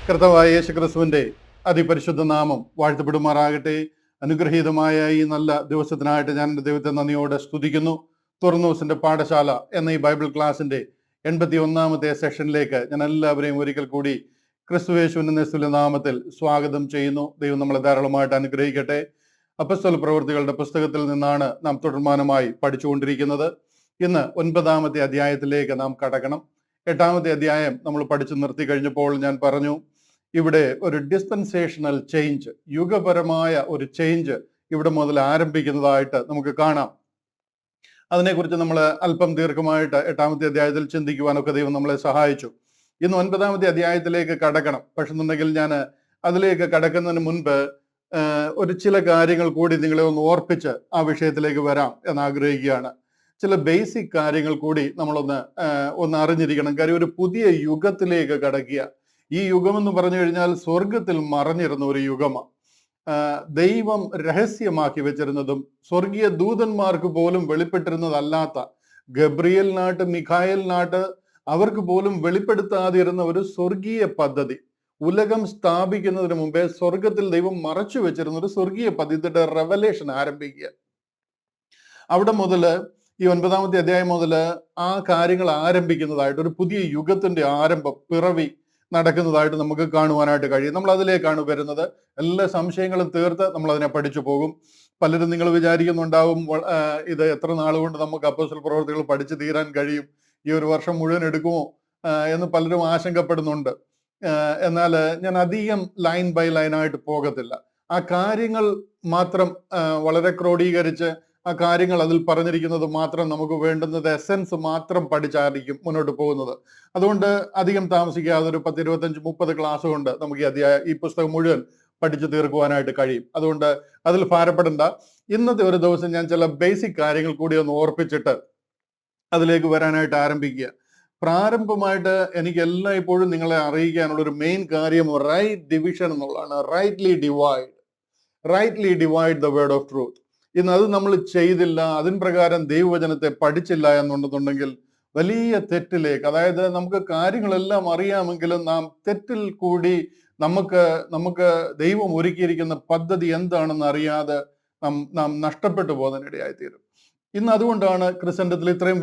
കർത്താവായ യേശുക്രിസ്തുവിന്റെ അതിപരിശുദ്ധ നാമം വാഴ്ത്തപ്പെടുമാറാകട്ടെ. അനുഗ്രഹീതമായ ഈ നല്ല ദിവസത്തിനായിട്ട് ഞാൻ എൻ്റെ ദൈവത്തെ നന്ദിയോടെ സ്തുതിക്കുന്നു. തുറന്നൂസിന്റെ പാഠശാല എന്ന ഈ ബൈബിൾ ക്ലാസിന്റെ 81ാമത്തെ സെഷനിലേക്ക് ഞാൻ എല്ലാവരെയും ഒരിക്കൽ കൂടി ക്രിസ്തുയേശുവിന്റെ നിസ്തുല്യ നാമത്തിൽ സ്വാഗതം ചെയ്യുന്നു. ദൈവം നമ്മളെ ധാരാളമായിട്ട് അനുഗ്രഹിക്കട്ടെ. അപ്പസ്തല പ്രവൃത്തികളുടെ പുസ്തകത്തിൽ നിന്നാണ് നാം തുടർമാനമായി പഠിച്ചുകൊണ്ടിരിക്കുന്നത്. ഇന്ന് 9ാമത്തെ അധ്യായത്തിലേക്ക് നാം കടക്കണം. 8ാമത്തെ അധ്യായം നമ്മൾ പഠിച്ചു നിർത്തി കഴിഞ്ഞപ്പോൾ ഞാൻ പറഞ്ഞു, ഇവിടെ ഒരു ഡിസ്പെൻസേഷണൽ ചേഞ്ച്, യുഗപരമായ ഒരു ചേഞ്ച് ഇവിടെ മുതൽ ആരംഭിക്കുന്നതായിട്ട് നമുക്ക് കാണാം. അതിനെക്കുറിച്ച് നമ്മൾ അല്പം ദീർഘമായിട്ട് 8ാമത്തെ അധ്യായത്തിൽ ചിന്തിക്കുവാനൊക്കെ ദൈവം നമ്മളെ സഹായിച്ചു. ഇന്ന് 9ാമത്തെ അധ്യായത്തിലേക്ക് കടക്കണം. പക്ഷെ എന്നുണ്ടെങ്കിൽ ഞാൻ അതിലേക്ക് കടക്കുന്നതിന് മുൻപ് ഒരു ചില കാര്യങ്ങൾ കൂടി നിങ്ങളെ ഒന്ന് ഓർപ്പിച്ച് ആ വിഷയത്തിലേക്ക് വരാം എന്നാഗ്രഹിക്കുകയാണ്. ചില ബേസിക് കാര്യങ്ങൾ കൂടി നമ്മളൊന്ന് അറിഞ്ഞിരിക്കണം. കാര്യം ഒരു പുതിയ യുഗത്തിലേക്ക് കടക്കുക. ഈ യുഗമെന്ന് പറഞ്ഞു കഴിഞ്ഞാൽ സ്വർഗത്തിൽ മറഞ്ഞിരുന്ന ഒരു യുഗമാണ്. ദൈവം രഹസ്യമാക്കി വെച്ചിരുന്നതും സ്വർഗീയ ദൂതന്മാർക്ക് പോലും വെളിപ്പെട്ടിരുന്നതല്ലാത്ത, ഗബ്രിയേലിനാട്ട് മിഖായേലിനാട്ട് അവർക്ക് പോലും വെളിപ്പെടുത്താതിരുന്ന ഒരു സ്വർഗീയ പദ്ധതി, ഉലകം സ്ഥാപിക്കുന്നതിന് മുമ്പേ സ്വർഗത്തിൽ ദൈവം മറച്ചു വെച്ചിരുന്ന ഒരു സ്വർഗീയ പദ്ധതിയുടെ റെവലേഷൻ ആരംഭിക്കുക. അവിടെ മുതല് ഈ 9ാമത്തെ അധ്യായം മുതല് ആ കാര്യങ്ങൾ ആരംഭിക്കുന്നതായിട്ട്, ഒരു പുതിയ യുഗത്തിന്റെ ആരംഭം, പിറവി നടക്കുന്നതായിട്ട് നമുക്ക് കാണുവാനായിട്ട് കഴിയും. നമ്മൾ അതിലേക്കാണ് വരുന്നത്. എല്ലാ സംശയങ്ങളും തീർത്ത് നമ്മൾ അതിനെ പഠിച്ചു പോകും. പലരും നിങ്ങൾ വിചാരിക്കുന്നുണ്ടാവും, ഇത് എത്ര നാളുകൊണ്ട് നമുക്ക് അപ്പോസ്തല പ്രവൃത്തികൾ പഠിച്ചു തീരാൻ കഴിയും, ഈ ഒരു വർഷം മുഴുവൻ എടുക്കുമോ എന്ന് പലരും ആശങ്കപ്പെടുന്നുണ്ട്. എന്നാൽ ഞാൻ അധികം ലൈൻ ബൈ ലൈനായിട്ട് പോകത്തില്ല. ആ കാര്യങ്ങൾ മാത്രം വളരെ ക്രോഡീകരിച്ച് ആ കാര്യങ്ങൾ അതിൽ പറഞ്ഞിരിക്കുന്നത് മാത്രം നമുക്ക് വേണ്ടുന്നത് എസെൻസ് മാത്രം പഠിച്ചായിരിക്കും മുന്നോട്ട് പോകുന്നത്. അതുകൊണ്ട് അധികം താമസിക്കാതെ ഒരു 10, 25, 30 ക്ലാസ് കൊണ്ട് നമുക്ക് ഈ പുസ്തകം മുഴുവൻ പഠിച്ചു തീർക്കുവാനായിട്ട് കഴിയും. അതുകൊണ്ട് അതിൽ ഭാരപ്പെടണ്ട. ഇന്നത്തെ ഒരു ദിവസം ഞാൻ ചില ബേസിക് കാര്യങ്ങൾ കൂടി ഒന്ന് ഓർപ്പിച്ചിട്ട് അതിലേക്ക് വരാനായിട്ട് ആരംഭിക്കുക. പ്രാരംഭമായിട്ട് എനിക്ക് എല്ലായ്പ്പോഴും നിങ്ങളെ അറിയിക്കാനുള്ള ഒരു മെയിൻ കാര്യം റൈറ്റ് ഡിവിഷൻ എന്നുള്ളതാണ്. Rightly divide the word of truth. ഇന്ന് അത് നമ്മൾ ചെയ്തില്ല, അതിന് പ്രകാരം ദൈവവചനത്തെ പഠിച്ചില്ല എന്നുണ്ടെന്നുണ്ടെങ്കിൽ വലിയ തെറ്റിലേക്ക്, അതായത് നമുക്ക് കാര്യങ്ങളെല്ലാം അറിയാമെങ്കിലും നാം തെറ്റിൽ കൂടി നമുക്ക് ദൈവം ഒരുക്കിയിരിക്കുന്ന പദ്ധതി എന്താണെന്ന് അറിയാതെ നാം നഷ്ടപ്പെട്ടു പോകുന്നതിനിടയായിത്തീരും. ഇന്ന് അതുകൊണ്ടാണ് ക്രിസ്ത്യൻഡത്തിൽ ഇത്രയും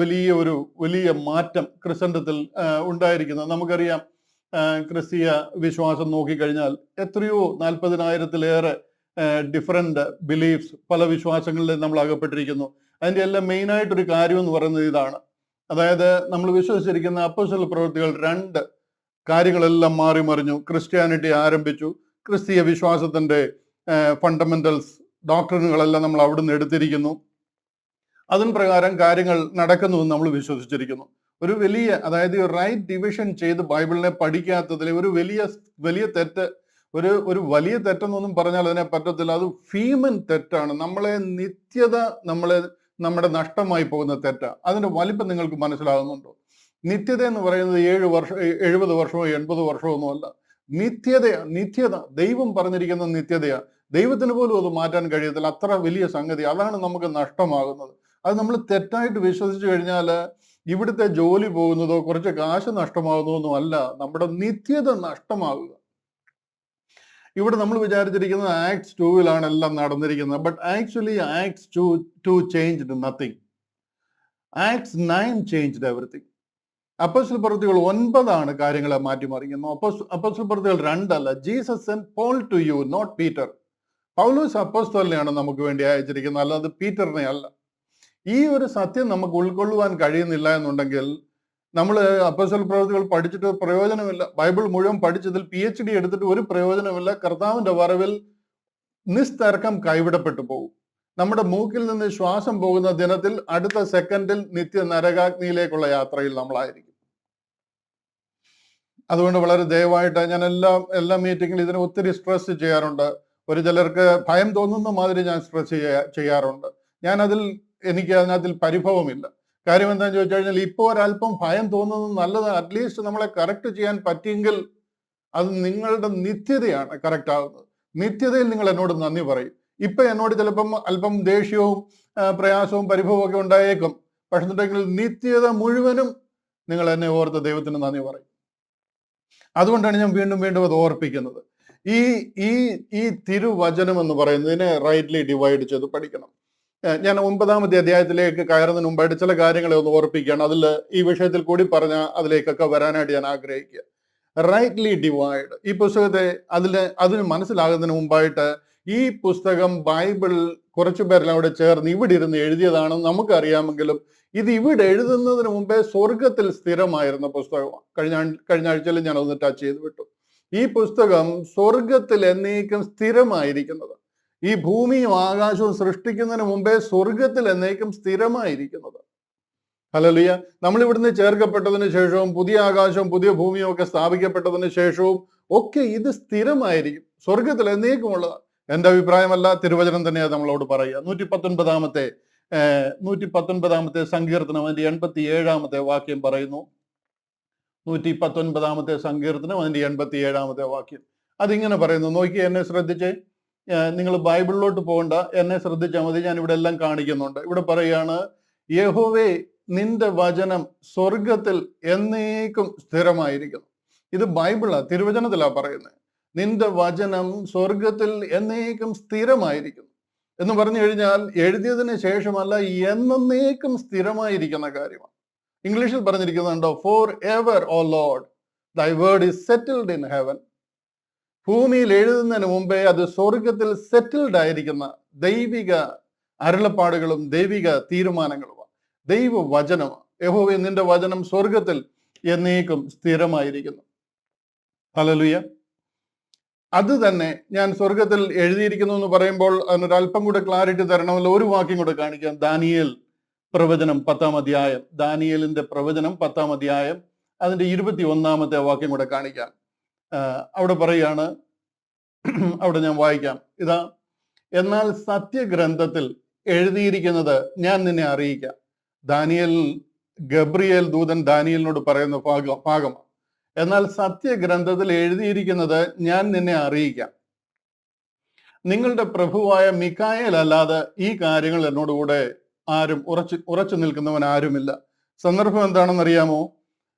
വലിയ മാറ്റം ക്രിസ്ത്യൻഡത്തിൽ ഉണ്ടായിരിക്കുന്നത്. നമുക്കറിയാം, ക്രിസ്തീയ വിശ്വാസം നോക്കിക്കഴിഞ്ഞാൽ എത്രയോ 40,000-ലേറെ ഡിഫറെന്റ് ബിലീഫ്സ്, പല വിശ്വാസങ്ങളിൽ നമ്മൾ അകപ്പെട്ടിരിക്കുന്നു. അതിൻ്റെ എല്ലാം മെയിനായിട്ടൊരു കാര്യം എന്ന് പറയുന്നത് ഇതാണ്. അതായത് നമ്മൾ വിശ്വസിച്ചിരിക്കുന്ന അപ്പോസ്തല പ്രവൃത്തികൾ 2 കാര്യങ്ങളെല്ലാം മാറി മറിഞ്ഞു. ക്രിസ്ത്യാനിറ്റി ആരംഭിച്ചു. ക്രിസ്തീയ വിശ്വാസത്തിന്റെ ഫണ്ടമെന്റൽസ്, ഡോക്ടറിനുകളെല്ലാം നമ്മൾ അവിടുന്ന് എടുത്തിരിക്കുന്നു. അതിന് പ്രകാരം കാര്യങ്ങൾ നടക്കുന്നുവെന്ന് നമ്മൾ വിശ്വസിച്ചിരിക്കുന്നു. ഒരു അതായത് റൈറ്റ് ഡിവിഷൻ ചെയ്ത് ബൈബിളിനെ പഠിക്കാത്തതിൽ ഒരു വലിയ തെറ്റ്, ഒരു വലിയ തെറ്റെന്നൊന്നും പറഞ്ഞാൽ അതിനെ പറ്റത്തില്ല. അത് ഫീമൻ തെറ്റാണ്. നമ്മുടെ നഷ്ടമായി പോകുന്ന തെറ്റാണ്. അതിന്റെ വലിപ്പം നിങ്ങൾക്ക് മനസ്സിലാകുന്നുണ്ടോ? നിത്യത എന്ന് പറയുന്നത് 7 വർഷം, 70 വർഷമോ 80 വർഷമോ ഒന്നുമല്ല. നിത്യത ദൈവം പറഞ്ഞിരിക്കുന്ന നിത്യതയാണ്. ദൈവത്തിന് പോലും അത് മാറ്റാൻ കഴിയത്തില്ല. അത്ര വലിയ സംഗതി. അതാണ് നമുക്ക് നഷ്ടമാകുന്നത്. അത് നമ്മൾ തെറ്റായിട്ട് വിശ്വസിച്ചു കഴിഞ്ഞാൽ ഇവിടുത്തെ ജോലി പോകുന്നതോ കുറച്ച് കാശ് നഷ്ടമാകുന്നതോ അല്ല, നമ്മുടെ നിത്യത നഷ്ടമാകുക. ഇവിടെ നമ്മൾ വിചാരിച്ചിരിക്കുന്നത് ആക്ട്സ് 2-ലാണ് എല്ലാം നടന്നിരിക്കുന്നത്. But actually Acts 2 changed nothing. Acts 9 changed everything. അപ്പോസ്തല പ്രവൃത്തികൾ 9 കാര്യങ്ങളെ മാറ്റിമറിക്കുന്നു. അപ്പോസ്തല പ്രവൃത്തികൾ 2 അല്ല. Jesus sent Paul to you, not Peter. പൗലോസ് അപ്പോസ്തലനെയാണ് നമുക്ക് വേണ്ടി അയച്ചിരിക്കുന്നത്, അല്ലാതെ പീറ്ററിനെ അല്ല. ഈ ഒരു സത്യം നമുക്ക് ഉൾക്കൊള്ളുവാൻ കഴിയുന്നില്ല എന്നുണ്ടെങ്കിൽ നമ്മൾ അപ്പോസ്തല പ്രവൃത്തികൾ പഠിച്ചിട്ട് പ്രയോജനമില്ല. ബൈബിൾ മുഴുവൻ പഠിച്ചതിൽ PhD എടുത്തിട്ട് ഒരു പ്രയോജനമില്ല. കർത്താവിന്റെ വരവിൽ നിസ്തർക്കം കൈവിടപ്പെട്ടു പോകും. നമ്മുടെ മൂക്കിൽ നിന്ന് ശ്വാസം പോകുന്ന ദിനത്തിൽ അടുത്ത സെക്കൻഡിൽ നിത്യ നരകാഗ്നിയിലേക്കുള്ള യാത്രയിൽ നമ്മളായിരിക്കും. അതുകൊണ്ട് വളരെ ദയവായിട്ട് ഞാൻ എല്ലാ മീറ്റിങ്ങിലും ഇതിനെ ഒത്തിരി സ്ട്രെസ് ചെയ്യാറുണ്ട്. ചിലർക്ക് ഭയം തോന്നുന്ന മാതിരി ഞാൻ സ്ട്രെസ് ചെയ്യാറുണ്ട്. എനിക്ക് അതിനകത്തിൽ പരിഭവമില്ല. കാര്യം എന്താണെന്ന് ചോദിച്ചു കഴിഞ്ഞാൽ, ഇപ്പോൾ ഒരല്പം ഭയം തോന്നുന്നത് നല്ലത്. അറ്റ്ലീസ്റ്റ് നമ്മളെ കറക്റ്റ് ചെയ്യാൻ പറ്റിയെങ്കിൽ അത് നിങ്ങളുടെ നിത്യതയാണ് കറക്റ്റ് ആകുന്നത്. നിത്യതയിൽ നിങ്ങൾ എന്നോട് നന്ദി പറയും. ഇപ്പൊ എന്നോട് ചിലപ്പം അല്പം ദേഷ്യവും പ്രയാസവും പരിഭവവും ഒക്കെ ഉണ്ടായേക്കും. പക്ഷെ നിത്യത മുഴുവനും നിങ്ങൾ എന്നെ ഓർത്ത് ദൈവത്തിന് നന്ദി പറയും. അതുകൊണ്ടാണ് ഞാൻ വീണ്ടും വീണ്ടും അത് ഓർപ്പിക്കുന്നത്. ഈ ഈ ഈ തിരുവചനം എന്ന് പറയുന്നതിനെ റൈറ്റ്ലി ഡിവൈഡ് ചെയ്ത് പഠിക്കണം. ഞാൻ 9-ാമത്തെ അധ്യായത്തിലേക്ക് കയറുന്നതിന് മുമ്പായിട്ട് ചില കാര്യങ്ങളെ ഒന്ന് ഓർപ്പിക്കുകയാണ്. അതിൽ ഈ വിഷയത്തിൽ കൂടി പറഞ്ഞ അതിലേക്കൊക്കെ വരാനായിട്ട് ഞാൻ ആഗ്രഹിക്കുക. റൈറ്റ്ലി ഡിവൈഡ് ഈ പുസ്തകത്തെ അതിന് മനസ്സിലാകുന്നതിന് മുമ്പായിട്ട് ഈ പുസ്തകം ബൈബിൾ കുറച്ചു പേരെല്ലാം അവിടെ ചേർന്ന് ഇവിടെ ഇരുന്ന് എഴുതിയതാണെന്ന് നമുക്കറിയാമെങ്കിലും ഇത് ഇവിടെ എഴുതുന്നതിന് മുമ്പേ സ്വർഗത്തിൽ സ്ഥിരമായിരുന്ന പുസ്തകമാണ്. കഴിഞ്ഞ ആഴ്ചയിൽ ഞാൻ ഒന്ന് ടച്ച് ചെയ്ത് വിട്ടു. ഈ പുസ്തകം സ്വർഗത്തിൽ എന്നേക്കും സ്ഥിരമായിരിക്കുന്നത്, ഈ ഭൂമിയും ആകാശവും സൃഷ്ടിക്കുന്നതിന് മുമ്പേ സ്വർഗത്തിൽ എന്നേക്കും സ്ഥിരമായിരിക്കുന്നത്. ഹല്ലേലൂയ. നമ്മൾ ഇവിടുന്ന് ചേർക്കപ്പെട്ടതിന് ശേഷവും പുതിയ ആകാശവും പുതിയ ഭൂമിയും ഒക്കെ സ്ഥാപിക്കപ്പെട്ടതിന് ശേഷവും ഒക്കെ ഇത് സ്ഥിരമായിരിക്കും, സ്വർഗത്തിൽ എന്നേക്കുമുള്ളതാണ്. എൻ്റെ അഭിപ്രായമല്ല, തിരുവചനം തന്നെയാണ് നമ്മളോട് പറയുക. 119-ാമത്തെ സങ്കീർത്തനം അതിന്റെ 87-ാമത്തെ വാക്യം പറയുന്നു. 119-ാമത്തെ സങ്കീർത്തനം അതിന്റെ 87-ാമത്തെ വാക്യം അതിങ്ങനെ പറയുന്നു. നോക്കി, എന്നെ ശ്രദ്ധിച്ചേ. നിങ്ങൾ ബൈബിളിലോട്ട് പോകണ്ട, എന്നെ ശ്രദ്ധിച്ചാൽ മതി. ഞാൻ ഇവിടെ എല്ലാം കാണിക്കുന്നുണ്ട്. ഇവിടെ പറയാണ്, യഹോവേ നിന്റെ വചനം സ്വർഗത്തിൽ എന്നേക്കും സ്ഥിരമായിരിക്കുന്നു. ഇത് ബൈബിളാ, തിരുവചനത്തിലാ പറയുന്നത്. നിന്റെ വചനം സ്വർഗത്തിൽ എന്നേക്കും സ്ഥിരമായിരിക്കുന്നു എന്ന് പറഞ്ഞു കഴിഞ്ഞാൽ എഴുതിയതിന് ശേഷമല്ല, എന്നേക്കും സ്ഥിരമായിരിക്കുന്ന കാര്യമാണ്. ഇംഗ്ലീഷിൽ പറഞ്ഞിരിക്കുന്നുണ്ടോ, forever O Lord thy word is settled in heaven. ഭൂമിയിൽ എഴുതുന്നതിന് മുമ്പേ അത് സ്വർഗത്തിൽ സെറ്റിൽഡ് ആയിരിക്കുന്ന ദൈവിക അരുളപ്പാടുകളും ദൈവിക തീരുമാനങ്ങളുമാണ്, ദൈവ വചനമാണ്. യഹോവേ നിന്റെ വചനം സ്വർഗത്തിൽ എന്നേക്കും സ്ഥിരമായിരിക്കുന്നു. ഹല്ലേലൂയ. അത് തന്നെ ഞാൻ സ്വർഗത്തിൽ എഴുതിയിരിക്കുന്നു എന്ന് പറയുമ്പോൾ അതിനൊരല്പം കൂടെ ക്ലാരിറ്റി തരണമല്ലോ. ഒരു വാക്യം കൂടെ കാണിക്കാം. ദാനിയേൽ പ്രവചനം 10-ാം അധ്യായം, ദാനിയേലിന്റെ പ്രവചനം 10-ാം അധ്യായം അതിന്റെ 21-ാമത്തെ വാക്യം കൂടെ കാണിക്കാം. അവിടെ പറയാണ്, അവിടെ ഞാൻ വായിക്കാം. ഇതാ, എന്നാൽ സത്യഗ്രന്ഥത്തിൽ എഴുതിയിരിക്കുന്നത് ഞാൻ നിന്നെ അറിയിക്കാം. ദാനിയേൽ, ഗബ്രിയേൽ ദൂതൻ ദാനിയേലിനോട് പറയുന്ന ഭാഗമാണ്. എന്നാൽ സത്യഗ്രന്ഥത്തിൽ എഴുതിയിരിക്കുന്നത് ഞാൻ നിന്നെ അറിയിക്കാം, നിങ്ങളുടെ പ്രഭുവായ മിഖായേൽ അല്ലാതെ ഈ കാര്യങ്ങൾ എന്നോടുകൂടെ ആരും ഉറച്ചു നിൽക്കുന്നവൻ ആരുമില്ല. സന്ദർഭം എന്താണെന്നറിയാമോ?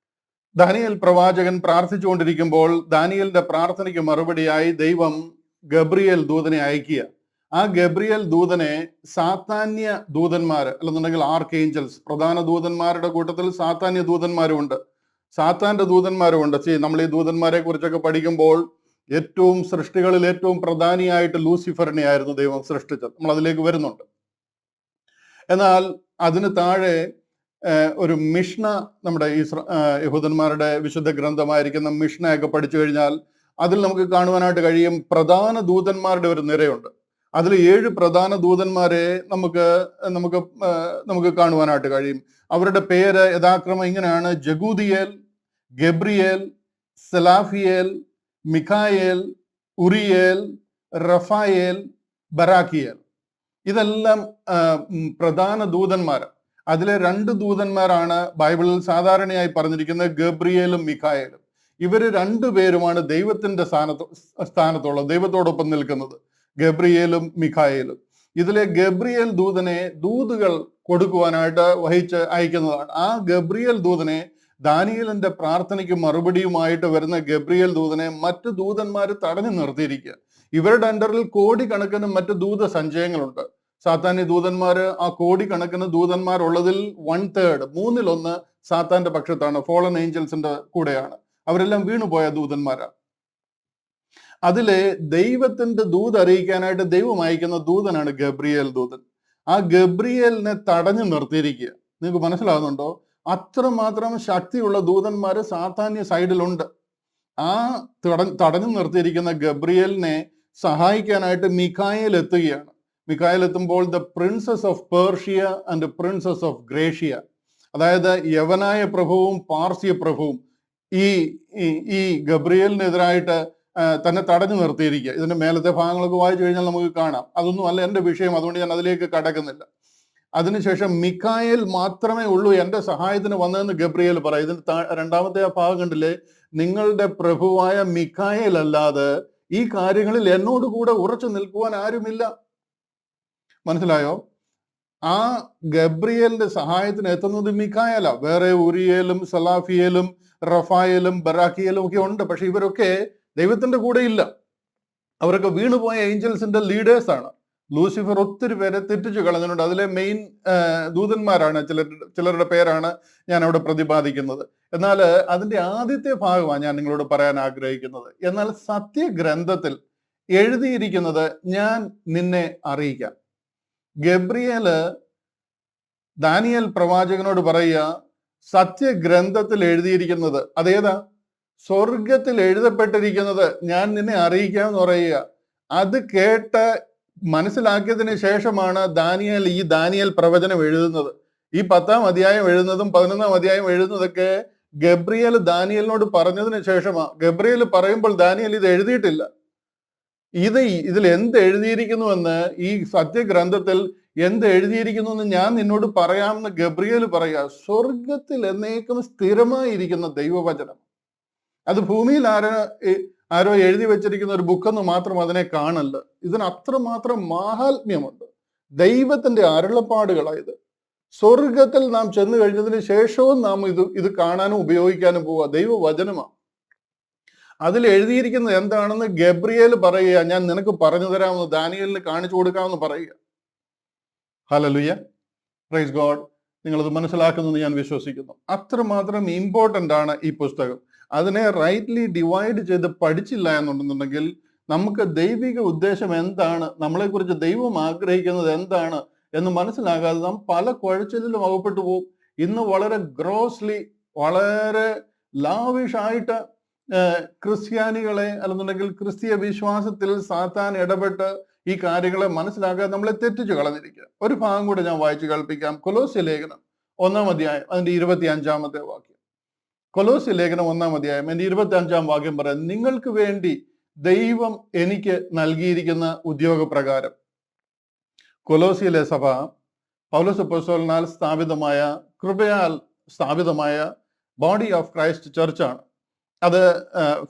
ദാനിയേൽ പ്രവാചകൻ പ്രാർത്ഥിച്ചുകൊണ്ടിരിക്കുമ്പോൾ ദാനിയേലിന്റെ പ്രാർത്ഥനയ്ക്ക് മറുപടിയായി ദൈവം ഗബ്രിയേൽ ദൂതനെ അയക്കുക. ആ ഗബ്രിയേൽ ദൂതനെ സാത്താന്യ ദൂതന്മാർ, അല്ലെന്നുണ്ടെങ്കിൽ ആർക്ക് ഏഞ്ചൽസ്, പ്രധാന ദൂതന്മാരുടെ കൂട്ടത്തിൽ സാത്താന്യ ദൂതന്മാരുമുണ്ട്, സാത്താന്റെ ദൂതന്മാരുമുണ്ട്. നമ്മൾ ഈ ദൂതന്മാരെ കുറിച്ചൊക്കെ പഠിക്കുമ്പോൾ ഏറ്റവും സൃഷ്ടികളിൽ ഏറ്റവും പ്രധാനിയായിട്ട് ലൂസിഫറിനെ ആയിരുന്നു ദൈവം സൃഷ്ടിച്ചത്. നമ്മൾ അതിലേക്ക് വരുന്നുണ്ട്. എന്നാൽ അതിന് താഴെ ഒരു മിഷ്ന, നമ്മുടെ യഹൂദന്മാരുടെ വിശുദ്ധ ഗ്രന്ഥമായിരിക്കുന്ന മിഷ്നയൊക്കെ പഠിച്ചു കഴിഞ്ഞാൽ അതിൽ നമുക്ക് കാണുവാനായിട്ട് കഴിയും പ്രധാന ദൂതന്മാരുടെ ഒരു നിരയുണ്ട്. അതിൽ 7 പ്രധാന ദൂതന്മാരെ നമുക്ക് കാണുവാനായിട്ട് കഴിയും. അവരുടെ പേര് യഥാക്രമം ഇങ്ങനെയാണ്: ജഗൂദിയേൽ, ഗബ്രിയേൽ, സെലാഫിയേൽ, മിഖായേൽ, ഉറിയേൽ, റഫായേൽ, ബറാക്കിയേൽ. ഇതെല്ലാം പ്രധാന ദൂതന്മാർ. അതിലെ 2 ദൂതന്മാരാണ് ബൈബിളിൽ സാധാരണയായി പറഞ്ഞിരിക്കുന്നത്, ഗബ്രിയേലും മിഖായേലും. ഇവര് 2 പേരുമാണ് ദൈവത്തിന്റെ സ്ഥാനത്തുള്ള, ദൈവത്തോടൊപ്പം നിൽക്കുന്നത്, ഗബ്രിയേലും മിഖായേലും. ഇതിലെ ഗബ്രിയേൽ ദൂതനെ ദൂതുകൾ കൊടുക്കുവാനായിട്ട് വഹിച്ച് അയക്കുന്നതാണ്. ആ ഗബ്രിയേൽ ദൂതനെ, ദാനിയേലിന്റെ പ്രാർത്ഥനയ്ക്ക് മറുപടിയുമായിട്ട് വരുന്ന ഗബ്രിയേൽ ദൂതനെ മറ്റു ദൂതന്മാർ തടഞ്ഞു നിർത്തിയിരിക്കുക. ഇവരുടെ അണ്ടറിൽ കോടിക്കണക്കിന് മറ്റു ദൂത സഞ്ചയങ്ങളുണ്ട്. സാത്താന്യ ദൂതന്മാര്, ആ കോടിക്കണക്കിന് ദൂതന്മാരുള്ളതിൽ 1/3, 3/1 സാത്താന്റെ പക്ഷത്താണ്, ഫോളൻ ഏഞ്ചൽസിന്റെ കൂടെയാണ്. അവരെല്ലാം വീണുപോയ ദൂതന്മാരാ. അതിലെ ദൈവത്തിന്റെ ദൂത് അറിയിക്കാനായിട്ട് ദൈവം അയക്കുന്ന ദൂതനാണ് ഗബ്രിയേൽ ദൂതൻ. ആ ഗബ്രിയേലിനെ തടഞ്ഞു നിർത്തിയിരിക്കുക. നിങ്ങൾക്ക് മനസ്സിലാകുന്നുണ്ടോ? അത്രമാത്രം ശക്തിയുള്ള ദൂതന്മാര് സാത്താന്യ സൈഡിലുണ്ട്. ആ തടഞ്ഞു നിർത്തിയിരിക്കുന്ന ഗബ്രിയേലിനെ സഹായിക്കാനായിട്ട് മിഖായേൽ എത്തുകയാണ്. മിഖായേൽ എത്തുമ്പോൾ the prince's of Persia and princess of gratia, അതായത് യവനായ പ്രഭുവും പാർസ്യ പ്രഭുവും ഈ ഗബ്രിയേലിനെതിരായിട്ട് തന്നെ തടഞ്ഞു നിർത്തിയിരിക്കുക. ഇതിന്റെ മേലത്തെ ഭാഗങ്ങളൊക്കെ വായിച്ചു കഴിഞ്ഞാൽ നമുക്ക് കാണാം. അതൊന്നും അല്ല എൻ്റെ വിഷയം, അതുകൊണ്ട് ഞാൻ അതിലേക്ക് കടക്കുന്നില്ല. അതിനുശേഷം മിഖായേൽ മാത്രമേ ഉള്ളൂ എൻ്റെ സഹായത്തിന് വന്നതെന്ന് ഗബ്രിയേൽ പറയും. ഇതിന് 2-ാമത്തെ ആ ഭാഗം കണ്ടില്ലേ? നിങ്ങളുടെ പ്രഭുവായ മിഖായേൽ അല്ലാതെ ഈ കാര്യങ്ങളിൽ എന്നോട് കൂടെ ഉറച്ചു നിൽക്കുവാൻ ആരുമില്ല. മനസ്സിലായോ? ആ ഗബ്രിയേലിന്റെ സഹായത്തിന് എത്തുന്നത് മിഖായേല. വേറെ ഉറിയേലും സലാഫിയേലും റഫായേലും ബറാക്കിയേലും ഒക്കെ ഉണ്ട്. പക്ഷെ ഇവരൊക്കെ ദൈവത്തിന്റെ കൂടെ ഇല്ല. അവരൊക്കെ വീണുപോയ ഏഞ്ചൽസിന്റെ ലീഡേഴ്സ് ആണ്. ലൂസിഫർ ഒത്തിരി പേരെ തെറ്റിച്ചു കളഞ്ഞിട്ടുണ്ട്. അതിലെ മെയിൻ ദൂതന്മാരാണ് ചിലരുടെ പേരാണ് ഞാൻ അവിടെ പ്രതിപാദിക്കുന്നത്. എന്നാൽ അതിന്റെ ആദ്യത്തെ ഭാഗമാണ് ഞാൻ നിങ്ങളോട് പറയാൻ ആഗ്രഹിക്കുന്നത്. എന്നാൽ സത്യഗ്രന്ഥത്തിൽ എഴുതിയിരിക്കുന്നത് ഞാൻ നിന്നെ അറിയിക്കാം. ഗബ്രിയേല് ദാനിയേൽ പ്രവാചകനോട് പറയുക, സത്യഗ്രന്ഥത്തിൽ എഴുതിയിരിക്കുന്നത് അതേതാ? സ്വർഗത്തിൽ എഴുതപ്പെട്ടിരിക്കുന്നത് ഞാൻ നിന്നെ അറിയിക്കാമെന്ന് പറയുക. അത് കേട്ട് മനസ്സിലാക്കിയതിന് ശേഷമാണ് ഈ ദാനിയേൽ പ്രവചനം എഴുതുന്നത്. ഈ 10-ാം അധ്യായം എഴുതുന്നതും 11-ാം അധ്യായം എഴുതുന്നതൊക്കെ ഗബ്രിയേൽ ദാനിയേലിനോട് പറഞ്ഞതിന് ശേഷമാണ്. ഗബ്രിയേൽ പറയുമ്പോൾ ദാനിയേൽ ഇത് എഴുതിയിട്ടില്ല. ഇതിൽ എന്ത് എഴുതിയിരിക്കുന്നുവെന്ന്, ഈ സത്യഗ്രന്ഥത്തിൽ എന്ത് എഴുതിയിരിക്കുന്നു എന്ന് ഞാൻ നിന്നോട് പറയാമെന്ന് ഗബ്രിയേൽ പറയുക. സ്വർഗത്തിൽ എന്നേക്കും സ്ഥിരമായിരിക്കുന്ന ദൈവവചനം. അത് ഭൂമിയിൽ ആരോ എഴുതി വെച്ചിരിക്കുന്ന ഒരു ബുക്കെന്ന് മാത്രം അതിനെ കാണല്ല. ഇതിന് അത്രമാത്രം മാഹാത്മ്യമുണ്ട്. ദൈവത്തിന്റെ അരുളപ്പാടുകളായത്. സ്വർഗത്തിൽ നാം ചെന്ന് കഴിഞ്ഞതിന് ശേഷവും നാം ഇത് കാണാനും ഉപയോഗിക്കാനും പോവുക. ദൈവവചനമാണ്. അതിൽ എഴുതിയിരിക്കുന്നത് എന്താണെന്ന് ഗബ്രിയേൽ പറയുക, ഞാൻ നിനക്ക് പറഞ്ഞു തരാമെന്ന്, ദാനിയേലിന് കാണിച്ചു കൊടുക്കാമെന്ന് പറയുക. Hallelujah, praise God. നിങ്ങളത് മനസ്സിലാക്കുന്നെന്ന് ഞാൻ വിശ്വസിക്കുന്നു. അത്രമാത്രം ഇമ്പോർട്ടൻ്റ് ആണ് ഈ പുസ്തകം. അതിനെ റൈറ്റ്ലി ഡിവൈഡ് ചെയ്ത് പഠിച്ചില്ല എന്നുണ്ടെന്നുണ്ടെങ്കിൽ നമുക്ക് ദൈവിക ഉദ്ദേശം എന്താണ്, നമ്മളെക്കുറിച്ച് ദൈവം ആഗ്രഹിക്കുന്നത് എന്താണ് എന്ന് മനസ്സിലാകാതെ നാം പല കുഴച്ചിലും അകപ്പെട്ടു പോകും. ഇന്ന് വളരെ ഗ്രോസ്ലി, വളരെ ലാവിഷായിട്ട് ക്രിസ്ത്യാനികളെ അല്ലെന്നുണ്ടെങ്കിൽ ക്രിസ്തീയ വിശ്വാസത്തിൽ സാത്താൻ ഇടപെട്ട് ഈ കാര്യങ്ങളെ മനസ്സിലാക്കാതെ നമ്മളെ തെറ്റിച്ചു കളഞ്ഞിരിക്കുക. ഒരു ഭാഗം കൂടെ ഞാൻ വായിച്ചു കേൾപ്പിക്കാം. കൊലോസ്യ ലേഖനം 1-ാം അധ്യായം അതിന്റെ 25-ാമത്തെ വാക്യം. കൊലോസ്യ ലേഖനം 1-ാം അധ്യായം അതിന്റെ 25-ാം വാക്യം പറയാം, നിങ്ങൾക്ക് വേണ്ടി ദൈവം എനിക്ക് നൽകിയിരിക്കുന്ന ഉദ്യോഗപ്രകാരം. കൊലോസ്യയിലെ സഭ പൗലോസ് അപ്പോസ്തലനാൽ സ്ഥാപിതമായ, കൃപയാൽ സ്ഥാപിതമായ ബോഡി ഓഫ് ക്രൈസ്റ്റ് ചർച്ചാണ്. അത്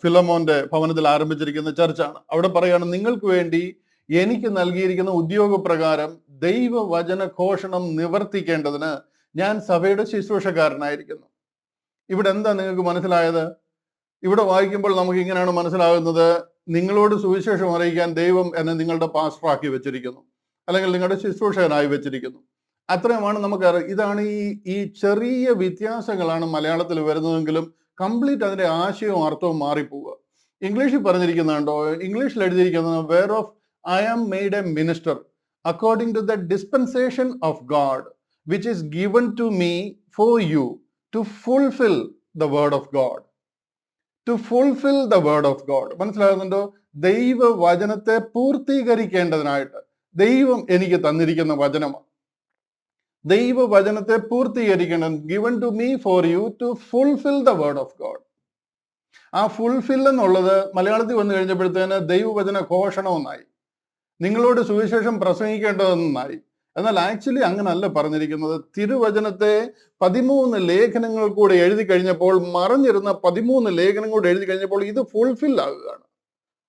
ഫിലമോന്റെ ഭവനത്തിൽ ആരംഭിച്ചിരിക്കുന്ന ചർച്ചാണ്. അവിടെ പറയുകയാണ്, നിങ്ങൾക്ക് വേണ്ടി എനിക്ക് നൽകിയിരിക്കുന്ന ഉദ്യോഗപ്രകാരം ദൈവവചന ഘോഷണം നിവർത്തിക്കേണ്ടതിന് ഞാൻ സഭയുടെ ശുശ്രൂഷക്കാരനായിരിക്കുന്നു. ഇവിടെ എന്താ നിങ്ങൾക്ക് മനസ്സിലായത്? ഇവിടെ വായിക്കുമ്പോൾ നമുക്ക് ഇങ്ങനെയാണ് മനസ്സിലാകുന്നത്, നിങ്ങളോട് സുവിശേഷം അറിയിക്കാൻ ദൈവം എന്നെ നിങ്ങളുടെ പാസ്റ്ററാക്കി വെച്ചിരിക്കുന്നു, അല്ലെങ്കിൽ നിങ്ങളുടെ ശുശ്രൂഷകനായി വെച്ചിരിക്കുന്നു. അത്രയുമാണ് നമുക്കറിയാം. ഇതാണ് ഈ ചെറിയ വ്യത്യാസങ്ങളാണ് മലയാളത്തിൽ വരുന്നതെങ്കിലും കംപ്ലീറ്റ് അതിന്റെ ആശയവും അർത്ഥവും മാറിപ്പോവുക. ഇംഗ്ലീഷിൽ പറഞ്ഞിരിക്കുന്നുണ്ടോ? ഇംഗ്ലീഷിൽ എഴുതിയിരിക്കുന്നത്, whereof I am made a minister according to the dispensation of God, which is given to me for you to fulfill the word of God. To fulfill the word of God. മനസ്സിലാകുന്നുണ്ടോ? ദൈവവചനത്തെ പൂർത്തീകരിക്കേണ്ടതിനായിട്ട് ദൈവം എനിക്ക് തന്നിരിക്കുന്ന വചനമാണ്. ദൈവവചനത്തെ പൂർത്തീകരിക്കണം. Given to me for you to fulfill the word of God. ആ fulfil എന്നുള്ളത് മലയാളത്തിൽ വന്നു കഴിഞ്ഞപ്പോഴത്തേന് ദൈവവചന ഘോഷണമെന്നായി, നിങ്ങളോട് സുവിശേഷം പ്രസംഗിക്കേണ്ടതെന്നായി. എന്നാൽ ആക്ച്വലി അങ്ങനല്ല പറഞ്ഞിരിക്കുന്നത്. തിരുവചനത്തെ 13 ലേഖനങ്ങൾ കൂടെ എഴുതി കഴിഞ്ഞപ്പോൾ, മറഞ്ഞിരുന്ന 13 ലേഖനം കൂടെ എഴുതി കഴിഞ്ഞപ്പോൾ ഇത് ഫുൾഫിൽ ആകുകയാണ്.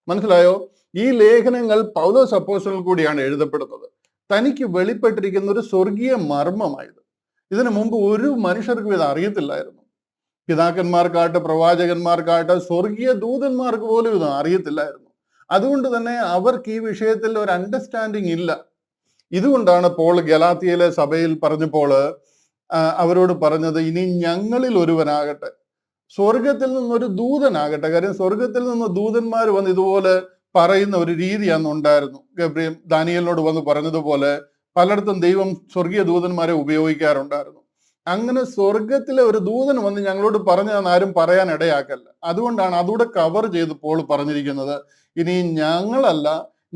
മനസ്സിലായോ? ഈ ലേഖനങ്ങൾ പൗലോസ് അപ്പോസ്തലൻ കൂടിയാണ് എഴുതപ്പെടുന്നത്. തനിക്ക് വെളിപ്പെട്ടിരിക്കുന്ന ഒരു സ്വർഗീയ മർമ്മമായത്. ഇതിനു മുമ്പ് ഒരു മനുഷ്യർക്കും ഇത് അറിയത്തില്ലായിരുന്നു. പിതാക്കന്മാർക്കായിട്ട്, പ്രവാചകന്മാർക്കായിട്ട്, സ്വർഗീയ ദൂതന്മാർക്ക് പോലും ഇത് അറിയത്തില്ലായിരുന്നു. അതുകൊണ്ട് തന്നെ അവർക്ക് ഈ വിഷയത്തിൽ ഒരു അണ്ടർസ്റ്റാൻഡിങ് ഇല്ല. ഇതുകൊണ്ടാണ് പോൾ ഗലാത്യയിലെ സഭയിൽ പറഞ്ഞപ്പോൾ അവരോട് പറഞ്ഞത്, ഇനി ഞങ്ങളിൽ ഒരുവനാകട്ടെ, സ്വർഗത്തിൽ നിന്നൊരു ദൂതനാകട്ടെ. കാര്യം സ്വർഗത്തിൽ നിന്ന് ദൂതന്മാർ വന്ന് ഇതുപോലെ പറയുന്ന ഒരു രീതി അന്നുണ്ടായിരുന്നു. ഗബ്രിയേൽ ദാനിയേലിനോട് വന്ന് പറഞ്ഞതുപോലെ പലയിടത്തും ദൈവം സ്വർഗീയ ദൂതന്മാരെ ഉപയോഗിക്കാറുണ്ടായിരുന്നു. അങ്ങനെ സ്വർഗത്തിലെ ഒരു ദൂതൻ വന്ന് ഞങ്ങളോട് പറഞ്ഞതെന്ന് ആരും പറയാൻ ഇടയാക്കല്ല. അതുകൊണ്ടാണ് അതുകൂടെ കവർ ചെയ്ത് പോൾ പറഞ്ഞിരിക്കുന്നത്, ഇനി ഞങ്ങളല്ല,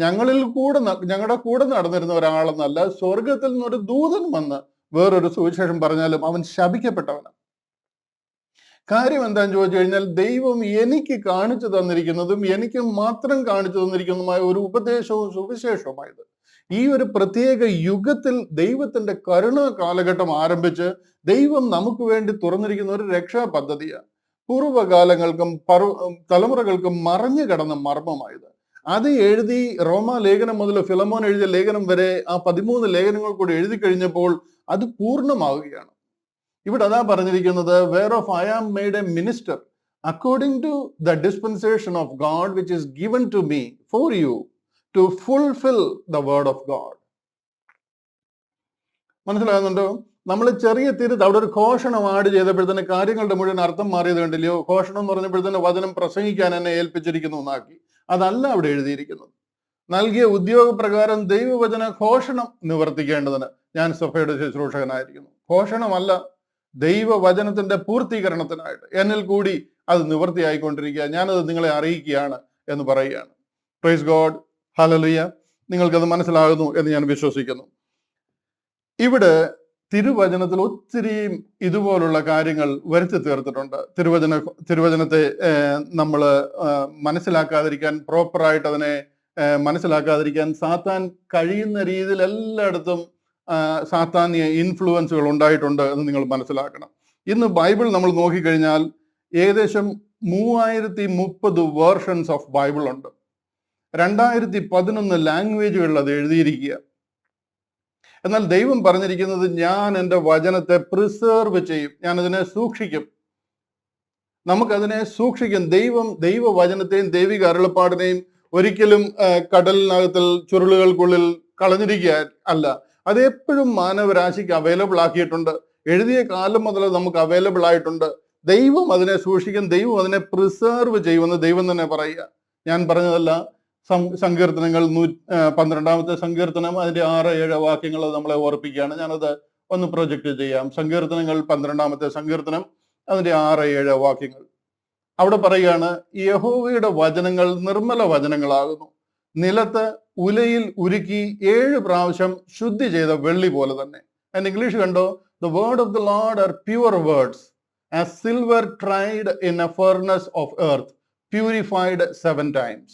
ഞങ്ങളുടെ കൂടെ നടന്നിരുന്ന ഒരാളെന്നല്ല, സ്വർഗത്തിൽ നിന്നൊരു ദൂതൻ വന്ന് വേറൊരു സുവിശേഷം പറഞ്ഞാലും അവൻ ശപിക്കപ്പെട്ടവനാണ്. കാര്യം എന്താണെന്ന് ചോദിച്ചു കഴിഞ്ഞാൽ, ദൈവം എനിക്ക് കാണിച്ചു തന്നിരിക്കുന്നതും എനിക്ക് മാത്രം കാണിച്ചു തന്നിരിക്കുന്നതുമായ ഒരു ഉപദേശവും സുവിശേഷവുമായത് ഈ ഒരു പ്രത്യേക യുഗത്തിൽ ദൈവത്തിന്റെ കരുണാ കാലഘട്ടം ആരംഭിച്ച് ദൈവം നമുക്ക് വേണ്ടി തുറന്നിരിക്കുന്ന ഒരു രക്ഷാ പദ്ധതിയാണ്. പൂർവ്വകാലങ്ങൾക്കും തലമുറകൾക്കും മറഞ്ഞു കിടന്ന മർമ്മമായത്. അത് എഴുതി റോമാ ലേഖനം മുതൽ ഫിലമോൻ എഴുതിയ ലേഖനം വരെ ആ 13 ലേഖനങ്ങൾ കൂടി എഴുതി കഴിഞ്ഞപ്പോൾ അത് പൂർണ്ണമാവുകയാണ്. ഇവിടെ അതാ പറഞ്ഞിരിക്കുന്നത്, whereof I am made a minister according to the dispensation of God which is given to me for you to fulfil the word of God. മനസ്സിലാകുന്നുണ്ടോ? നമ്മൾ ചെറിയ തിരുത്ത്, അവിടെ ഒരു ഘോഷണം ആഡ് ചെയ്തപ്പോഴത്തേന് കാര്യങ്ങളുടെ മുഴുവൻ അർത്ഥം മാറിയത് കണ്ടില്ലയോ? ഘോഷണം എന്ന് പറഞ്ഞപ്പോഴത്തേന് വചനം പ്രസംഗിക്കാൻ എന്നെ ഏൽപ്പിച്ചിരിക്കുന്നു എന്നാക്കി. അതല്ല അവിടെ എഴുതിയിരിക്കുന്നത്. നൽകിയ ഉദ്യോഗപ്രകാരം ദൈവവചന ഘോഷണം നിവർത്തിക്കേണ്ടതിന് ഞാൻ സഭയുടെ ശുശ്രൂഷകനായിരിക്കുന്നു. ഘോഷണമല്ല, ദൈവവചനത്തിന്റെ പൂർത്തീകരണത്തിനായിട്ട് എന്നിൽ കൂടി അത് നിവർത്തിയായിക്കൊണ്ടിരിക്കുക, ഞാനത് നിങ്ങളെ അറിയിക്കുകയാണ് എന്ന് പറയുകയാണ്. Praise God, hallelujah. നിങ്ങൾക്കത് മനസ്സിലാകുന്നു എന്ന് ഞാൻ വിശ്വസിക്കുന്നു. ഇവിടെ തിരുവചനത്തിൽ ഒത്തിരിയും ഇതുപോലുള്ള കാര്യങ്ങൾ വരുത്തി തീർത്തിട്ടുണ്ട്. തിരുവചനത്തെ നമ്മൾ മനസ്സിലാക്കാതിരിക്കാൻ, പ്രോപ്പറായിട്ട് അതിനെ മനസ്സിലാക്കാതിരിക്കാൻ സാത്താൻ കഴിയുന്ന രീതിയിൽ എല്ലായിടത്തും സാത്താന്യ ഇൻഫ്ലുവൻസുകൾ ഉണ്ടായിട്ടുണ്ട് എന്ന് നിങ്ങൾ മനസ്സിലാക്കണം. ഇന്ന് ബൈബിൾ നമ്മൾ നോക്കിക്കഴിഞ്ഞാൽ ഏകദേശം 3030 വേർഷൻസ് ഓഫ് ബൈബിൾ ഉണ്ട്. 2011 ലാംഗ്വേജുകളിൽ അത് എഴുതിയിരിക്കുക. എന്നാൽ ദൈവം പറഞ്ഞിരിക്കുന്നത്, ഞാൻ എൻ്റെ വചനത്തെ പ്രിസേർവ് ചെയ്യും, ഞാനതിനെ സൂക്ഷിക്കും. നമുക്കതിനെ സൂക്ഷിക്കും. ദൈവവചനത്തെയും ദൈവിക അരുളപ്പാടിനെയും ഒരിക്കലും കടലിനകത്തിൽ ചുരുളുകൾക്കുള്ളിൽ കളഞ്ഞിരിക്കുക അല്ല, അത് എപ്പോഴും മാനവരാശിക്ക് അവൈലബിൾ ആക്കിയിട്ടുണ്ട്. എഴുതിയ കാലം മുതൽ നമുക്ക് അവൈലബിൾ ആയിട്ടുണ്ട്. ദൈവം അതിനെ സൂക്ഷിക്കും, ദൈവം അതിനെ പ്രിസേർവ് ചെയ്യുമെന്ന് ദൈവം തന്നെ പറയുക. ഞാൻ പറഞ്ഞതല്ല. സങ്കീർത്തനങ്ങൾ 12-ാമത്തെ സങ്കീർത്തനം, അതിന്റെ 6-7 വാക്യങ്ങൾ നമ്മളെ ഓർപ്പിക്കുകയാണ്. ഞാനത് ഒന്ന് പ്രൊജക്റ്റ് ചെയ്യാം. സങ്കീർത്തനങ്ങൾ 12-ാമത്തെ സങ്കീർത്തനം, അതിന്റെ 6-7 വാക്യങ്ങൾ. അവിടെ പറയുകയാണ്, യഹോവയുടെ വചനങ്ങൾ നിർമ്മല വചനങ്ങളാകുന്നു, നിലത്ത് ഉലയിൽ ഉരുക്കി 7 പ്രാവശ്യം ശുദ്ധി ചെയ്ത വെള്ളി പോലെ തന്നെ. അതിന്റെ ഇംഗ്ലീഷ് കണ്ടോ? The word of the Lord R pure words as silver tried in A furnace of earth, purified 7 times.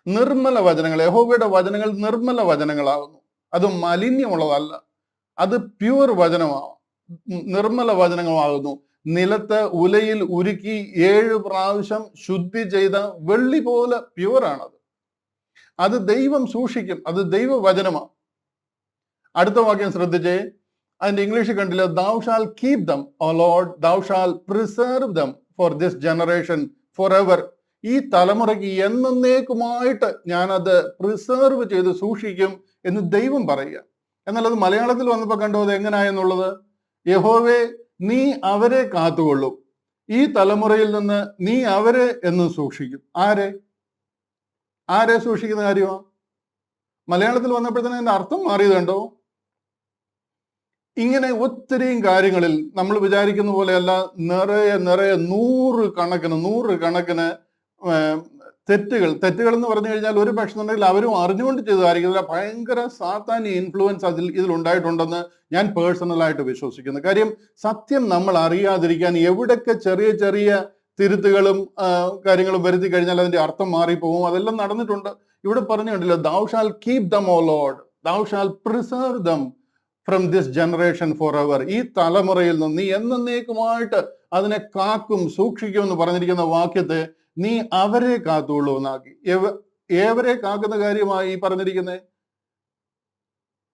Nirmala വചനങ്ങൾ, യഹോവയുടെ വചനങ്ങൾ നിർമ്മല വചനങ്ങളാകുന്നു. അത് മാലിന്യമുള്ളതല്ല, അത് പ്യുവർ വചനമാണ്, നിർമ്മല വചനങ്ങളാകുന്നു. നിലത്ത് ഉലയിൽ ഉരുക്കി 7 പ്രാവശ്യം ശുദ്ധി ചെയ്ത വെള്ളി പോലെ പ്യുവറാണത്. അത് ദൈവം സൂക്ഷിക്കും, അത് ദൈവവചനമാണ്. അടുത്ത വാക്യം ശ്രദ്ധിച്ചേ. അതിന്റെ ഇംഗ്ലീഷ് കണ്ടില്ല, thou shall keep them, O Lord, thou shall preserve them for this generation forever. ഈ തലമുറയ്ക്ക് എന്നേക്കുമായിട്ട് ഞാനത് പ്രിസേർവ് ചെയ്ത് സൂക്ഷിക്കും എന്ന് ദൈവം പറയുക. എന്നാൽ അത് മലയാളത്തിൽ വന്നപ്പോൾ കണ്ടോ അത് എങ്ങനെയായെന്നുള്ളത്? യഹോവേ, നീ അവരെ കാത്തുകൊള്ളും, ഈ തലമുറയിൽ നിന്ന് നീ അവരെ എന്നും സൂക്ഷിക്കും. ആരെ സൂക്ഷിക്കുന്ന കാര്യമാണ്? മലയാളത്തിൽ വന്നപ്പോഴത്തേന് അതിന്റെ അർത്ഥം മാറിയത് കണ്ടോ? ഇങ്ങനെ ഒത്തിരിയും കാര്യങ്ങളിൽ നമ്മൾ വിചാരിക്കുന്ന പോലെയല്ല, നിറയെ നൂറുകണക്കിന് തെറ്റുകൾ എന്ന് പറഞ്ഞു കഴിഞ്ഞാൽ ഒരു പക്ഷെ ഉണ്ടെങ്കിൽ അവരും അറിഞ്ഞുകൊണ്ട് ചെയ്തതായിരിക്കില്ല. ഭയങ്കര സാത്താന്യ ഇൻഫ്ലുവൻസ് ഇതിൽ ഉണ്ടായിട്ടുണ്ടെന്ന് ഞാൻ പേഴ്സണലായിട്ട് വിശ്വസിക്കുന്നു. കാര്യം സത്യം നമ്മൾ അറിയാതിരിക്കാൻ എവിടൊക്കെ ചെറിയ തിരുത്തുകളും കാര്യങ്ങളും വരുത്തി കഴിഞ്ഞാൽ അതിന്റെ അർത്ഥം മാറിപ്പോകും. അതെല്ലാം നടന്നിട്ടുണ്ട്. ഇവിടെ പറഞ്ഞിട്ടുണ്ടല്ലോ, thou shall keep them, O Lord, thou shall preserve them from this generation forever. ഈ തലമുറയിൽ നിന്ന് നീ എന്നേക്കുമായിട്ട് അതിനെ കാക്കും, സൂക്ഷിക്കും എന്ന് പറഞ്ഞിരിക്കുന്ന വാക്യത്തെ നീ അവരെ കാത്തുള്ളൂ എന്നാക്കി. ഏവരെ കാക്കുന്ന കാര്യമായി ഈ പറഞ്ഞിരിക്കുന്നത്?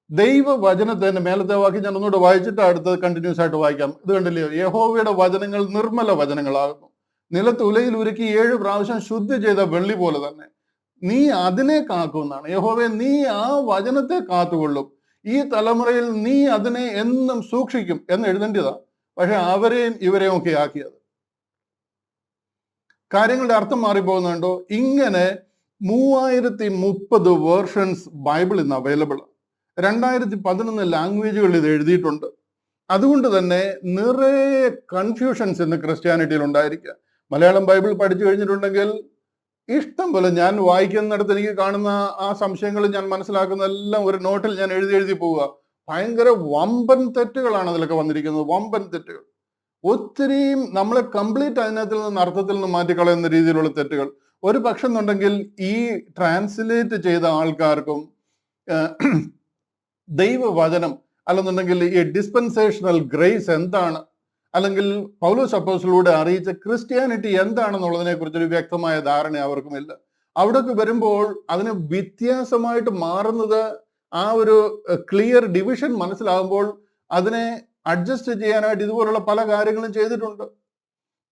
ദൈവവചനത്തിന്റെ മേലത്തെ വാക്യം ഞാൻ ഒന്നുകൂടെ വായിച്ചിട്ട് അടുത്തത് കണ്ടിന്യൂസ് ആയിട്ട് വായിക്കാം. ഇത് കണ്ടില്ലയോ? യഹോവയുടെ വചനങ്ങൾ നിർമ്മല വചനങ്ങളാകുന്നു, നിലത്ത് ഉലയിൽ ഉരുക്കി 7 പ്രാവശ്യം ശുദ്ധി ചെയ്ത വെള്ളി പോലെ തന്നെ. നീ അതിനെ കാക്കുമെന്നാണ്. യഹോവേ, നീ ആ വചനത്തെ കാത്തുകൊള്ളും, ഈ തലമുറയിൽ നീ അതിനെ എന്നും സൂക്ഷിക്കും എന്ന് എഴുതേണ്ടതാ. പക്ഷെ അവരെയും ഇവരെയും ഒക്കെ ആക്കിയത്. കാര്യങ്ങളുടെ അർത്ഥം മാറിപ്പോകുന്നുണ്ടോ? ഇങ്ങനെ 3030 വേർഷൻസ് ബൈബിൾ ഇന്ന് അവൈലബിൾ. 2011 ലാംഗ്വേജുകളിൽ ഇത് എഴുതിയിട്ടുണ്ട്. അതുകൊണ്ട് തന്നെ നിറയെ കൺഫ്യൂഷൻസ് ഇന്ന് ക്രിസ്ത്യാനിറ്റിയിൽ ഉണ്ടായിരിക്കുക. മലയാളം ബൈബിൾ പഠിച്ചു കഴിഞ്ഞിട്ടുണ്ടെങ്കിൽ ഇഷ്ടം പോലെ ഞാൻ വായിക്കുന്നിടത്ത് എനിക്ക് കാണുന്ന ആ സംശയങ്ങൾ ഞാൻ മനസ്സിലാക്കുന്നതെല്ലാം ഒരു നോട്ടിൽ ഞാൻ എഴുതി പോവുക. ഭയങ്കര വമ്പൻ തെറ്റുകളാണ് അതിലൊക്കെ വന്നിരിക്കുന്നത്, വമ്പൻ തെറ്റുകൾ. ഒത്തിരിയും നമ്മളെ കംപ്ലീറ്റ് അതിനകത്തിൽ നിന്ന് അർത്ഥത്തിൽ നിന്ന് മാറ്റിക്കളയുന്ന രീതിയിലുള്ള തെറ്റുകൾ. ഒരു പക്ഷം എന്നുണ്ടെങ്കിൽ ഈ ട്രാൻസ്ലേറ്റ് ചെയ്ത ആൾക്കാർക്കും ദൈവവചനം അല്ലെന്നുണ്ടെങ്കിൽ ഈ ഡിസ്പെൻസേഷണൽ ഗ്രേസ് എന്താണ്, അല്ലെങ്കിൽ പൗലോസ് അപ്പോസ്തലനിലൂടെ അറിയിച്ച ക്രിസ്ത്യാനിറ്റി എന്താണെന്നുള്ളതിനെ കുറിച്ചൊരു വ്യക്തമായ ധാരണ അവർക്കുമില്ല. അവിടേക്ക് വരുമ്പോൾ അതിന് വ്യത്യാസമായിട്ട് മാറുന്നത്, ആ ഒരു ക്ലിയർ ഡിവിഷൻ മനസ്സിലാകുമ്പോൾ അതിനെ അഡ്ജസ്റ്റ് ചെയ്യാനായിട്ട് ഇതുപോലുള്ള പല കാര്യങ്ങളും ചെയ്തിട്ടുണ്ട്.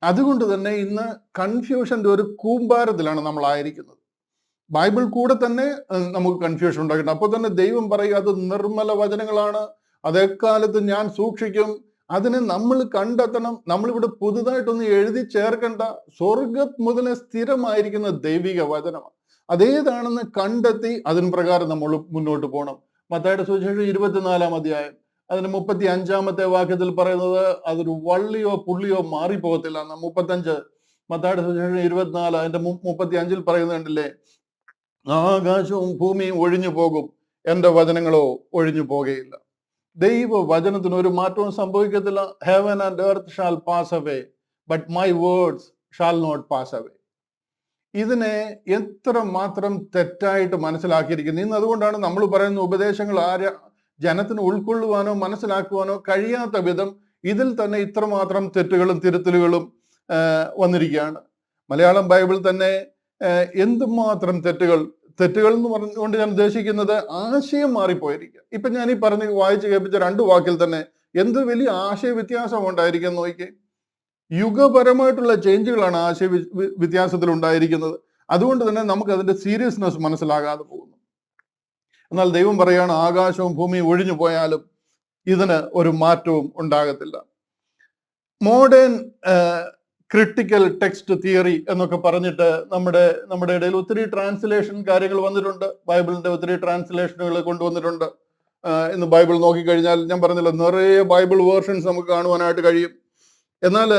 അതുകൊണ്ട് തന്നെ ഇന്ന് കൺഫ്യൂഷന്റെ ഒരു കൂമ്പാരത്തിലാണ് നമ്മൾ ആയിരിക്കുന്നത്. ബൈബിൾ കൂടെ തന്നെ നമുക്ക് കൺഫ്യൂഷൻ ഉണ്ടാക്കിയിട്ടുണ്ട്. അപ്പോൾ തന്നെ ദൈവം പറയുക അത് നിർമ്മല വചനങ്ങളാണ്, അതെക്കാലത്ത് ഞാൻ സൂക്ഷിക്കും, അതിനെ നമ്മൾ കണ്ടെത്തണം. നമ്മളിവിടെ പുതുതായിട്ടൊന്നും എഴുതി ചേർക്കേണ്ട, സ്വർഗം മുതലേ സ്ഥിരമായിരിക്കുന്ന ദൈവിക വചനമാണ്. അതേതാണെന്ന് കണ്ടെത്തി അതിന് പ്രകാരം നമ്മൾ മുന്നോട്ട് പോകണം. മത്തായിയുടെ സുവിശേഷം 24-ാം അധ്യായം അതിന് 35-ാമത്തെ വാക്യത്തിൽ പറയുന്നത് അതൊരു വള്ളിയോ പുള്ളിയോ മാറിപ്പോകത്തില്ല എന്ന്. 35 മത്തായിയുടെ സുവിശേഷം 24 അതിന്റെ 35 പറയുന്നത് കണ്ടില്ലേ, ആകാശവും ഭൂമിയും ഒഴിഞ്ഞു പോകും, എൻ്റെ വചനങ്ങളോ ഒഴിഞ്ഞു പോകുകയില്ല. ദൈവ വചനത്തിന് ഒരു മാറ്റവും സംഭവിക്കത്തില്ല. Heaven and earth shall pass away but my words shall not pass away. ഇതിനെ എത്ര മാത്രം തെറ്റായിട്ട് മനസ്സിലാക്കിയിരിക്കുന്നു. ഇന്ന് അതുകൊണ്ടാണ് നമ്മൾ പറയുന്ന ഉപദേശങ്ങൾ ജനത്തിന് ഉൾക്കൊള്ളുവാനോ മനസ്സിലാക്കുവാനോ കഴിയാത്ത വിധം ഇതിൽ തന്നെ ഇത്രമാത്രം തെറ്റുകളും തിരുത്തലുകളും വന്നിരിക്കുകയാണ്. മലയാളം ബൈബിൾ തന്നെ എന്തുമാത്രം തെറ്റുകൾ എന്ന് പറഞ്ഞുകൊണ്ട് ഞാൻ ഉദ്ദേശിക്കുന്നത് ആശയം മാറിപ്പോയിരിക്കുക. ഇപ്പൊ ഞാൻ ഈ വായിച്ച് കേൾപ്പിച്ച 2 വാക്കിൽ തന്നെ എന്ത് വലിയ ആശയ വ്യത്യാസം ഉണ്ടായിരിക്കും നോക്കിക്കേ. യുഗപരമായിട്ടുള്ള ചേഞ്ചുകളാണ് ആശയ വ്യത്യാസത്തിൽ ഉണ്ടായിരിക്കുന്നത്. അതുകൊണ്ട് തന്നെ നമുക്ക് അതിന്റെ സീരിയസ്നെസ് മനസ്സിലാകാതെ പോകുന്നു. എന്നാൽ ദൈവം പറയാണ്, ആകാശവും ഭൂമിയും ഒഴിഞ്ഞു പോയാലും ഇതിന് ഒരു മാറ്റവും ഉണ്ടാകത്തില്ല. മോഡേൺ ക്രിട്ടിക്കൽ ടെക്സ്റ്റ് തിയറി എന്നൊക്കെ പറഞ്ഞിട്ട് നമ്മുടെ ഇടയിൽ ഒത്തിരി ട്രാൻസ്ലേഷൻ കാര്യങ്ങൾ വന്നിട്ടുണ്ട്. ബൈബിളിന്റെ ഒത്തിരി ട്രാൻസ്ലേഷനുകൾ കൊണ്ടുവന്നിട്ടുണ്ട്. ഇന്ന് ബൈബിൾ നോക്കിക്കഴിഞ്ഞാൽ ഞാൻ പറഞ്ഞല്ലോ, നിറയെ ബൈബിൾ വേർഷൻസ് നമുക്ക് കാണുവാനായിട്ട് കഴിയും. എന്നാൽ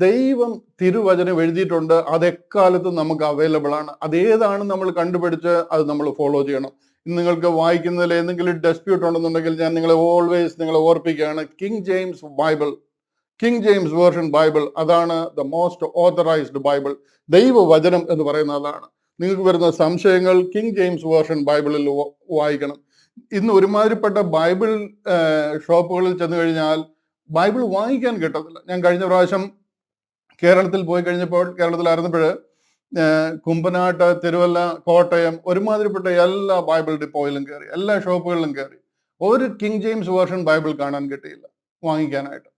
ദൈവം തിരുവചനം എഴുതിയിട്ടുണ്ട്, അതെക്കാലത്തും നമുക്ക് അവൈലബിൾ ആണ്. അതേതാണ് നമ്മൾ കണ്ടുപിടിച്ച് അത് നമ്മൾ ഫോളോ ചെയ്യണം. നിങ്ങൾക്ക് വായിക്കുന്നതിൽ എന്തെങ്കിലും ഡിസ്പ്യൂട്ട് ഉണ്ടെന്നുണ്ടെങ്കിൽ ഞാൻ നിങ്ങളെ ഓർപ്പിക്കുകയാണ്, കിങ് ജെയിംസ് വേർഷൻ ബൈബിൾ അതാണ് ദ മോസ്റ്റ് ഓതറൈസ്ഡ് ബൈബിൾ. ദൈവവചനം എന്ന് പറയുന്ന അതാണ്. നിങ്ങൾക്ക് വരുന്ന സംശയങ്ങൾ കിങ് ജെയിംസ് വേർഷൻ ബൈബിളിൽ വായിക്കണം. ഇന്ന് ഒരുമാതിരിപ്പെട്ട ബൈബിൾ ഷോപ്പുകളിൽ ചെന്ന് കഴിഞ്ഞാൽ ബൈബിൾ വാങ്ങിക്കാൻ കിട്ടത്തില്ല. ഞാൻ കഴിഞ്ഞ പ്രാവശ്യം കേരളത്തിൽ പോയി കഴിഞ്ഞപ്പോൾ, കേരളത്തിലായിരുന്നപ്പോൾ കുമ്പനാട്ട്, തിരുവല്ല, കോട്ടയം ഒരുമാതിരിപ്പെട്ട എല്ലാ ബൈബിൾ ഡിപ്പോയിലും കയറി, എല്ലാ ഷോപ്പുകളിലും കയറി. ഒരു കിങ് ജെയിംസ് വേർഷൻ ബൈബിൾ കാണാൻ കിട്ടിയില്ല വാങ്ങിക്കാനായിട്ട്.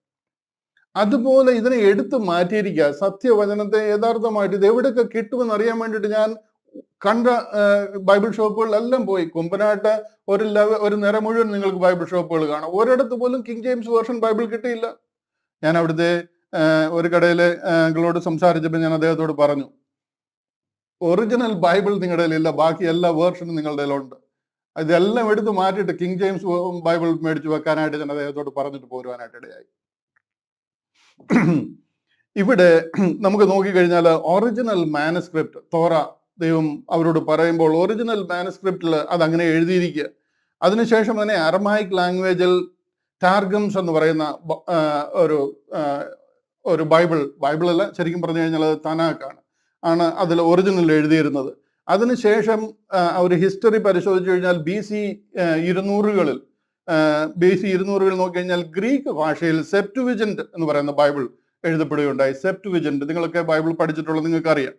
അതുപോലെ ഇതിനെ എടുത്തു മാറ്റിയിരിക്കുക. സത്യവചനത്തെ യഥാർത്ഥമായിട്ട് ഇത് എവിടെയൊക്കെ കിട്ടുമെന്ന് അറിയാൻ വേണ്ടിയിട്ട് ഞാൻ കണ്ട ബൈബിൾ ഷോപ്പുകളിലെല്ലാം പോയി. കുമ്പനാട്ട് ഒരു നിര മുഴുവൻ നിങ്ങൾക്ക് ബൈബിൾ ഷോപ്പുകൾ കാണാം. ഒരിടത്ത് പോലും കിങ് ജെയിംസ് വേർഷൻ ബൈബിൾ കിട്ടിയില്ല. ഞാൻ അവിടുത്തെ ഒരു കടയിലെ അങ്കിളോട് സംസാരിച്ചപ്പോൾ ഞാൻ അദ്ദേഹത്തോട് പറഞ്ഞു, ഒറിജിനൽ ബൈബിൾ നിങ്ങളുടെ കയ്യിലില്ല, ബാക്കി എല്ലാ വേർഷനും നിങ്ങളുടെ കയ്യിലുണ്ട്. ഇതെല്ലാം എടുത്ത് മാറ്റിയിട്ട് കിങ് ജെയിംസ് ബൈബിൾ മേടിച്ച് വെക്കാനായിട്ട് ഞാൻ അദ്ദേഹത്തോട് പറഞ്ഞിട്ട് പോരുവാനായിട്ട് ഇടയായി. ഇവിടെ നമുക്ക് നോക്കിക്കഴിഞ്ഞാൽ ഒറിജിനൽ മാനസ്ക്രിപ്റ്റ് തോറ ദൈവം അവരോട് പറയുമ്പോൾ ഒറിജിനൽ മാനസ്ക്രിപ്റ്റിൽ അതങ്ങനെ എഴുതിയിരിക്കുക. അതിനുശേഷം തന്നെ അറമായിക് ലാംഗ്വേജിൽ ടാർഗംസ് എന്ന് പറയുന്ന ഒരു ബൈബിളല്ല, ശരിക്കും പറഞ്ഞു കഴിഞ്ഞാൽ അത് തനാക്കാണ് അതിൽ ഒറിജിനൽ എഴുതിയിരുന്നത്. അതിനുശേഷം ഒരു ഹിസ്റ്ററി പരിശോധിച്ചു കഴിഞ്ഞാൽ BC 200-കളിൽ നോക്കിക്കഴിഞ്ഞാൽ ഗ്രീക്ക് ഭാഷയിൽ സെപ്റ്റുവിജന്റ് എന്ന് പറയുന്ന ബൈബിൾ എഴുതപ്പെടുകയുണ്ടായി. സെപ്റ്റുവിജന്റ് നിങ്ങളൊക്കെ ബൈബിൾ പഠിച്ചിട്ടുള്ളത് നിങ്ങൾക്ക് അറിയാം.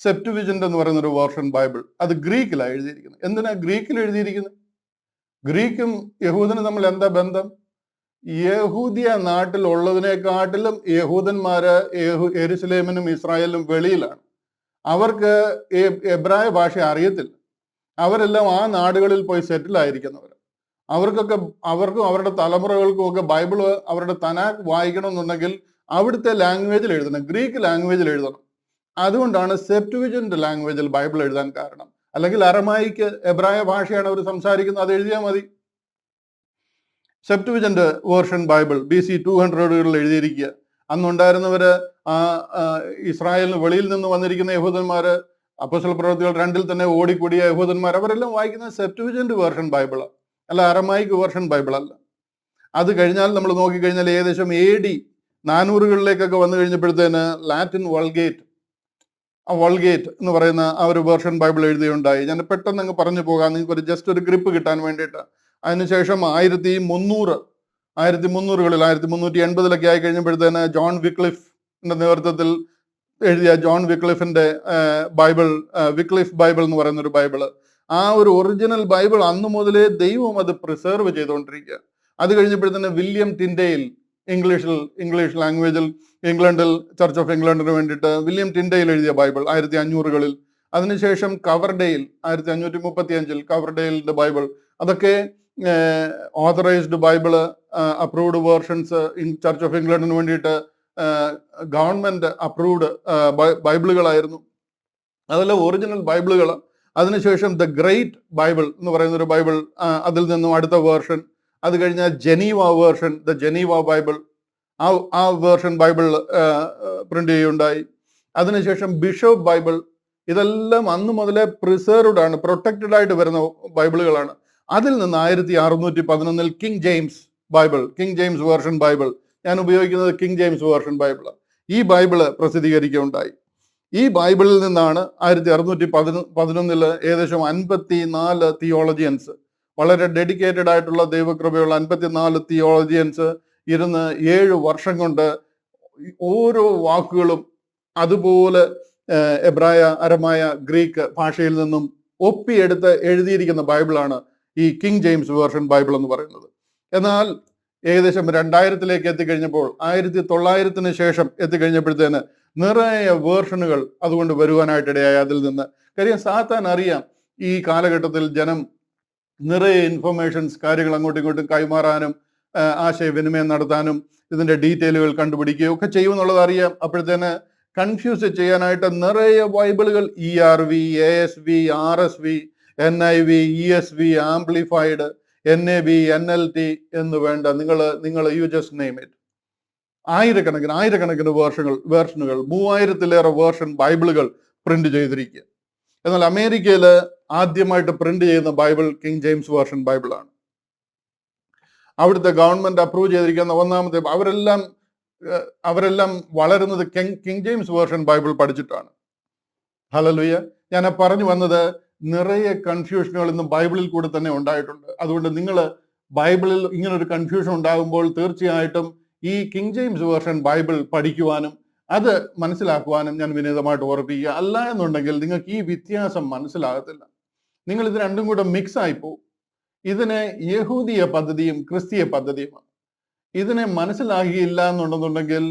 സെപ്റ്റുവിജന്റ് എന്ന് പറയുന്ന ഒരു വേർഷൻ ബൈബിൾ അത് ഗ്രീക്കിലാണ് എഴുതിയിരിക്കുന്നത്. എന്തിനാ ഗ്രീക്കിൽ എഴുതിയിരിക്കുന്നത്? ഗ്രീക്കും യഹൂദനും തമ്മിൽ എന്താ ബന്ധം? യഹൂദിയ നാട്ടിലുള്ളതിനെക്കാട്ടിലും യഹൂദന്മാര് യെരുശലേമിനും ഇസ്രായേലിനും വെളിയിലാണ്. അവർക്ക് എബ്രായ ഭാഷ അറിയത്തില്ല. അവരെല്ലാം ആ നാടുകളിൽ പോയി സെറ്റിൽ ആയിരിക്കുന്നവർ. അവർക്കും അവരുടെ തലമുറകൾക്കും ഒക്കെ ബൈബിൾ അവരുടെ തനാക്ക് വായിക്കണമെന്നുണ്ടെങ്കിൽ അവിടുത്തെ ലാംഗ്വേജിൽ എഴുതണം, ഗ്രീക്ക് ലാംഗ്വേജിൽ എഴുതണം. അതുകൊണ്ടാണ് സെപ്റ്റുവിജന്റ് ലാംഗ്വേജിൽ ബൈബിൾ എഴുതാൻ കാരണം. അല്ലെങ്കിൽ അറമായിക്ക് എബ്രായ ഭാഷയാണ് അവർ സംസാരിക്കുന്നത്, അത് എഴുതിയാൽ മതി. സെപ്റ്റുവിജന്റ് വേർഷൻ ബൈബിൾ BC 200-കളിൽ എഴുതിയിരിക്കുക. അന്നുണ്ടായിരുന്നവര് ഇസ്രായേലിന് വെളിയിൽ നിന്ന് വന്നിരിക്കുന്ന യഹൂദന്മാര്, അപ്പോസ്തല പ്രവൃത്തികൾ 2-ൽ തന്നെ ഓടിക്കൂടിയ യഹൂദന്മാർ, അവരെല്ലാം വായിക്കുന്നത് സെപ്റ്റുവിജന്റ് വേർഷൻ ബൈബിളാണ്, അല്ല അറമായിക് വേർഷൻ ബൈബിൾ അല്ല. അത് കഴിഞ്ഞാൽ നമ്മൾ നോക്കിക്കഴിഞ്ഞാൽ ഏകദേശം AD 400-കളിലേക്കൊക്കെ വന്നു കഴിഞ്ഞപ്പോഴത്തേന് ലാറ്റിൻ വൾഗേറ്റ് എന്ന് പറയുന്ന ആ ഒരു വേർഷൻ ബൈബിൾ എഴുതിയുണ്ടായി. ഞാൻ പെട്ടെന്ന് അങ്ങ് പറഞ്ഞു പോകാം, നിങ്ങൾക്ക് ജസ്റ്റ് ഒരു ഗ്രിപ്പ് കിട്ടാൻ വേണ്ടിയിട്ട്. അതിനുശേഷം 1300-കളിൽ 1380-ലൊക്കെ ആയി കഴിഞ്ഞപ്പോഴത്തേന് ജോൺ വിക്ലിഫിന്റെ നേതൃത്വത്തിൽ എഴുതിയ ജോൺ വിക്ലിഫിന്റെ ബൈബിൾ, വിക്ലിഫ് ബൈബിൾ എന്ന് പറയുന്ന ഒരു ബൈബിള്, ആ ഒരു ഒറിജിനൽ ബൈബിൾ അന്ന് മുതലേ ദൈവം അത് പ്രിസർവ് ചെയ്തുകൊണ്ടിരിക്കുക. അത് കഴിഞ്ഞപ്പോഴത്തന്നെ വില്യം ടിൻഡെയിൽ ഇംഗ്ലീഷ് ലാംഗ്വേജിൽ ഇംഗ്ലണ്ടിൽ ചർച്ച് ഓഫ് ഇംഗ്ലണ്ടിന് വേണ്ടിയിട്ട് വില്യം ടിൻഡെയിൽ എഴുതിയ ബൈബിൾ 1500-കളിൽ. അതിനുശേഷം കവർഡെയിൽ 1535-ൽ കവർഡെയിലിന്റെ ബൈബിൾ. അതൊക്കെ authorised Bible, approved versions church of ഇംഗ്ലണ്ടിന് വേണ്ടിയിട്ട് ഗവൺമെന്റ് അപ്രൂവ്ഡ് ബൈബിളുകളായിരുന്നു. അതെല്ലാം ഒറിജിനൽ ബൈബിളുകൾ. അതിനുശേഷം ദ ഗ്രേറ്റ് ബൈബിൾ എന്ന് പറയുന്ന ഒരു ബൈബിൾ, അതിൽ നിന്നും അടുത്ത വേർഷൻ. അത് കഴിഞ്ഞാൽ Geneva version, the Geneva Bible, ആ വേർഷൻ ബൈബിൾ പ്രിന്റ് ചെയ്യുകയുണ്ടായി. അതിനുശേഷം ബിഷപ്പ് ബൈബിൾ. ഇതെല്ലാം അന്ന് മുതലേ പ്രിസർവ്ഡ് ആണ്, പ്രൊട്ടക്റ്റഡ് ആയിട്ട് വരുന്ന ബൈബിളുകളാണ്. അതിൽ നിന്ന് 1611-ൽ King James Bible, King James Version Bible, ഞാൻ ഉപയോഗിക്കുന്നത് കിങ് ജെയിംസ് വേർഷൻ ബൈബിള്, ഈ ബൈബിള് പ്രസിദ്ധീകരിക്കുകയുണ്ടായി. ഈ ബൈബിളിൽ നിന്നാണ് 1611-ൽ ഏകദേശം 54 തിയോളജിയൻസ്, വളരെ ഡെഡിക്കേറ്റഡ് ആയിട്ടുള്ള ദൈവകൃപയുള്ള 54 തിയോളജിയൻസ് ഇരുന്ന് 7 വർഷം കൊണ്ട് ഓരോ വാക്കുകളും അതുപോലെ എബ്രായ, അരമായ, ഗ്രീക്ക് ഭാഷയിൽ നിന്നും ഒപ്പിയെടുത്ത് എഴുതിയിരിക്കുന്ന ബൈബിളാണ് ഈ കിങ് ജെയിംസ് വേർഷൻ ബൈബിൾ എന്ന് പറയുന്നത്. എന്നാൽ ഏകദേശം 2000-ലേക്ക് എത്തിക്കഴിഞ്ഞപ്പോൾ, 1900-ന് ശേഷം എത്തിക്കഴിഞ്ഞപ്പോഴത്തേന് നിറയെ വേർഷനുകൾ അതുകൊണ്ട് വരുവാനായിട്ടിടയായി. അതിൽ നിന്ന് കാര്യം സാത്താൻ അറിയാം ഈ കാലഘട്ടത്തിൽ ജനം നിറയെ ഇൻഫർമേഷൻസ്, കാര്യങ്ങൾ അങ്ങോട്ടും ഇങ്ങോട്ടും കൈമാറാനും ആശയവിനിമയം നടത്താനും ഇതിന്റെ ഡീറ്റെയിലുകൾ കണ്ടുപിടിക്കുകയും ഒക്കെ ചെയ്യുമെന്നുള്ളത് അറിയാം. അപ്പോഴത്തേന് കൺഫ്യൂസ് ചെയ്യാനായിട്ട് നിറയെ ബൈബിളുകൾ ERV, ASV, RSV, NIV, ESV, amplified, NAB, NLT എന്ന് വേണ്ട, നിങ്ങൾ യു ജസ്റ്റ് നെയിം ഇറ്റ്, ആയിരക്കണക്കിന് വേർഷനുകൾ 3000-ലേറെ വേർഷൻ ബൈബിളുകൾ പ്രിന്റ് ചെയ്തിരിക്കുക. എന്നാൽ അമേരിക്കയിൽ ആദ്യമായിട്ട് പ്രിന്റ് ചെയ്യുന്ന ബൈബിൾ കിങ് ജെയിംസ് വേർഷൻ ബൈബിളാണ്. അവിടുത്തെ ഗവൺമെന്റ് അപ്രൂവ് ചെയ്തിരിക്കുന്ന ഒന്നാമത്തെ, അവരെല്ലാം വളരുന്നത് കിങ് ജെയിംസ് വേർഷൻ ബൈബിൾ പഠിച്ചിട്ടാണ്. ഹല്ലേലൂയ. ഞാൻ പറഞ്ഞു വന്നത്, നിറയെ കൺഫ്യൂഷനുകൾ ഇന്ന് ബൈബിളിൽ കൂടെ തന്നെ ഉണ്ടായിട്ടുണ്ട്. അതുകൊണ്ട് നിങ്ങൾ ബൈബിളിൽ ഇങ്ങനൊരു കൺഫ്യൂഷൻ ഉണ്ടാകുമ്പോൾ തീർച്ചയായിട്ടും ഈ കിങ് ജെയിംസ് വേർഷൻ ബൈബിൾ പഠിക്കുവാനും അത് മനസ്സിലാക്കുവാനും ഞാൻ വിനീതമായിട്ട് ഓർപ്പിക്കുക. അല്ല എന്നുണ്ടെങ്കിൽ നിങ്ങൾക്ക് ഈ വ്യത്യാസം മനസ്സിലാകത്തില്ല. നിങ്ങൾ ഇത് രണ്ടും കൂടെ മിക്സ് ആയിപ്പോവും. ഇതിന് യഹൂദിയ പദ്ധതിയും ക്രിസ്തീയ പദ്ധതിയുമാണ്. ഇതിനെ മനസ്സിലാക്കിയില്ല എന്നുണ്ടെന്നുണ്ടെങ്കിൽ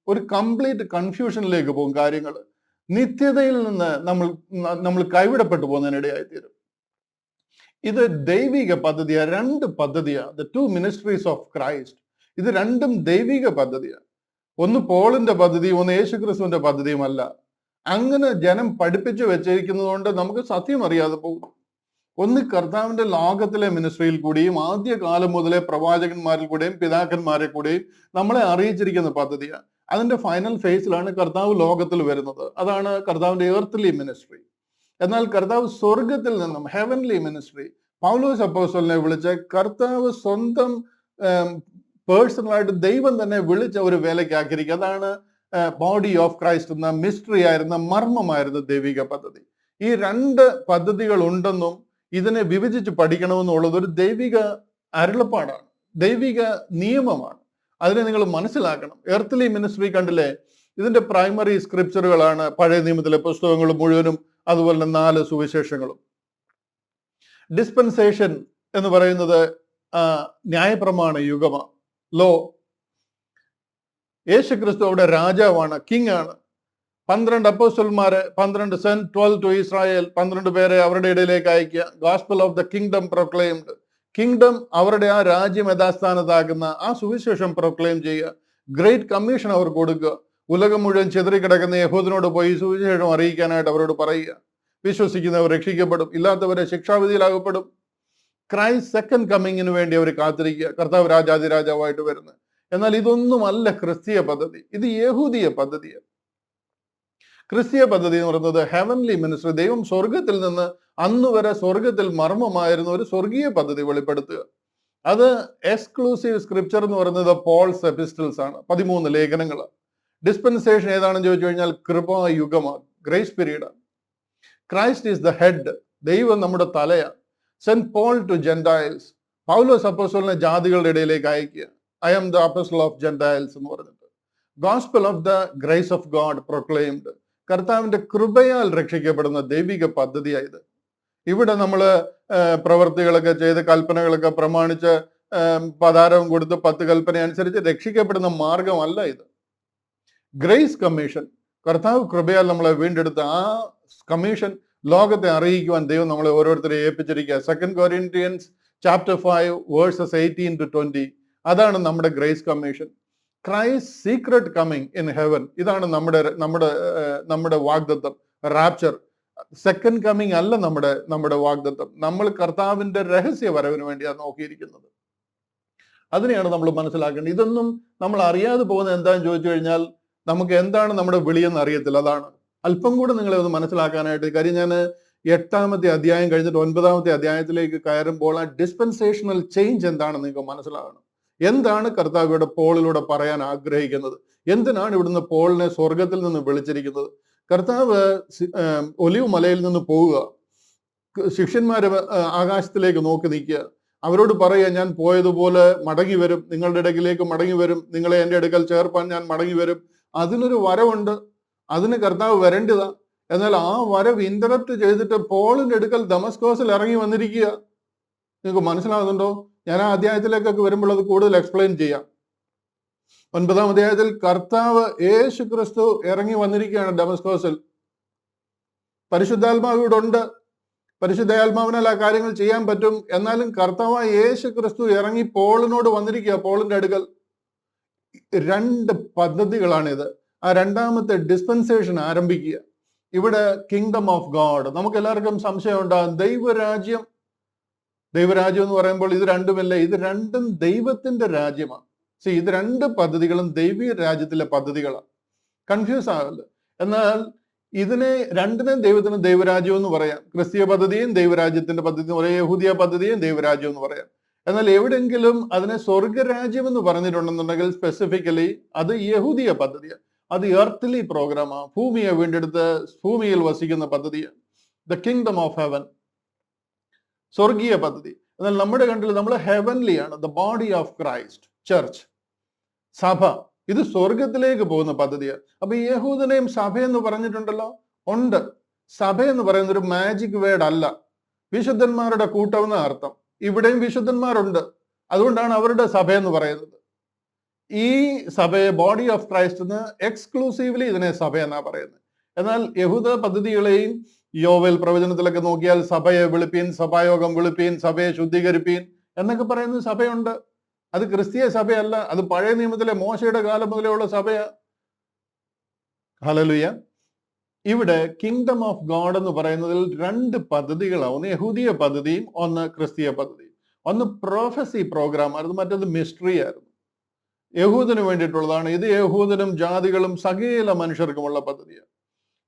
ഒരു കംപ്ലീറ്റ് കൺഫ്യൂഷനിലേക്ക് പോകും കാര്യങ്ങൾ. നിത്യതയിൽ നിന്ന് നമ്മൾ കൈവിടപ്പെട്ടു പോകുന്നതിനിടയായിത്തീരും. ഇത് ദൈവിക പദ്ധതിയാണ്, 2 പദ്ധതിയാണ്. The 2 ministries of Christ. ഇത് രണ്ടും ദൈവിക പദ്ധതിയാണ്. ഒന്ന് പോളിന്റെ പദ്ധതിയും ഒന്ന് യേശുക്രിസ്തുവിന്റെ പദ്ധതിയുമല്ല. അങ്ങനെ ജനം പഠിപ്പിച്ചു വെച്ചിരിക്കുന്നത് കൊണ്ട് നമുക്ക് സത്യം അറിയാതെ പോകും. ഒന്ന് കർത്താവിന്റെ ലോകത്തിലെ മിനിസ്ട്രിയിൽ കൂടിയും ആദ്യകാലം മുതലേ പ്രവാചകന്മാരിൽ കൂടെയും പിതാക്കന്മാരെ കൂടെയും നമ്മളെ അറിയിച്ചിരിക്കുന്ന പദ്ധതിയാണ്. അതിന്റെ ഫൈനൽ ഫേസിലാണ് കർത്താവ് ലോകത്തിൽ വരുന്നത്. അതാണ് കർത്താവിന്റെ എർത്തലി മിനിസ്ട്രി. എന്നാൽ കർത്താവ് സ്വർഗത്തിൽ നിന്നും ഹെവൻലി മിനിസ്ട്രി, പൗലോസ് അപ്പോസ്തലനെ വിളിച്ച കർത്താവ് സ്വന്തം പേഴ്സണലായിട്ട് ദൈവം തന്നെ വിളിച്ച ഒരു വേലയ്ക്കാക്കിയിരിക്കുക. അതാണ് ബോഡി ഓഫ് ക്രൈസ്റ്റ് എന്ന മിസ്റ്ററി ആയിരുന്ന, മർമ്മമായിരുന്ന ദൈവിക പദ്ധതി. ഈ 2 പദ്ധതികൾ ഉണ്ടെന്നും ഇതിനെ വിഭജിച്ച് പഠിക്കണമെന്നുള്ളത് ഒരു ദൈവിക അരുളപ്പാടാണ്, ദൈവിക നിയമമാണ്. അതിനെ നിങ്ങൾ മനസ്സിലാക്കണം. എർത്തലി മിനിസ്ട്രി കണ്ടില്ലേ, ഇതിന്റെ പ്രൈമറി സ്ക്രിപ്ചറുകളാണ് പഴയ നിയമത്തിലെ പുസ്തകങ്ങൾ മുഴുവനും, അതുപോലെ 4 സുവിശേഷങ്ങളും. ഡിസ്പെൻസേഷൻ എന്ന് പറയുന്നത് ന്യായപ്രമാണ യുഗമാണ്, ലോ. യേശുക്രിസ്തു അവിടെ രാജാവാണ്, കിങ് ആണ്. 12 അപ്പോസ്തലന്മാരെ, 12 സെന്റ് 12 ടു ഇസ്രായേൽ, 12 പേരെ അവരുടെ ഇടയിലേക്ക് അയക്കുക. Gospel of the kingdom proclaimed. Kingdom, അവരുടെ ആ രാജ്യം യഥാസ്ഥാനത്താക്കുന്ന ആ സുവിശേഷം പ്രൊക്ലെയിം ചെയ്യുക. ഗ്രേറ്റ് കമ്മീഷൻ അവർ കൊടുക്കുക. ഉലകം മുഴുവൻ ചിതറിക്കിടക്കുന്ന യഹൂദനോട് പോയി സുവിശേഷം അറിയിക്കാനായിട്ട് അവരോട് പറയുക. വിശ്വസിക്കുന്നവർ രക്ഷിക്കപ്പെടും, ഇല്ലാത്തവരെ ശിക്ഷാവിധിയിലാകപ്പെടും. ക്രൈസ്റ്റ് സെക്കൻഡ് കമ്മിങ്ങിന് വേണ്ടി അവർ കാത്തിരിക്കുക, കർത്താവ് രാജാതിരാജാവായിട്ട് വരുന്നത്. എന്നാൽ ഇതൊന്നുമല്ല ക്രിസ്തീയ പദ്ധതി, ഇത് യഹൂദിയ പദ്ധതിയാണ്. ക്രിസ്തീയ പദ്ധതി എന്ന് പറയുന്നത് ഹെവൻലി മിനിസ്ട്രി, ദൈവം സ്വർഗത്തിൽ നിന്ന് അന്ന് വരെ സ്വർഗത്തിൽ മർമ്മമായിരുന്ന ഒരു സ്വർഗീയ പദ്ധതി വെളിപ്പെടുത്തുക. അത് എക്സ്ക്ലൂസീവ് സ്ക്രിപ്ചർ എന്ന് പറയുന്നത് പോൾസ് എപ്പിസ്റ്റൽസ് ആണ്, 13 ലേഖനങ്ങൾ. ഡിസ്പെൻസേഷൻ ഏതാണെന്ന് ചോദിച്ചു കഴിഞ്ഞാൽ കൃപായുഗമാണ്, ഗ്രേസ് പീരീഡാണ്. ക്രൈസ്റ്റ് ഈസ് ദ ഹെഡ്, ദൈവം നമ്മുടെ തലയാണ്. സെന്റ് പോൾ ടു ജെന്റൈൽസ്, പൗലോസ് അപ്പോസ്തലനെ ജാതികളുടെ ഇടയിലേക്ക് അയക്കുക. I am the apostle of Gentiles എന്ന് പറഞ്ഞിട്ട്. Gospel of the grace of God proclaimed, കർത്താവിന്റെ കൃപയാൽ രക്ഷിക്കപ്പെടുന്ന ദൈവിക പദ്ധതിയായത്. ഇവിടെ നമ്മൾ പ്രവർത്തികളൊക്കെ ചെയ്ത് കൽപ്പനകളൊക്കെ പ്രമാണിച്ച് പതാരവും കൊടുത്ത് 10 കൽപ്പന അനുസരിച്ച് രക്ഷിക്കപ്പെടുന്ന മാർഗമല്ല ഇത്. ഗ്രേസ് കമ്മീഷൻ, കർത്താവ് കൃപയാൽ നമ്മളെ വീണ്ടെടുത്ത ആ കമ്മീഷൻ ലോകത്തെ അറിയിക്കുവാൻ ദൈവം നമ്മളെ ഓരോരുത്തരെ ഏൽപ്പിച്ചിരിക്കുക. 2 Corinthians chapter 5 verses 18 to 20. അതാണ് നമ്മുടെ grace commission. Christ secret coming in heaven, ഇതാണ് നമ്മുടെ വാഗ്ദത്തം. റാപ്ചർ, സെക്കൻഡ് കമ്മിങ് അല്ല നമ്മുടെ വാഗ്ദത്തം. നമ്മൾ കർത്താവിന്റെ രഹസ്യ വരവിന് വേണ്ടിയാണ് നോക്കിയിരിക്കുന്നത്. അതിനെയാണ് നമ്മൾ മനസ്സിലാക്കേണ്ടത്. ഇതൊന്നും നമ്മൾ അറിയാതെ പോകുന്നത് എന്താണെന്ന് ചോദിച്ചു കഴിഞ്ഞാൽ നമുക്ക് എന്താണ് നമ്മുടെ വിളിയെന്ന് അറിയത്തില്ല. അതാണ് അല്പം കൂടെ നിങ്ങളെ ഒന്ന് മനസ്സിലാക്കാനായിട്ട്. കാര്യം ഞാൻ 8ാമത്തെ അധ്യായം കഴിഞ്ഞിട്ട് 9ാമത്തെ അധ്യായത്തിലേക്ക് കയറുമ്പോൾ ആ ഡിസ്പെൻസേഷണൽ ചേഞ്ച് എന്താണെന്ന് നിങ്ങൾക്ക് മനസ്സിലാകണം. എന്താണ് കർത്താവ് ഇവിടെ പോളിലൂടെ പറയാൻ ആഗ്രഹിക്കുന്നത്? എന്തിനാണ് ഇവിടുന്ന് പോളിനെ സ്വർഗത്തിൽ നിന്ന് വിളിച്ചിരിക്കുന്നത്? കർത്താവ് ഒലിവ് മലയിൽ നിന്ന് പോവുക, ശിഷ്യന്മാരെ ആകാശത്തിലേക്ക് നോക്കി നിൽക്കുക, അവരോട് പറയുക, ഞാൻ പോയതുപോലെ മടങ്ങി വരും, നിങ്ങളുടെ ഇടയിലേക്ക് മടങ്ങി വരും, നിങ്ങളെ എൻ്റെ അടുക്കൽ ചേർപ്പാൻ ഞാൻ മടങ്ങി വരും. അതിനൊരു വരവുണ്ട്, അതിന് കർത്താവ് വരേണ്ടതാ. എന്നാൽ ആ വരവ് ഇന്ററപ്റ്റ് ചെയ്തിട്ട് പോളിന്റെ അടുക്കൽ ദമസ്കോസിൽ ഇറങ്ങി വന്നിരിക്കുക. നിങ്ങൾക്ക് മനസ്സിലാകുന്നുണ്ടോ? ഞാൻ ആ അധ്യായത്തിലേക്കൊക്കെ വരുമ്പോൾ അത് കൂടുതൽ എക്സ്പ്ലെയിൻ ചെയ്യാം. 9ാം അധ്യായത്തിൽ കർത്താവ് യേശു ക്രിസ്തു ഇറങ്ങി വന്നിരിക്കുകയാണ് ഡമസ്കോസിൽ. പരിശുദ്ധാത്മാവ് ഇവിടെ ഉണ്ട്, പരിശുദ്ധാത്മാവിനാൽ ആ കാര്യങ്ങൾ ചെയ്യാൻ പറ്റും. എന്നാലും കർത്താവായ യേശു ക്രിസ്തു ഇറങ്ങി പോളിനോട് വന്നിരിക്കുക, പോളിന്റെ അടുക്കൽ. 2 പദ്ധതികളാണിത്. ആ 2ാമത്തെ ഡിസ്പെൻസേഷൻ ആരംഭിക്കുക. ഇവിടെ കിങ്ഡം ഓഫ് ഗോഡ്, നമുക്ക് എല്ലാവർക്കും സംശയം ഉണ്ടാകും. ദൈവരാജ്യം എന്ന് പറയുമ്പോൾ ഇത് രണ്ടുമല്ല, ഇത് രണ്ടും ദൈവത്തിന്റെ രാജ്യമാണ്. ഇത് 2 പദ്ധതികളും ദൈവീയ രാജ്യത്തിലെ പദ്ധതികളാണ്. കൺഫ്യൂസ് ആകല്ല. എന്നാൽ ഇതിനെ രണ്ടിനെയും ദൈവത്തിന് ദൈവരാജ്യം എന്ന് പറയാം. ക്രിസ്തീയ പദ്ധതിയും ദൈവരാജ്യത്തിന്റെ പദ്ധതി എന്ന് പറയാം, യഹൂദിയ പദ്ധതിയും ദൈവരാജ്യം എന്ന് പറയാം. എന്നാൽ എവിടെങ്കിലും അതിനെ സ്വർഗരാജ്യം എന്ന് പറഞ്ഞിട്ടുണ്ടെന്നുണ്ടെങ്കിൽ സ്പെസിഫിക്കലി അത് യഹൂദിയ പദ്ധതിയാണ്. അത് എർത്ത്ലി പ്രോഗ്രാമാണ്, ഭൂമിയെ വീണ്ടെടുത്ത് ഭൂമിയിൽ വസിക്കുന്ന പദ്ധതിയാണ്. ദ കിങ്ഡം ഓഫ് ഹെവൻ, സ്വർഗീയ പദ്ധതി. എന്നാൽ നമ്മുടെ കണ്ടിൽ നമ്മൾ ഹെവൻലി ആണ്. The body of Christ, church, സഭ, ഇത് സ്വർഗത്തിലേക്ക് പോകുന്ന പദ്ധതിയാണ്. അപ്പൊ ഈ യഹൂദനെയും സഭ എന്ന് പറഞ്ഞിട്ടുണ്ടല്ലോ, ഉണ്ട്. സഭ എന്ന് പറയുന്ന ഒരു മാജിക് വേർഡ് അല്ല, വിശുദ്ധന്മാരുടെ കൂട്ടം എന്ന അർത്ഥം. ഇവിടെയും വിശുദ്ധന്മാരുണ്ട്, അതുകൊണ്ടാണ് അവരുടെ സഭ എന്ന് പറയുന്നത്. ഈ സഭയെ ബോഡി ഓഫ് ക്രൈസ്റ്റ് എന്ന് എക്സ്ക്ലൂസീവ്ലി ഇതിനെ സഭ എന്നാ പറയുന്നത്. എന്നാൽ യഹൂദ പദ്ധതികളെയും യോവേൽ പ്രവചനത്തിലൊക്കെ നോക്കിയാൽ സഭയെ വിളിപ്പീൻ, സഭായോഗം വിളിപ്പീൻ, സഭയെ ശുദ്ധീകരിപ്പീൻ എന്നൊക്കെ പറയുന്ന സഭയുണ്ട്. അത് ക്രിസ്തീയ സഭയല്ല, അത് പഴയ നിയമത്തിലെ മോശയുടെ കാലം മുതലേ ഉള്ള സഭയാ. ഹല്ലേലൂയ. ഇവിടെ കിങ്ഡം ഓഫ് ഗോഡ് എന്ന് പറയുന്നതിൽ 2 പദ്ധതികളാണ്. ഒന്ന് യഹൂദിയ പദ്ധതിയും ഒന്ന് ക്രിസ്തീയ പദ്ധതിയും. ഒന്ന് പ്രോഫസി പ്രോഗ്രാം ആയിരുന്നു, മറ്റൊന്ന് മിസ്റ്ററി ആയിരുന്നു. യഹൂദന് വേണ്ടിയിട്ടുള്ളതാണ്. ഇത് യഹൂദനും ജാതികളും സകല മനുഷ്യർക്കുമുള്ള പദ്ധതിയാണ്.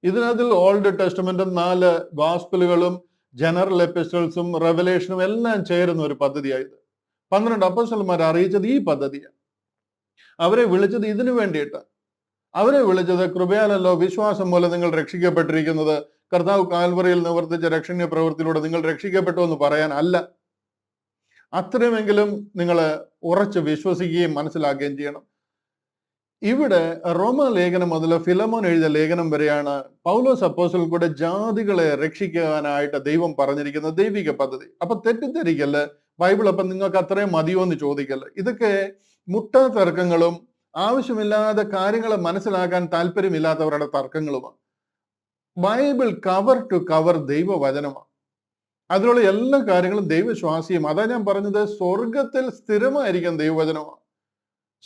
ഇതിനകത്തിൽ ഓൾഡ് ടെസ്റ്റമെന്റും 4 ഗോസ്പലുകളും ജനറൽ എപ്പിസ്റ്റൽസും റെവലേഷനും എല്ലാം ചേരുന്ന ഒരു പദ്ധതിയായത്. 12 അപ്പോസ്തലന്മാർ അറിയിച്ചത് ഈ പദ്ധതിയാണ്. അവരെ വിളിച്ചത് ഇതിനു വേണ്ടിയിട്ട്. അവരെ വിളിച്ചത് കൃപയാലല്ലോ, വിശ്വാസം മൂലം നിങ്ങൾ രക്ഷിക്കപ്പെട്ടിരിക്കുന്നത്, കർത്താവ് കാൽവറിയിൽ നിവർത്തിച്ച രക്ഷണീയ പ്രവൃത്തിയിലൂടെ നിങ്ങൾ രക്ഷിക്കപ്പെട്ടു എന്ന് പറയാൻ അല്ല. അത്രയുമെങ്കിലും നിങ്ങൾ ഉറച്ച് വിശ്വസിക്കുകയും മനസ്സിലാക്കുകയും ചെയ്യണം. ഇവിടെ റോമ ലേഖനം മുതൽ ഫിലമോൻ എഴുതിയ ലേഖനം വരെയാണ് പൗലോസ് അപ്പോസ്തലൻ കൂടെ ജാതികളെ രക്ഷിക്കാനായിട്ട് ദൈവം പറഞ്ഞിരിക്കുന്ന ദൈവിക പദ്ധതി. അപ്പൊ തെറ്റിദ്ധരിക്കല്, ബൈബിൾ അപ്പം നിങ്ങൾക്ക് അത്രയും മതിയോ എന്ന് ചോദിക്കല്. ഇതൊക്കെ മുട്ടാ തർക്കങ്ങളും ആവശ്യമില്ലാതെ കാര്യങ്ങളെ മനസ്സിലാക്കാൻ താല്പര്യമില്ലാത്തവരുടെ തർക്കങ്ങളുമാണ്. ബൈബിൾ കവർ ടു കവർ ദൈവവചനമാണ്. അതിലുള്ള എല്ലാ കാര്യങ്ങളും ദൈവശ്വാസിയും. അതാ ഞാൻ പറഞ്ഞത്, സ്വർഗത്തിൽ സ്ഥിരമായിരിക്കും ദൈവവചനമാണ്.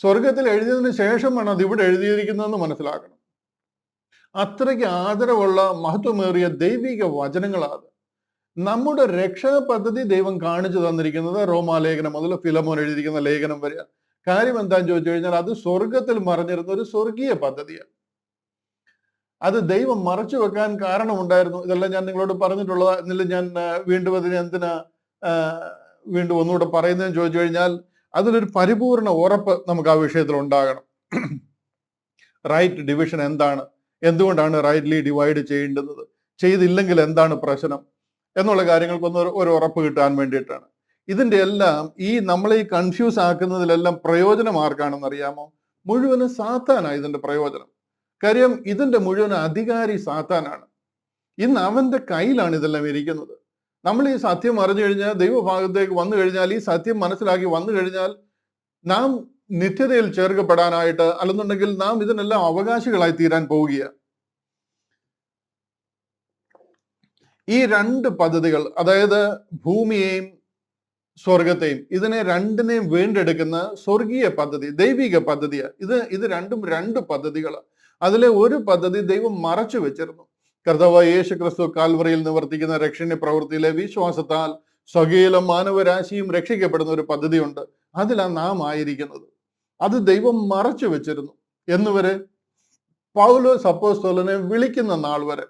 സ്വർഗത്തിൽ എഴുതിയതിന് ശേഷമാണ് അത് ഇവിടെ എഴുതിയിരിക്കുന്നതെന്ന് മനസ്സിലാക്കണം. അത്രയ്ക്ക് ആദരവുള്ള മഹത്വമേറിയ ദൈവിക വചനങ്ങളാണ്. നമ്മുടെ രക്ഷാ പദ്ധതി ദൈവം കാണിച്ചു തന്നിരിക്കുന്നത് റോമാലേഖനം മുതൽ ഫിലമോൻ എഴുതിയിരിക്കുന്ന ലേഖനം വരെ. കാര്യം എന്താന്ന് ചോദിച്ചു കഴിഞ്ഞാൽ അത് സ്വർഗത്തിൽ മറഞ്ഞിരുന്ന ഒരു സ്വർഗീയ പദ്ധതിയാണ്. അത് ദൈവം മറച്ചു വെക്കാൻ കാരണമുണ്ടായിരുന്നു. ഇതെല്ലാം ഞാൻ നിങ്ങളോട് പറഞ്ഞിട്ടുള്ളത്. എന്നില്ല ഞാൻ വീണ്ടും അതിന് എന്തിനാ വീണ്ടും ഒന്നുകൂടെ പറയുന്നതെന്ന് ചോദിച്ചു കഴിഞ്ഞാൽ അതിലൊരു പരിപൂർണ ഉറപ്പ് നമുക്ക് ആ വിഷയത്തിൽ ഉണ്ടാകണം. റൈറ്റ് ഡിവിഷൻ എന്താണ്, എന്തുകൊണ്ടാണ് റൈറ്റ്ലി ഡിവൈഡ് ചെയ്യേണ്ടുന്നത്, ചെയ്തില്ലെങ്കിൽ എന്താണ് പ്രശ്നം എന്നുള്ള കാര്യങ്ങൾക്കൊന്ന് ഒരു ഉറപ്പ് കിട്ടാൻ വേണ്ടിയിട്ടാണ്. ഇതിന്റെ എല്ലാം നമ്മളെ ഈ കൺഫ്യൂസ് ആക്കുന്നതിലെല്ലാം പ്രയോജനം ആർക്കാണെന്ന് അറിയാമോ? മുഴുവനും സാത്താനാണ് ഇതിന്റെ പ്രയോജനം. കാര്യം ഇതിന്റെ മുഴുവൻ അധികാരി സാത്താനാണ്. ഇന്ന് അവന്റെ കയ്യിലാണ് ഇതെല്ലാം ഇരിക്കുന്നത്. നമ്മൾ ഈ സത്യം അറിഞ്ഞു കഴിഞ്ഞാൽ, ദൈവഭാഗത്തേക്ക് വന്നു കഴിഞ്ഞാൽ, ഈ സത്യം മനസ്സിലാക്കി വന്നു കഴിഞ്ഞാൽ നാം നിത്യതയിൽ ചേർക്കപ്പെടാനായിട്ട്, അല്ലെന്നുണ്ടെങ്കിൽ നാം ഇതിനെല്ലാം അവകാശികളായി തീരാൻ പോവുകയാണ്. ഈ രണ്ട് പദ്ധതികൾ, അതായത് ഭൂമിയെയും സ്വർഗത്തെയും, ഇതിനെ രണ്ടിനെയും വീണ്ടെടുക്കുന്ന സ്വർഗീയ പദ്ധതി, ദൈവിക പദ്ധതിയാണ്. ഇത് രണ്ടും രണ്ട് പദ്ധതികളാണ്. അതിലെ ഒരു പദ്ധതി ദൈവം മറച്ചു വെച്ചിരുന്നു. കർത്താവായ യേശു ക്രിസ്തു കാൽവറിയിൽ നിവർത്തിക്കുന്ന രക്ഷണ പ്രവൃത്തിയിലെ വിശ്വാസത്താൽ സകല മാനവരാശിയും രക്ഷിക്കപ്പെടുന്ന ഒരു പദ്ധതിയുണ്ട്. അതിലാണ് നാം ആയിരിക്കുന്നത്. അത് ദൈവം മറച്ചു വെച്ചിരുന്നു എന്നുവരെ പൗലോസ് അപ്പോസ്തലനെ വിളിക്കുന്ന നാൾ വരെ.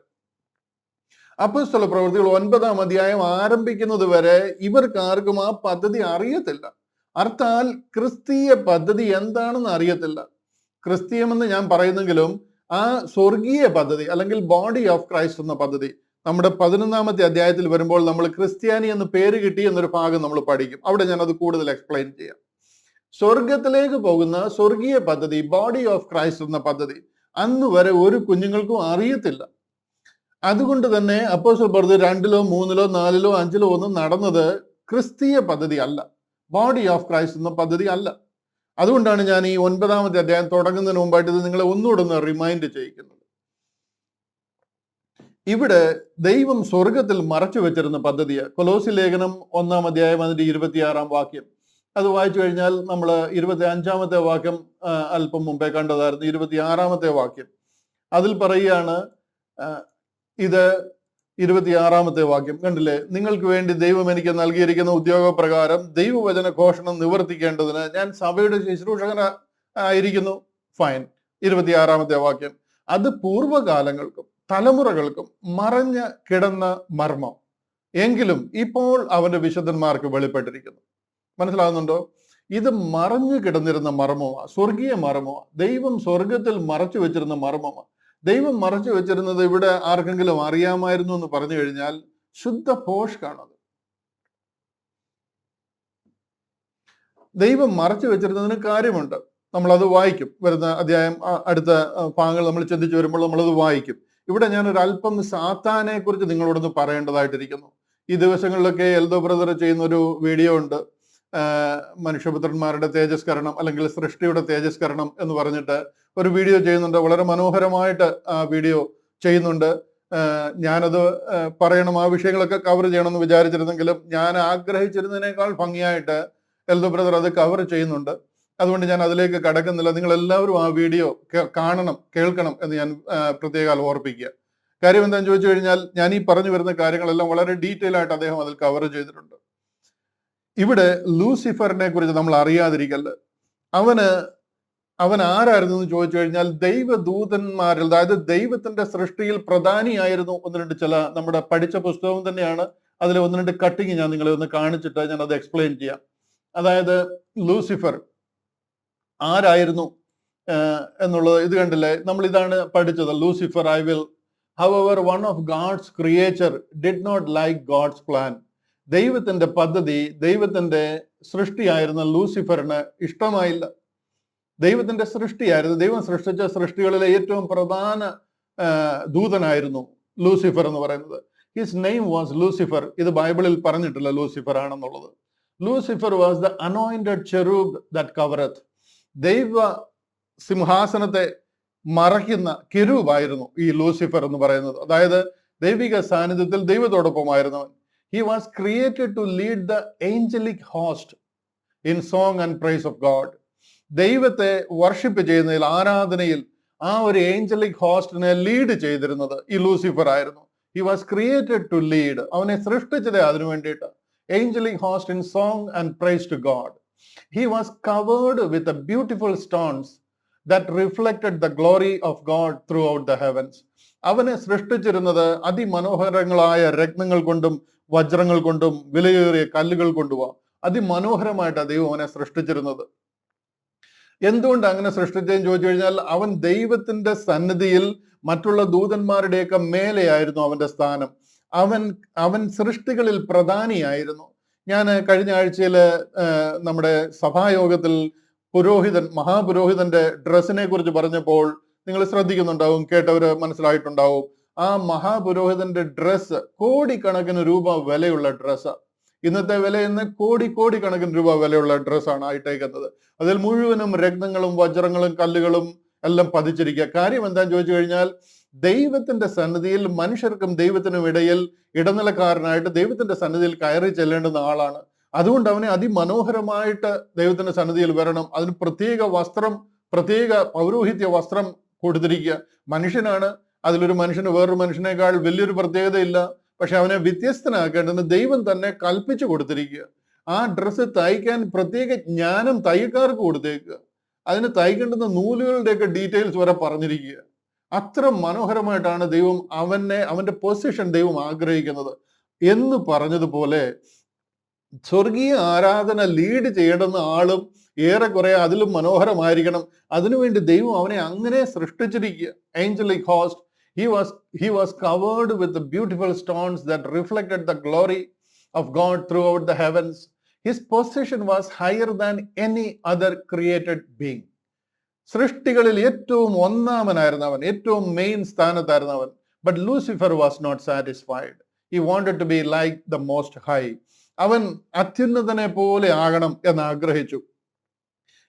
അപ്പോസ്തല പ്രവൃത്തികൾ 9-ാം അധ്യായം ആരംഭിക്കുന്നത് വരെ ഇവർക്കാർക്കും ആ പദ്ധതി അറിയത്തില്ല. അർത്ഥാൽ ക്രിസ്തീയ പദ്ധതി എന്താണെന്ന് അറിയത്തില്ല. ക്രിസ്തീയമെന്ന് ഞാൻ പറയുന്നെങ്കിലും ആ സ്വർഗീയ പദ്ധതി, അല്ലെങ്കിൽ ബോഡി ഓഫ് ക്രൈസ്റ്റ് എന്ന പദ്ധതി, നമ്മുടെ 11-ാമത്തെ അധ്യായത്തിൽ വരുമ്പോൾ നമ്മൾ ക്രിസ്ത്യാനി എന്ന് പേര് കിട്ടി എന്നൊരു ഭാഗം നമ്മൾ പഠിക്കും. അവിടെ ഞാൻ അത് കൂടുതൽ എക്സ്പ്ലെയിൻ ചെയ്യാം. സ്വർഗത്തിലേക്ക് പോകുന്ന സ്വർഗീയ പദ്ധതി, ബോഡി ഓഫ് ക്രൈസ്റ്റ് എന്ന പദ്ധതി അന്ന് വരെ ഒരു കുഞ്ഞുങ്ങൾക്കും അറിയത്തില്ല. അതുകൊണ്ട് തന്നെ അപ്പോസ്തല പ്രവൃത്തി 2-ലോ 3-ലോ 4-ലോ 5-ലോ ഒന്നും നടന്നത് ക്രിസ്തീയ പദ്ധതി അല്ല, ബോഡി ഓഫ് ക്രൈസ്റ്റ് എന്ന പദ്ധതി അല്ല. അതുകൊണ്ടാണ് ഞാൻ ഈ 9-ാമത്തെ അധ്യായം തുടങ്ങുന്നതിന് മുമ്പായിട്ട് ഇത് നിങ്ങളെ ഒന്നുകൂടെ ഒന്ന് റിമൈൻഡ് ചെയ്യിക്കുന്നത്. ഇവിടെ ദൈവം സ്വർഗത്തിൽ മറച്ചു വെച്ചിരുന്ന പദ്ധതിയാണ്. കൊലോസി ലേഖനം 1-ാം അധ്യായം അതിന്റെ 26-ാം വാക്യം അത് വായിച്ചു കഴിഞ്ഞാൽ നമ്മൾ 25-ാമത്തെ വാക്യം അല്പം മുമ്പേ കണ്ടതായിരുന്നു. 26-ാമത്തെ വാക്യം അതിൽ പറയുകയാണ്, ഇത് 26-ാമത്തെ വാക്യം കണ്ടില്ലേ, നിങ്ങൾക്ക് വേണ്ടി ദൈവം എനിക്ക് നൽകിയിരിക്കുന്ന ഉദ്യോഗപ്രകാരം ദൈവവചന ഘോഷണം നിവർത്തിക്കേണ്ടതിന് ഞാൻ സഭയുടെ ശുശ്രൂഷകന ആയിരിക്കുന്നു. ഫൈൻ. 26-ാമത്തെ വാക്യം, അത് പൂർവ്വകാലങ്ങൾക്കും തലമുറകൾക്കും മറഞ്ഞ കിടന്ന മർമ്മം എങ്കിലും ഇപ്പോൾ അവന്റെ വിശുദ്ധന്മാർക്ക് വെളിപ്പെട്ടിരിക്കുന്നു. മനസ്സിലാകുന്നുണ്ടോ? ഇത് മറഞ്ഞു കിടന്നിരുന്ന മർമ്മമാണ്, സ്വർഗീയ മർമ്മമാണ്. ദൈവം സ്വർഗത്തിൽ മറച്ചു വെച്ചിരുന്ന മർമ്മമാണ്. ദൈവം മറച്ചു വെച്ചിരുന്നത് ഇവിടെ ആർക്കെങ്കിലും അറിയാമായിരുന്നു എന്ന് പറഞ്ഞു കഴിഞ്ഞാൽ ശുദ്ധ ഭോഷ്കാണത്. ദൈവം മറച്ചു വെച്ചിരുന്നതിന് കാര്യമുണ്ട്. നമ്മളത് വായിക്കും. വരുന്ന അധ്യായം, അടുത്ത ഭാഗങ്ങൾ നമ്മൾ ചിന്തിച്ചു വരുമ്പോൾ നമ്മളത് വായിക്കും. ഇവിടെ ഞാൻ ഒരു അല്പം സാത്താനെ കുറിച്ച് നിങ്ങളോടൊന്ന് പറയേണ്ടതായിട്ടിരിക്കുന്നു. ഈ ദിവസങ്ങളിലൊക്കെ എൽദോ ബ്രദർ ചെയ്യുന്ന ഒരു വീഡിയോ ഉണ്ട്, മനുഷ്യപുത്രന്മാരുടെ തേജസ്കരണം അല്ലെങ്കിൽ സൃഷ്ടിയുടെ തേജസ്കരണം എന്ന് പറഞ്ഞിട്ട് ഒരു വീഡിയോ ചെയ്യുന്നുണ്ട്. വളരെ മനോഹരമായിട്ട് ആ വീഡിയോ ചെയ്യുന്നുണ്ട്. ഞാനത് പറയണം, ആ വിഷയങ്ങളൊക്കെ കവർ ചെയ്യണമെന്ന് വിചാരിച്ചിരുന്നെങ്കിലും ഞാൻ ആഗ്രഹിച്ചിരുന്നതിനേക്കാൾ ഭംഗിയായിട്ട് എൽദോ ബ്രദർ അത് കവർ ചെയ്യുന്നുണ്ട്. അതുകൊണ്ട് ഞാൻ അതിലേക്ക് കടക്കുന്നില്ല. നിങ്ങൾ എല്ലാവരും ആ വീഡിയോ കാണണം, കേൾക്കണം എന്ന് ഞാൻ പ്രത്യേകം ഓർപ്പിക്കുക. കാര്യം എന്താണെന്ന് ചോദിച്ചു കഴിഞ്ഞാൽ, ഞാൻ ഈ പറഞ്ഞു വരുന്ന കാര്യങ്ങളെല്ലാം വളരെ ഡീറ്റെയിൽ ആയിട്ട് അദ്ദേഹം അതിൽ കവർ ചെയ്തിട്ടുണ്ട്. ഇവിടെ ലൂസിഫറിനെ കുറിച്ച് നമ്മൾ അറിയാതിരിക്കല്. അവൻ ആരായിരുന്നു എന്ന് ചോദിച്ചു കഴിഞ്ഞാൽ ദൈവദൂതന്മാരിൽ, അതായത് ദൈവത്തിന്റെ സൃഷ്ടിയിൽ പ്രധാനിയായിരുന്നു. 1-2 ചില നമ്മുടെ പഠിച്ച പുസ്തകം തന്നെയാണ്, അതിലെ 1-2 കട്ടിങ് ഞാൻ നിങ്ങളെ ഒന്ന് കാണിച്ചിട്ട് ഞാൻ അത് എക്സ്പ്ലെയിൻ ചെയ്യാം. അതായത് ലൂസിഫർ ആരായിരുന്നു എന്നുള്ളത് ഇത് കണ്ടില്ലേ, നമ്മൾ ഇതാണ് പഠിച്ചത്. Lucifer, I will, however, one of God's creature did not like God's plan. ദൈവത്തിന്റെ പദ്ധതി, ദൈവത്തിന്റെ സൃഷ്ടിയായിരുന്ന ലൂസിഫറിന് ഇഷ്ടമായില്ല. ദൈവത്തിന്റെ സൃഷ്ടിയായിരുന്നു, ദൈവം സൃഷ്ടിച്ച സൃഷ്ടികളിലെ ഏറ്റവും പ്രധാന ദൂതനായിരുന്നു ലൂസിഫർ എന്ന് പറയുന്നത്. His name was Lucifer. ഇത് ബൈബിളിൽ പറഞ്ഞിട്ടില്ല ലൂസിഫർ ആണെന്നുള്ളത്. Lucifer was the anointed cherub that covereth. ദൈവ സിംഹാസനത്തെ മറയ്ക്കുന്ന കെരൂബായിരുന്നു ഈ ലൂസിഫർ എന്ന് പറയുന്നത്. അതായത് ദൈവിക സാന്നിധ്യത്തിൽ ദൈവത്തോടൊപ്പമായിരുന്നവൻ. He was created to lead the angelic host in song and praise of God. ദൈവത്തെ വർഷിപ്പ് ചെയ്യുന്നതിൽ, ആരാധനയിൽ ആ ഒരു ഏഞ്ചലിക് ഹോസ്റ്റിനെ ലീഡ് ചെയ്തിരുന്നത് ഈ ലൂസിഫർ ആയിരുന്നു. He was created to lead. അവനെ സൃഷ്ടിച്ചത് അതിനു വേണ്ടിയിട്ട്. Angelic host in song and praise to God. He was covered with the beautiful stones that reflected the glory of God throughout the heavens. അവനെ സൃഷ്ടിച്ചിരുന്നത് അതിമനോഹരങ്ങളായ രത്നങ്ങൾ കൊണ്ടും വജ്രങ്ങൾ കൊണ്ടും വിലയേറിയ കല്ലുകൾ കൊണ്ടുമാണ്. അതിമനോഹരമായിട്ട് ദൈവം അവനെ സൃഷ്ടിച്ചിരുന്നത്. എന്തുകൊണ്ട് അങ്ങനെ സൃഷ്ടിച്ചതെന്ന് ചോദിച്ചു കഴിഞ്ഞാൽ, അവൻ ദൈവത്തിന്റെ സന്നിധിയിൽ മറ്റുള്ള ദൂതന്മാരുടെയൊക്കെ മേലെയായിരുന്നു അവന്റെ സ്ഥാനം. അവൻ സൃഷ്ടികളിൽ പ്രധാനിയായിരുന്നു. ഞാൻ കഴിഞ്ഞ ആഴ്ചയിൽ നമ്മുടെ സഭായോഗത്തിൽ മഹാപുരോഹിതന്റെ ഡ്രസ്സിനെ കുറിച്ച് പറഞ്ഞപ്പോൾ നിങ്ങൾ ശ്രദ്ധിക്കുന്നുണ്ടാവും, കേട്ടവര് മനസ്സിലായിട്ടുണ്ടാവും. ആ മഹാപുരോഹിതന്റെ ഡ്രസ്സ് കോടിക്കണക്കിന് രൂപ വിലയുള്ള ഡ്രസ്സ്. ഇന്നത്തെ വില ഇന്ന് കോടിക്കണക്കിന് രൂപ വിലയുള്ള ഡ്രസ്സാണ് ആയിട്ടേക്കുന്നത്. അതിൽ മുഴുവനും രത്നങ്ങളും വജ്രങ്ങളും കല്ലുകളും എല്ലാം പതിച്ചിരിക്കുക. കാര്യം എന്താന്ന് ചോദിച്ചു കഴിഞ്ഞാൽ, ദൈവത്തിന്റെ സന്നിധിയിൽ മനുഷ്യർക്കും ദൈവത്തിനും ഇടയിൽ ഇടനിലക്കാരനായിട്ട് ദൈവത്തിന്റെ സന്നിധിയിൽ കയറി ചെല്ലേണ്ടുന്ന ആളാണ്. അതുകൊണ്ട് അവനെ അതിമനോഹരമായിട്ട് ദൈവത്തിന്റെ സന്നിധിയിൽ വരണം. അതിന് പ്രത്യേക വസ്ത്രം, പ്രത്യേക പൗരോഹിത്യ വസ്ത്രം കൊടുത്തിരിക്കുക. മനുഷ്യനാണ്, അതിലൊരു മനുഷ്യന് വേറൊരു മനുഷ്യനേക്കാൾ വലിയൊരു പ്രത്യേകതയില്ല. പക്ഷെ അവനെ വ്യത്യസ്തനാക്കേണ്ടത് ദൈവം തന്നെ കൽപ്പിച്ചു കൊടുത്തിരിക്കുക. ആ ഡ്രസ്സ് തയ്ക്കാൻ പ്രത്യേക ജ്ഞാനം തയ്യക്കാർക്ക് കൊടുത്തേക്കുക. അതിന് തയ്ക്കേണ്ടുന്ന നൂലുകളുടെയൊക്കെ ഡീറ്റെയിൽസ് വരെ പറഞ്ഞിരിക്കുക. അത്ര മനോഹരമായിട്ടാണ് ദൈവം അവന്റെ പൊസിഷൻ ദൈവം ആഗ്രഹിക്കുന്നത്. എന്ന് പറഞ്ഞതുപോലെ സ്വർഗീയ ആരാധന ലീഡ് ചെയ്യേണ്ടുന്ന ആളും ഏറെക്കുറെ അതിലും മനോഹരമായിരിക്കണം. അതിനുവേണ്ടി ദൈവം അവനെ അങ്ങനെ സൃഷ്ടിച്ചിരിക്കുക. Angelic host, he was covered with the beautiful stones that reflected the glory of God throughout the heavens. His position was higher than any other created being. സൃഷ്ടികളിൽ ഏറ്റവും ഒന്നാമനായിരുന്നു അവൻ, ഏറ്റവും മെയിൻ സ്ഥാനത്തായിരുന്നു അവൻ. But Lucifer was not satisfied. He wanted to be like the most high. അവൻ അത്യുന്നതനെ പോലെ ആകണം എന്ന് ആഗ്രഹിച്ചു.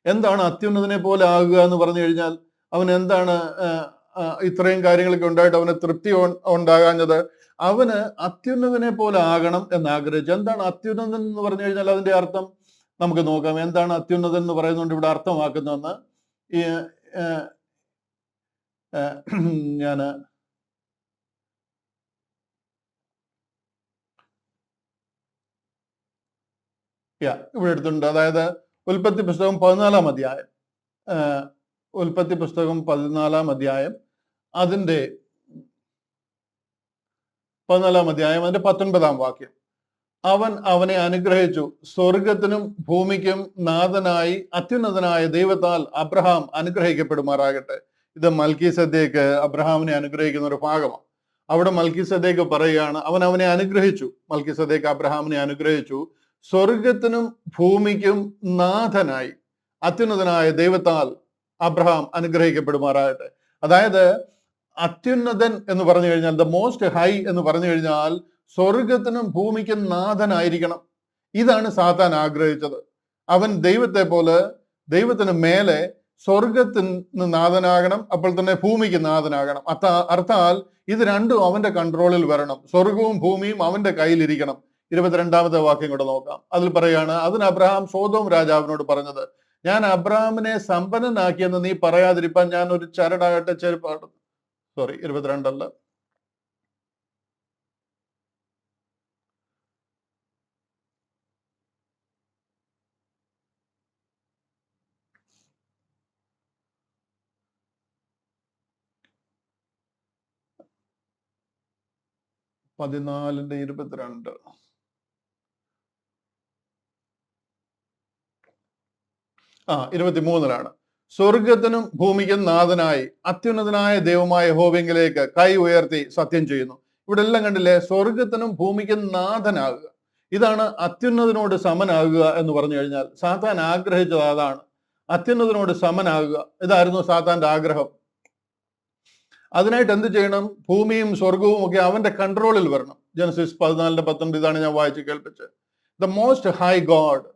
എന്താണ് അത്യുന്നതനെ പോലെ ആകുക എന്ന് പറഞ്ഞു കഴിഞ്ഞാൽ, അവൻ എന്താണ് ഇത്രയും കാര്യങ്ങളൊക്കെ ഉണ്ടായിട്ട് അവന് തൃപ്തി ഉണ്ടാകാഞ്ഞത്? അവന് അത്യുന്നതനെ പോലെ ആകണം എന്ന് ആഗ്രഹിച്ചു. എന്താണ് അത്യുന്നതൻ എന്ന് പറഞ്ഞു കഴിഞ്ഞാൽ അതിന്റെ അർത്ഥം നമുക്ക് നോക്കാം. എന്താണ് അത്യുന്നതൻ എന്ന് പറയുന്നുണ്ട് ഇവിടെ അർത്ഥമാക്കുന്നതെന്ന് ഞാൻ ഇവിടെ എടുത്തിട്ടുണ്ട്. അതായത് ഉൽപ്പത്തി പുസ്തകം 14-ാം അധ്യായം, ഉൽപ്പത്തി പുസ്തകം 14-ാം അധ്യായം അതിന്റെ 14-ാം അധ്യായം അതിന്റെ 19-ാം വാക്യം. അവൻ അവനെ അനുഗ്രഹിച്ചു, സ്വർഗത്തിനും ഭൂമിക്കും നാഥനായി അത്യുന്നതനായ ദൈവത്താൽ അബ്രഹാം അനുഗ്രഹിക്കപ്പെടുമാറാകട്ടെ. ഇത് മൽക്കീസേദെക്ക് അബ്രഹാമിനെ അനുഗ്രഹിക്കുന്ന ഒരു ഭാഗമാണ്. അവിടെ മൽക്കീസേദെക്ക് പറയുകയാണ്, അവൻ അവനെ അനുഗ്രഹിച്ചു. മൽക്കീസേദെക്ക് അബ്രഹാമിനെ അനുഗ്രഹിച്ചു, സ്വർഗത്തിനും ഭൂമിക്കും നാഥനായി അത്യുന്നതനായ ദൈവത്താൽ അബ്രഹാം അനുഗ്രഹിക്കപ്പെടുമാറാകട്ടെ. അതായത് അത്യുന്നതൻ എന്ന് പറഞ്ഞു കഴിഞ്ഞാൽ, ദ മോസ്റ്റ് ഹൈ എന്ന് പറഞ്ഞു കഴിഞ്ഞാൽ സ്വർഗത്തിനും ഭൂമിക്കും നാഥനായിരിക്കണം. ഇതാണ് സാത്താൻ ആഗ്രഹിച്ചത്. അവൻ ദൈവത്തെ പോലെ, ദൈവത്തിന് മേലെ സ്വർഗത്തിന് നാഥനാകണം, അപ്പോൾ തന്നെ ഭൂമിക്ക് നാഥനാകണം. അർത്ഥാൽ ഇത് രണ്ടും അവന്റെ കൺട്രോളിൽ വരണം. സ്വർഗവും ഭൂമിയും അവന്റെ കയ്യിലിരിക്കണം. 22-ാമത്തെ വാക്യം കൂടെ നോക്കാം. അതിൽ പറയാണ്, അതിന് അബ്രഹാം സോദോം രാജാവിനോട് പറഞ്ഞത്, ഞാൻ അബ്രഹാമിനെ സമ്പന്നനാക്കിയെന്ന് നീ പറയാതിരിപ്പാൻ ഞാൻ ഒരു ചരടാകട്ടെ ചെരുപ്പാട്. 22 14:22. ആ 23-ലാണ്. സ്വർഗത്തിനും ഭൂമിക്കും നാഥനായി അത്യുന്നതനായ ദൈവമായ യഹോവയിലേക്ക് കൈ ഉയർത്തി സത്യം ചെയ്യുന്നു. ഇവിടെ എല്ലാം കണ്ടില്ലേ, സ്വർഗത്തിനും ഭൂമിക്കും നാഥനാകുക. ഇതാണ് അത്യുന്നതനോട് സമനാകുക എന്ന് പറഞ്ഞു കഴിഞ്ഞാൽ. സാത്താൻ ആഗ്രഹിച്ചത് അതാണ്, അത്യുന്നതനോട് സമനാകുക. ഇതായിരുന്നു സാത്താന്റെ ആഗ്രഹം. അതിനായിട്ട് എന്ത് ചെയ്യണം? ഭൂമിയും സ്വർഗവും ഒക്കെ അവന്റെ കൺട്രോളിൽ വരണം. ജനസിസ് 14:19 ഇതാണ് ഞാൻ വായിച്ച് കേൾപ്പിച്ചത്. The most High God,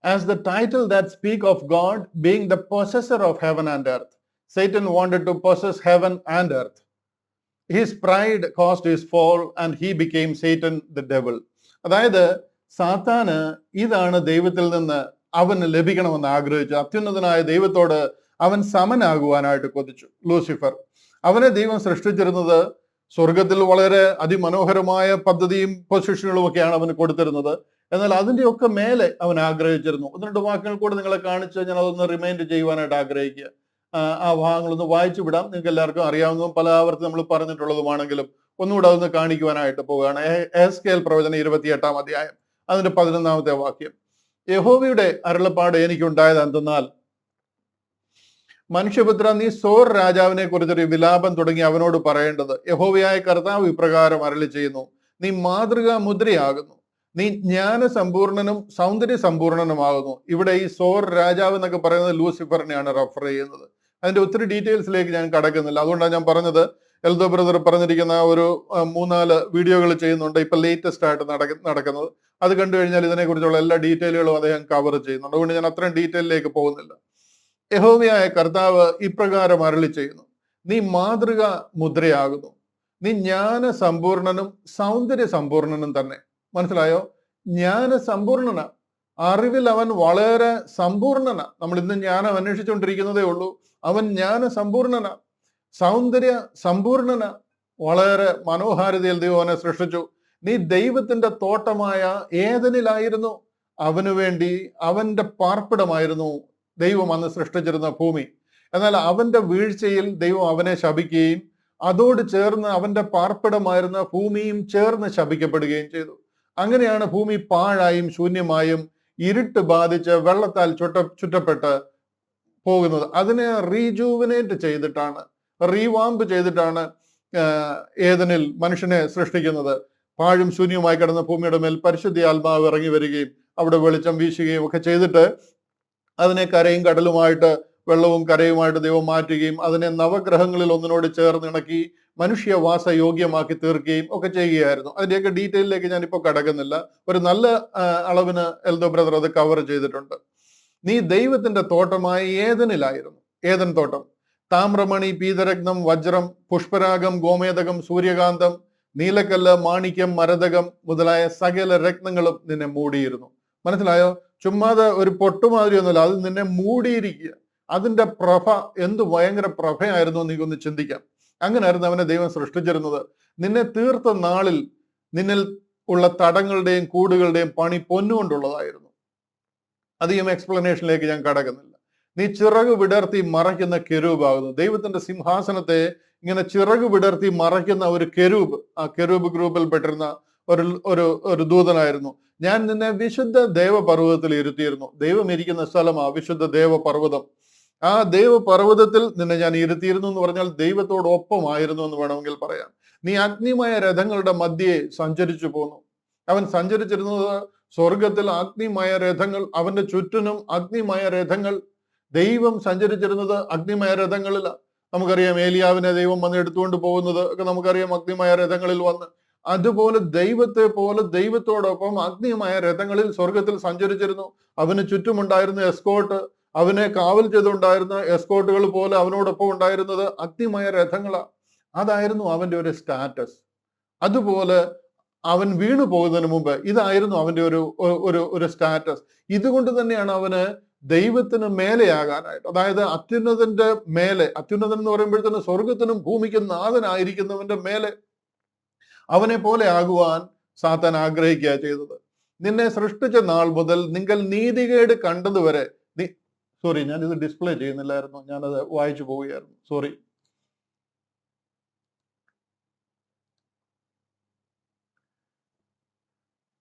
as the title that speak of God being the possessor of heaven and earth. Satan wanted to possess heaven and earth. His pride caused his fall and he became Satan the devil. അതായത് സാത്താന് ഇതാണ് ദൈവത്തിൽ നിന്ന് അവന് ലഭിക്കണമെന്ന് ആഗ്രഹിച്ചു. അത്യുന്നതനായ ദൈവത്തോട് അവൻ സമനാകുവാനായിട്ട് കൊതിച്ചു. ലൂസിഫർ, അവനെ ദൈവം സൃഷ്ടിച്ചിരുന്നത് സ്വർഗത്തിൽ വളരെ അതിമനോഹരമായ പദ്ധതിയും പൊസിഷനുകളും ഒക്കെയാണ് അവന് കൊടുത്തിരുന്നത്. എന്നാൽ അതിൻ്റെയൊക്കെ മേലെ അവൻ ആഗ്രഹിച്ചിരുന്നു. 1-2 വാക്കുകൾ കൂടെ നിങ്ങളെ കാണിച്ച് ഞാൻ അതൊന്ന് റിമൈൻഡ് ചെയ്യുവാനായിട്ട് ആഗ്രഹിക്കുക. ആ ഭാഗങ്ങളൊന്ന് വായിച്ചു വിടാം. നിങ്ങൾക്ക് എല്ലാവർക്കും അറിയാവുന്നതും പല ആവർത്തി നമ്മൾ പറഞ്ഞിട്ടുള്ളതുമാണെങ്കിലും ഒന്നുകൂടെ അതൊന്ന് കാണിക്കുവാനായിട്ട് പോവുകയാണ്. എഹെസ്കേൽ പ്രവചനം 28-ാം അധ്യായം അതിന്റെ 11-ാമത്തെ വാക്യം. യഹോവയുടെ അരുളപ്പാട് എനിക്കുണ്ടായത് എന്തെന്നാൽ, മനുഷ്യപുത്ര, നീ സോർ രാജാവിനെ കുറിച്ചൊരു വിലാപം തുടങ്ങി അവനോട് പറയേണ്ടത്, യഹോവയായ കർത്താവ് ഇപ്രകാരം അരുളി ചെയ്യുന്നു, നീ മാതൃകാ മുദ്രയാകുന്നു, നീ ജ്ഞാനസമ്പൂർണനും സൗന്ദര്യ സമ്പൂർണനുമാകുന്നു. ഇവിടെ ഈ സോർ രാജാവ് എന്നൊക്കെ പറയുന്നത് ലൂസിഫറിനെയാണ് റെഫർ ചെയ്യുന്നത്. അതിന്റെ ഒത്തിരി ഡീറ്റെയിൽസിലേക്ക് ഞാൻ കടക്കുന്നില്ല. അതുകൊണ്ടാണ് ഞാൻ പറഞ്ഞത്, എൽദോ ബ്രദർ പറഞ്ഞിരിക്കുന്ന ഒരു 3-4 വീഡിയോകൾ ചെയ്യുന്നുണ്ട്, ഇപ്പൊ ലേറ്റസ്റ്റ് ആയിട്ട് നടക്കുന്നത്. അത് കണ്ടു കഴിഞ്ഞാൽ ഇതിനെക്കുറിച്ചുള്ള എല്ലാ ഡീറ്റെയിലുകളും അദ്ദേഹം കവർ ചെയ്യുന്നുണ്ട്. അതുകൊണ്ട് ഞാൻ അത്രയും ഡീറ്റെയിലേക്ക് പോകുന്നില്ല. യഹോവയായ കർത്താവ് ഇപ്രകാരം അരുളി ചെയ്യുന്നു, നീ മാതൃക മുദ്രയാകുന്നു, നീ ജ്ഞാന സമ്പൂർണനും സൗന്ദര്യ സമ്പൂർണനും തന്നെ. മനസ്സിലായോ? ജ്ഞാന സമ്പൂർണന, അറിവിൽ അവൻ വളരെ സമ്പൂർണന. നമ്മൾ ഇന്ന് ജ്ഞാനം അന്വേഷിച്ചുകൊണ്ടിരിക്കുന്നതേ ഉള്ളൂ. അവൻ ജ്ഞാന സമ്പൂർണന, സൗന്ദര്യ സമ്പൂർണന. വളരെ മനോഹാരിതയിൽ ദൈവം അവനെ സൃഷ്ടിച്ചു. നീ ദൈവത്തിന്റെ തോട്ടമായ ഏദനിലായിരുന്നു. അവനു വേണ്ടി അവന്റെ പാർപ്പിടമായിരുന്നു ദൈവം അന്ന് സൃഷ്ടിച്ചിരുന്ന ഭൂമി. എന്നാൽ അവന്റെ വീഴ്ചയിൽ ദൈവം അവനെ ശപിക്കുകയും അതോട് ചേർന്ന് അവന്റെ പാർപ്പിടമായിരുന്ന ഭൂമിയും ചേർന്ന് ശപിക്കപ്പെടുകയും ചെയ്തു. അങ്ങനെയാണ് ഭൂമി പാഴായും ശൂന്യമായും ഇരുട്ട് ബാധിച്ച് വെള്ളത്താൽ ചുറ്റപ്പെട്ട് പോകുന്നത്. അതിനെ റീജൂവിനേറ്റ് ചെയ്തിട്ടാണ്, റീവാമ്പ് ചെയ്തിട്ടാണ് ഏദനിൽ മനുഷ്യനെ സൃഷ്ടിക്കുന്നത്. പാഴും ശൂന്യമായി കിടന്ന ഭൂമിയുടെ മേൽ പരിശുദ്ധ ആത്മാവ് ഇറങ്ങി വരികയും അവിടെ വെളിച്ചം വീശുകയും ഒക്കെ ചെയ്തിട്ട് അതിനെ കരയും കടലുമായിട്ട്, വെള്ളവും കരയുമായിട്ട് ദൈവം മാറ്റുകയും അതിനെ നവഗ്രഹങ്ങളിൽ ഒന്നിനോട് ചേർന്നിണക്കി മനുഷ്യവാസ യോഗ്യമാക്കി തീർക്കുകയും ഒക്കെ ചെയ്യുകയായിരുന്നു. അതിന്റെയൊക്കെ ഡീറ്റെയിലേക്ക് ഞാനിപ്പോൾ കടക്കുന്നില്ല. ഒരു നല്ല അളവിന് എൽദോ ബ്രദർ അത് കവർ ചെയ്തിട്ടുണ്ട്. നീ ദൈവത്തിന്റെ തോട്ടമായ ഏദനിലായിരുന്നു. ഏദൻ തോട്ടം താമ്രമണി, പീതരത്നം, വജ്രം, പുഷ്പരാഗം, ഗോമേതകം, സൂര്യകാന്തം, നീലക്കല്ല്, മാണിക്യം, മരതകം മുതലായ സകല രത്നങ്ങളും നിന്നെ മൂടിയിരുന്നു. മനസ്സിലായോ? ചുമ്മാതെ ഒരു പൊട്ടുമാതിരി ഒന്നുമില്ല, അത് നിന്നെ മൂടിയിരിക്കുക. അതിന്റെ പ്രഭ എന്ത് ഭയങ്കര പ്രഭയായിരുന്നു നീക്കൊന്ന് ചിന്തിക്കാം. അങ്ങനെയായിരുന്നു അവനെ ദൈവം സൃഷ്ടിച്ചിരുന്നത്. നിന്നെ തീർത്ത നാളിൽ നിന്നിൽ ഉള്ള തടങ്ങളുടെയും കൂടുകളുടെയും പണി പൊന്നുകൊണ്ടുള്ളതായിരുന്നു. അധികം എക്സ്പ്ലനേഷനിലേക്ക് ഞാൻ കടക്കുന്നില്ല. നീ ചിറക് വിടർത്തി മറയ്ക്കുന്ന കെരൂബാകുന്നു. ദൈവത്തിന്റെ സിംഹാസനത്തെ ഇങ്ങനെ ചിറക് വിടർത്തി മറയ്ക്കുന്ന ഒരു കെരൂബ്, ആ കെരൂബ് ഗ്രൂപ്പിൽ പെട്ടിരുന്ന ഒരു ദൂതനായിരുന്നു. ഞാൻ നിന്നെ വിശുദ്ധ ദേവപർവ്വതത്തിൽ ഇരുത്തിയിരുന്നു. ദൈവം ഇരിക്കുന്ന സ്ഥലമാ വിശുദ്ധ ദേവപർവ്വതം. ആ ദേവപർവ്വതത്തിൽ നിന്നെ ഞാൻ ഇരുത്തിയിരുന്നു എന്ന് പറഞ്ഞാൽ ദൈവത്തോടൊപ്പമായിരുന്നു എന്ന് വേണമെങ്കിൽ പറയാം. നീ അഗ്നിമയ രഥങ്ങളുടെ മധ്യേ സഞ്ചരിച്ചു പോന്നു. അവൻ സഞ്ചരിച്ചിരുന്നത് സ്വർഗത്തിൽ അഗ്നിമയ രഥങ്ങൾ, അവന്റെ ചുറ്റിനും അഗ്നിമയ രഥങ്ങൾ. ദൈവം സഞ്ചരിച്ചിരുന്നത് അഗ്നിമയ രഥങ്ങളില. നമുക്കറിയാം ഏലിയാവിനെ ദൈവം വന്ന് എടുത്തുകൊണ്ട് പോകുന്നത് ഒക്കെ നമുക്കറിയാം അഗ്നിമയ രഥങ്ങളിൽ വന്ന്. അതുപോലെ ദൈവത്തെ പോലെ ദൈവത്തോടൊപ്പം അഗ്നിമയ രഥങ്ങളിൽ സ്വർഗത്തിൽ സഞ്ചരിച്ചിരുന്നു. അവന് ചുറ്റുമുണ്ടായിരുന്ന എസ്കോട്ട്, അവനെ കാവൽ ചെയ്തുണ്ടായിരുന്ന എസ്കോട്ടുകൾ പോലെ അവനോടൊപ്പം ഉണ്ടായിരുന്നത് അഗ്നിമയ രഥങ്ങളാ. അതായിരുന്നു അവന്റെ ഒരു സ്റ്റാറ്റസ്. അതുപോലെ അവൻ വീണു പോകുന്നതിന് മുമ്പ് ഇതായിരുന്നു അവന്റെ ഒരു സ്റ്റാറ്റസ്. ഇതുകൊണ്ട് തന്നെയാണ് അവന് ദൈവത്തിന് മേലെയാകാനായിട്ട്, അതായത് അത്യുന്നതന്റെ മേലെ, അത്യുന്നതൻ എന്ന് പറയുമ്പോഴത്തേന് സ്വർഗത്തിനും ഭൂമിക്കും നാഥനായിരിക്കുന്നവന്റെ മേലെ അവനെ പോലെ ആകുവാൻ സാത്താൻ ആഗ്രഹിക്കുക ചെയ്തത്. നിന്നെ സൃഷ്ടിച്ച നാൾ മുതൽ നിങ്ങൾ നീതികേട് കണ്ടതുവരെ സോറി, ഞാനിത് ഡിസ്പ്ലേ ചെയ്യുന്നില്ലായിരുന്നു, ഞാനത് വായിച്ചു പോവുകയായിരുന്നു, സോറി.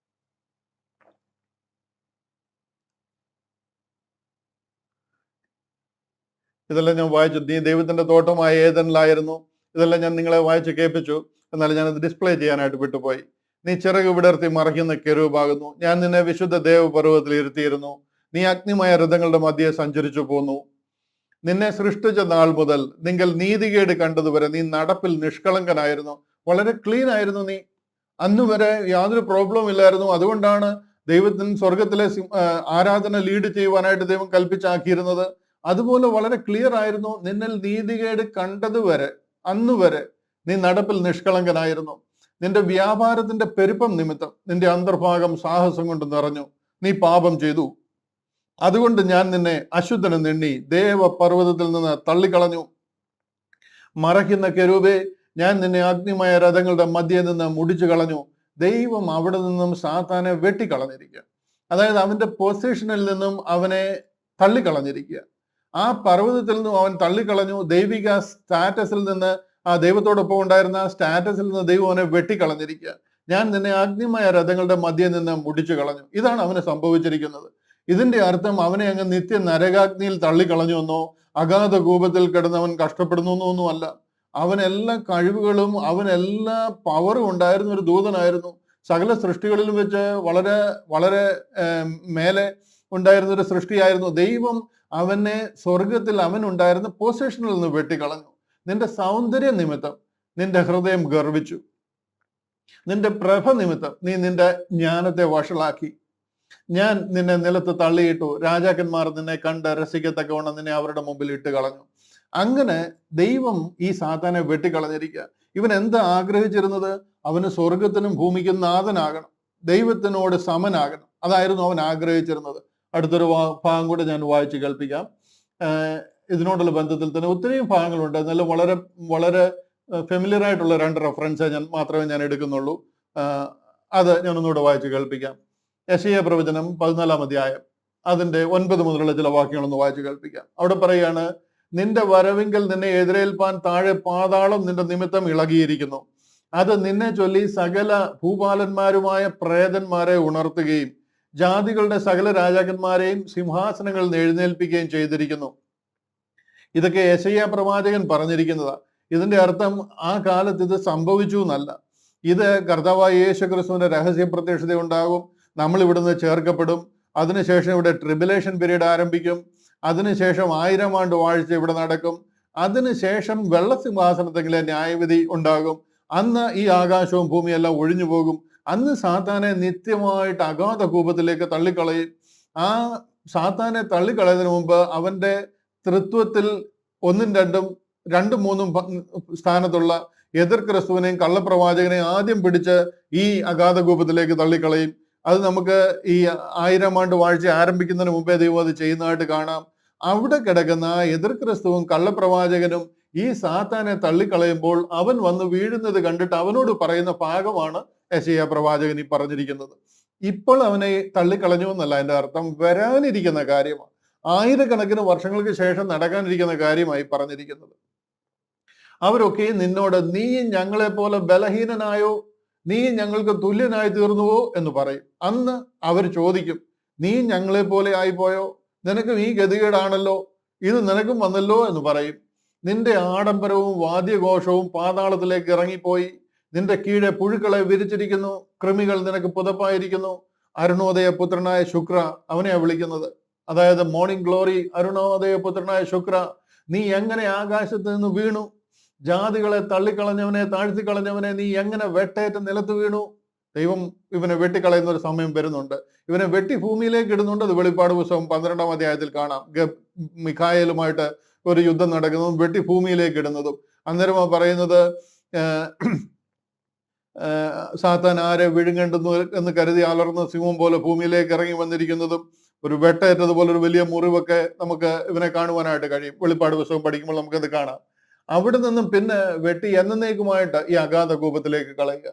ഇതെല്ലാം ഞാൻ വായിച്ചു. നീ ദൈവത്തിന്റെ തോട്ടമായ ഏദനിലായിരുന്നു. ഇതെല്ലാം ഞാൻ നിങ്ങളെ വായിച്ച് കേൾപ്പിച്ചു. എന്നാലും ഞാനത് ഡിസ്പ്ലേ ചെയ്യാനായിട്ട് വിട്ടുപോയി. നീ ചിറക് വിടർത്തി മറയ്ക്കുന്ന കെരൂബാകുന്നു. ഞാൻ നിന്നെ വിശുദ്ധ ദേവപർവ്വതത്തിൽ ഇരുത്തിയിരുന്നു. നീ അഗ്നിമയ രഥങ്ങളുടെ മധ്യേ സഞ്ചരിച്ചു പോന്നു. നിന്നെ സൃഷ്ടിച്ച നാൾ മുതൽ നിങ്ങൾ നീതികേട് കണ്ടതുവരെ നീ നടപ്പിൽ നിഷ്കളങ്കനായിരുന്നു. വളരെ ക്ലീൻ ആയിരുന്നു നീ. അന്ന് വരെ യാതൊരു പ്രോബ്ലവും ഇല്ലായിരുന്നു. അതുകൊണ്ടാണ് ദൈവത്തിന് സ്വർഗത്തിലെ ആരാധന ലീഡ് ചെയ്യുവാനായിട്ട് ദൈവം കൽപ്പിച്ചാക്കിയിരുന്നത്. അതുപോലെ വളരെ ക്ലിയർ ആയിരുന്നു. നിന്നിൽ നീതികേട് കണ്ടതുവരെ, അന്ന് വരെ നീ നടപ്പിൽ നിഷ്കളങ്കനായിരുന്നു. നിന്റെ വ്യാപാരത്തിന്റെ പെരുപ്പം നിമിത്തം നിന്റെ അന്തർഭാഗം സാഹസം കൊണ്ട് നിറഞ്ഞു. നീ പാപം ചെയ്തു. അതുകൊണ്ട് ഞാൻ നിന്നെ അശുദ്ധനെന്ന് എണ്ണി ദേവപർവ്വതത്തിൽ നിന്ന് തള്ളിക്കളഞ്ഞു. മറയ്ക്കുന്ന കെരൂബേ, ഞാൻ നിന്നെ അഗ്നിമയ രഥങ്ങളുടെ മധ്യേ നിന്ന് മുടിച്ചു കളഞ്ഞു. ദൈവം അവിടെ നിന്നും സാത്താനെ വെട്ടിക്കളഞ്ഞിരിക്കുക. അതായത് അവന്റെ പൊസിഷനിൽ നിന്നും അവനെ തള്ളിക്കളഞ്ഞിരിക്കുക. ആ പർവ്വതത്തിൽ നിന്നും അവൻ തള്ളിക്കളഞ്ഞു. ദൈവിക സ്റ്റാറ്റസിൽ നിന്ന്, ആ ദൈവത്തോടൊപ്പം ഉണ്ടായിരുന്ന സ്റ്റാറ്റസിൽ നിന്ന് ദൈവം അവനെ വെട്ടിക്കളഞ്ഞിരിക്കുക. ഞാൻ നിന്നെ അഗ്നിമയ രഥങ്ങളുടെ മധ്യേ നിന്ന് മുടിച്ചു കളഞ്ഞു. ഇതാണ് അവന് സംഭവിച്ചിരിക്കുന്നത്. ഇതിന്റെ അർത്ഥം അവനെ അങ്ങ് നിത്യ നരകാഗ്നിയിൽ തള്ളിക്കളഞ്ഞു എന്നോ അഗാധ കൂപത്തിൽ കിടന്നവൻ കഷ്ടപ്പെടുന്നു എന്നൊന്നും അല്ല. അവനെല്ലാ കഴിവുകളും അവനെല്ലാ പവറും ഉണ്ടായിരുന്ന ഒരു ദൂതനായിരുന്നു. സകല സൃഷ്ടികളിലും വെച്ച് വളരെ വളരെ മേലെ ഉണ്ടായിരുന്ന ഒരു സൃഷ്ടിയായിരുന്നു. ദൈവം അവനെ സ്വർഗത്തിൽ അവനുണ്ടായിരുന്ന പൊസിഷനിൽ നിന്ന് വെട്ടിക്കളഞ്ഞു. നിന്റെ സൗന്ദര്യ നിമിത്തം നിന്റെ ഹൃദയം ഗർവിച്ചു. നിന്റെ പ്രഭ നിമിത്തം നീ നിന്റെ ജ്ഞാനത്തെ വഷളാക്കി. ഞാൻ നിന്നെ നിലത്ത് തള്ളിയിട്ടു. രാജാക്കന്മാർ നിന്നെ കണ്ട് രസിക്കത്തക്കവണ്ണം നിന്നെ അവരുടെ മുമ്പിൽ ഇട്ട് കളഞ്ഞു. അങ്ങനെ ദൈവം ഈ സാത്താനെ വെട്ടിക്കളഞ്ഞിരിക്കുക. ഇവൻ എന്താ ആഗ്രഹിച്ചിരുന്നത്? അവന് സ്വർഗത്തിനും ഭൂമിക്കും നാഥനാകണം, ദൈവത്തിനോട് സമനാകണം. അതായിരുന്നു അവൻ ആഗ്രഹിച്ചിരുന്നത്. അടുത്തൊരു ഭാഗം കൂടെ ഞാൻ വായിച്ച് കേൾപ്പിക്കാം. ഇതിനോടുള്ള ബന്ധത്തിൽ തന്നെ ഒത്തിരിയും ഭാഗങ്ങളുണ്ട്. എന്നാലും വളരെ വളരെ ഫെമിലിയർ ആയിട്ടുള്ള 2 റെഫറൻസ് മാത്രമേ ഞാൻ എടുക്കുന്നുള്ളൂ. അത് ഞാനൊന്നുകൂടെ വായിച്ച് കേൾപ്പിക്കാം. യെശയ്യാ പ്രവചനം 14-ാം അധ്യായം അതിന്റെ 9 മുതലുള്ള ചില വാക്യങ്ങളൊന്ന് വായിച്ച് കേൾപ്പിക്കാം. അവിടെ പറയാണ്, നിന്റെ വരവിങ്കൽ നിന്നെ എതിരേൽപ്പാൻ താഴെ പാതാളം നിന്റെ നിമിത്തം ഇളകിയിരിക്കുന്നു. അത് നിന്നെ ചൊല്ലി സകല ഭൂപാലന്മാരുമായ പ്രേതന്മാരെ ഉണർത്തുകയും ജാതികളുടെ സകല രാജാക്കന്മാരെയും സിംഹാസനങ്ങളിൽ നിന്ന് എഴുന്നേൽപ്പിക്കുകയും ചെയ്തിരിക്കുന്നു. ഇതൊക്കെ യെശയ്യാ പ്രവാചകൻ പറഞ്ഞിരിക്കുന്നതാ. ഇതിന്റെ അർത്ഥം ആ കാലത്ത് ഇത് സംഭവിച്ചു എന്നല്ല. ഇത് കർത്താവായ യേശു ക്രിസ്തുവിന്റെ രഹസ്യ പ്രത്യക്ഷത ഉണ്ടാകും. നമ്മൾ ഇവിടുന്ന് ചേർക്കപ്പെടും. അതിനുശേഷം ഇവിടെ ട്രിബുലേഷൻ പീരീഡ് ആരംഭിക്കും. അതിനുശേഷം 1000 ആണ്ട് വാഴ്ച ഇവിടെ നടക്കും. അതിനുശേഷം വെള്ളസിംഹാസനത്തെങ്കിലെ ന്യായവിധി ഉണ്ടാകും. അന്ന് ഈ ആകാശവും ഭൂമിയെല്ലാം ഒഴിഞ്ഞു പോകും. അന്ന് സാത്താനെ നിത്യമായിട്ട് അഗാധ കൂപത്തിലേക്ക് തള്ളിക്കളയും. ആ സാത്താനെ തള്ളിക്കളയുന്നതിന് മുമ്പ് അവന്റെ തൃത്വത്തിൽ 1, 2, 3 സ്ഥാനത്തുള്ള എതിർ ക്രിസ്തുവിനെയും കള്ളപ്രവാചകനെയും ആദ്യം പിടിച്ച് ഈ അഗാധ കൂപത്തിലേക്ക് തള്ളിക്കളയും. അത് നമുക്ക് ഈ 1000 ആണ്ട് വാഴ്ച ആരംഭിക്കുന്നതിന് മുമ്പേ ദൈവം അത് ചെയ്യുന്നതായിട്ട് കാണാം. അവിടെ കിടക്കുന്ന എതിർ ക്രിസ്തുവും കള്ളപ്രവാചകനും ഈ സാത്താനെ തള്ളിക്കളയുമ്പോൾ അവൻ വന്ന് വീഴുന്നത് കണ്ടിട്ട് അവനോട് പറയുന്ന ഭാഗമാണ് യെശയ്യാ പ്രവാചകൻ ഈ പറഞ്ഞിരിക്കുന്നത്. ഇപ്പോൾ അവനെ തള്ളിക്കളഞ്ഞു എന്നല്ല എൻ്റെ അർത്ഥം, വരാനിരിക്കുന്ന കാര്യമാണ്. 1000 വർഷങ്ങൾക്ക് ശേഷം നടക്കാനിരിക്കുന്ന കാര്യമായി പറഞ്ഞിരിക്കുന്നത്. അവരൊക്കെ നിന്നോട്, നീ ഞങ്ങളെ പോലെ ബലഹീനനായോ, നീ ഞങ്ങൾക്ക് തുല്യനായി തീർന്നുവോ എന്ന് പറയും. അന്ന് അവർ ചോദിക്കും, നീ ഞങ്ങളെ പോലെ ആയിപ്പോയോ? നിനക്കും ഈ ഗതികേടാണല്ലോ, ഇത് നിനക്കും വന്നല്ലോ എന്ന് പറയും. നിന്റെ ആഡംബരവും വാദ്യഘോഷവും പാതാളത്തിലേക്ക് ഇറങ്ങിപ്പോയി. നിന്റെ കീഴെ പുഴുക്കളെ വിരിച്ചിരിക്കുന്നു, കൃമികൾ നിനക്ക് പുതപ്പായിരിക്കുന്നു. അരുണോദയ പുത്രനായ ശുക്ര, അവനെയാ വിളിക്കുന്നത്. അതായത് മോർണിംഗ് ഗ്ലോറി, അരുണോദയ പുത്രനായ ശുക്ര, നീ എങ്ങനെ ആകാശത്ത് നിന്ന് വീണു? ജാതികളെ തള്ളിക്കളഞ്ഞവനെ, താഴ്ത്തിക്കളഞ്ഞവനെ, നീ എങ്ങനെ വെട്ടേറ്റ് നിലത്ത് വീണു? ദൈവം ഇവനെ വെട്ടിക്കളയുന്ന ഒരു സമയം വരുന്നുണ്ട്. ഇവനെ വെട്ടി ഭൂമിയിലേക്ക് ഇടുന്നുണ്ട്. അത് വെളിപ്പാട് പുസ്തകം 12-ാം അധ്യായത്തിൽ കാണാം. മിഖായേലുമായിട്ട് ഒരു യുദ്ധം നടക്കുന്നതും വെട്ടി ഭൂമിയിലേക്ക് ഇടുന്നതും. അന്നേരം പറയുന്നത്, സാത്താൻ ആരെ വിഴുങ്ങേണ്ടുന്നു എന്ന് കരുതി അലർന്ന സിംഹം പോലെ ഭൂമിയിലേക്ക് ഇറങ്ങി വന്നിരിക്കുന്നതും ഒരു വെട്ടേറ്റതുപോലെ ഒരു വലിയ മുറിവൊക്കെ നമുക്ക് ഇവനെ കാണുവാനായിട്ട് കഴിയും. വെളിപ്പാട് പുസ്തകം പഠിക്കുമ്പോൾ നമുക്കത് കാണാം. അവിടെ നിന്നും പിന്നെ വെട്ടി എന്നേക്കുമായിട്ട് ഈ അഗാധ കൂപത്തിലേക്ക് കളയുക.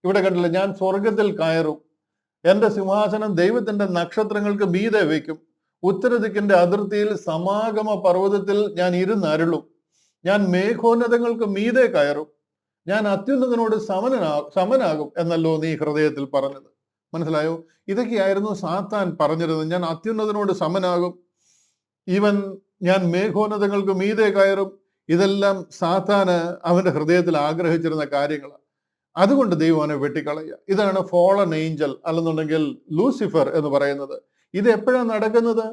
ഇവിടെ കണ്ടില്ല, ഞാൻ സ്വർഗത്തിൽ കയറും, എന്റെ സിംഹാസനം ദൈവത്തിന്റെ നക്ഷത്രങ്ങൾക്ക് മീതെ വയ്ക്കും. ഉത്തരദിക്കിന്റെ അതിർത്തിയിൽ സമാഗമ പർവ്വതത്തിൽ ഞാൻ ഇരുന്നരുളും. ഞാൻ മേഘോന്നതങ്ങൾക്ക് മീതെ കയറും. ഞാൻ അത്യുന്നതനോട് സമനാകും എന്നല്ലോ നീ ഹൃദയത്തിൽ പറഞ്ഞത്. മനസ്സിലായോ? ഇതൊക്കെയായിരുന്നു സാത്താൻ പറഞ്ഞിരുന്നത്. ഞാൻ അത്യുന്നതനോട് സമനാകും, ഞാൻ മേഘോന്നതങ്ങൾക്ക് മീതെ കയറും. ഇതെല്ലാം സാത്താന് അവന്റെ ഹൃദയത്തിൽ ആഗ്രഹിച്ചിരുന്ന കാര്യങ്ങളാണ്. അതുകൊണ്ട് ദൈവം അവനെ വെട്ടിക്കളയുക. ഇതാണ് ഫോളൻ ഏഞ്ചൽ, അല്ലെന്നുണ്ടെങ്കിൽ ലൂസിഫർ എന്ന് പറയുന്നത്. ഇത് എപ്പോഴാണ് നടക്കുന്നത്?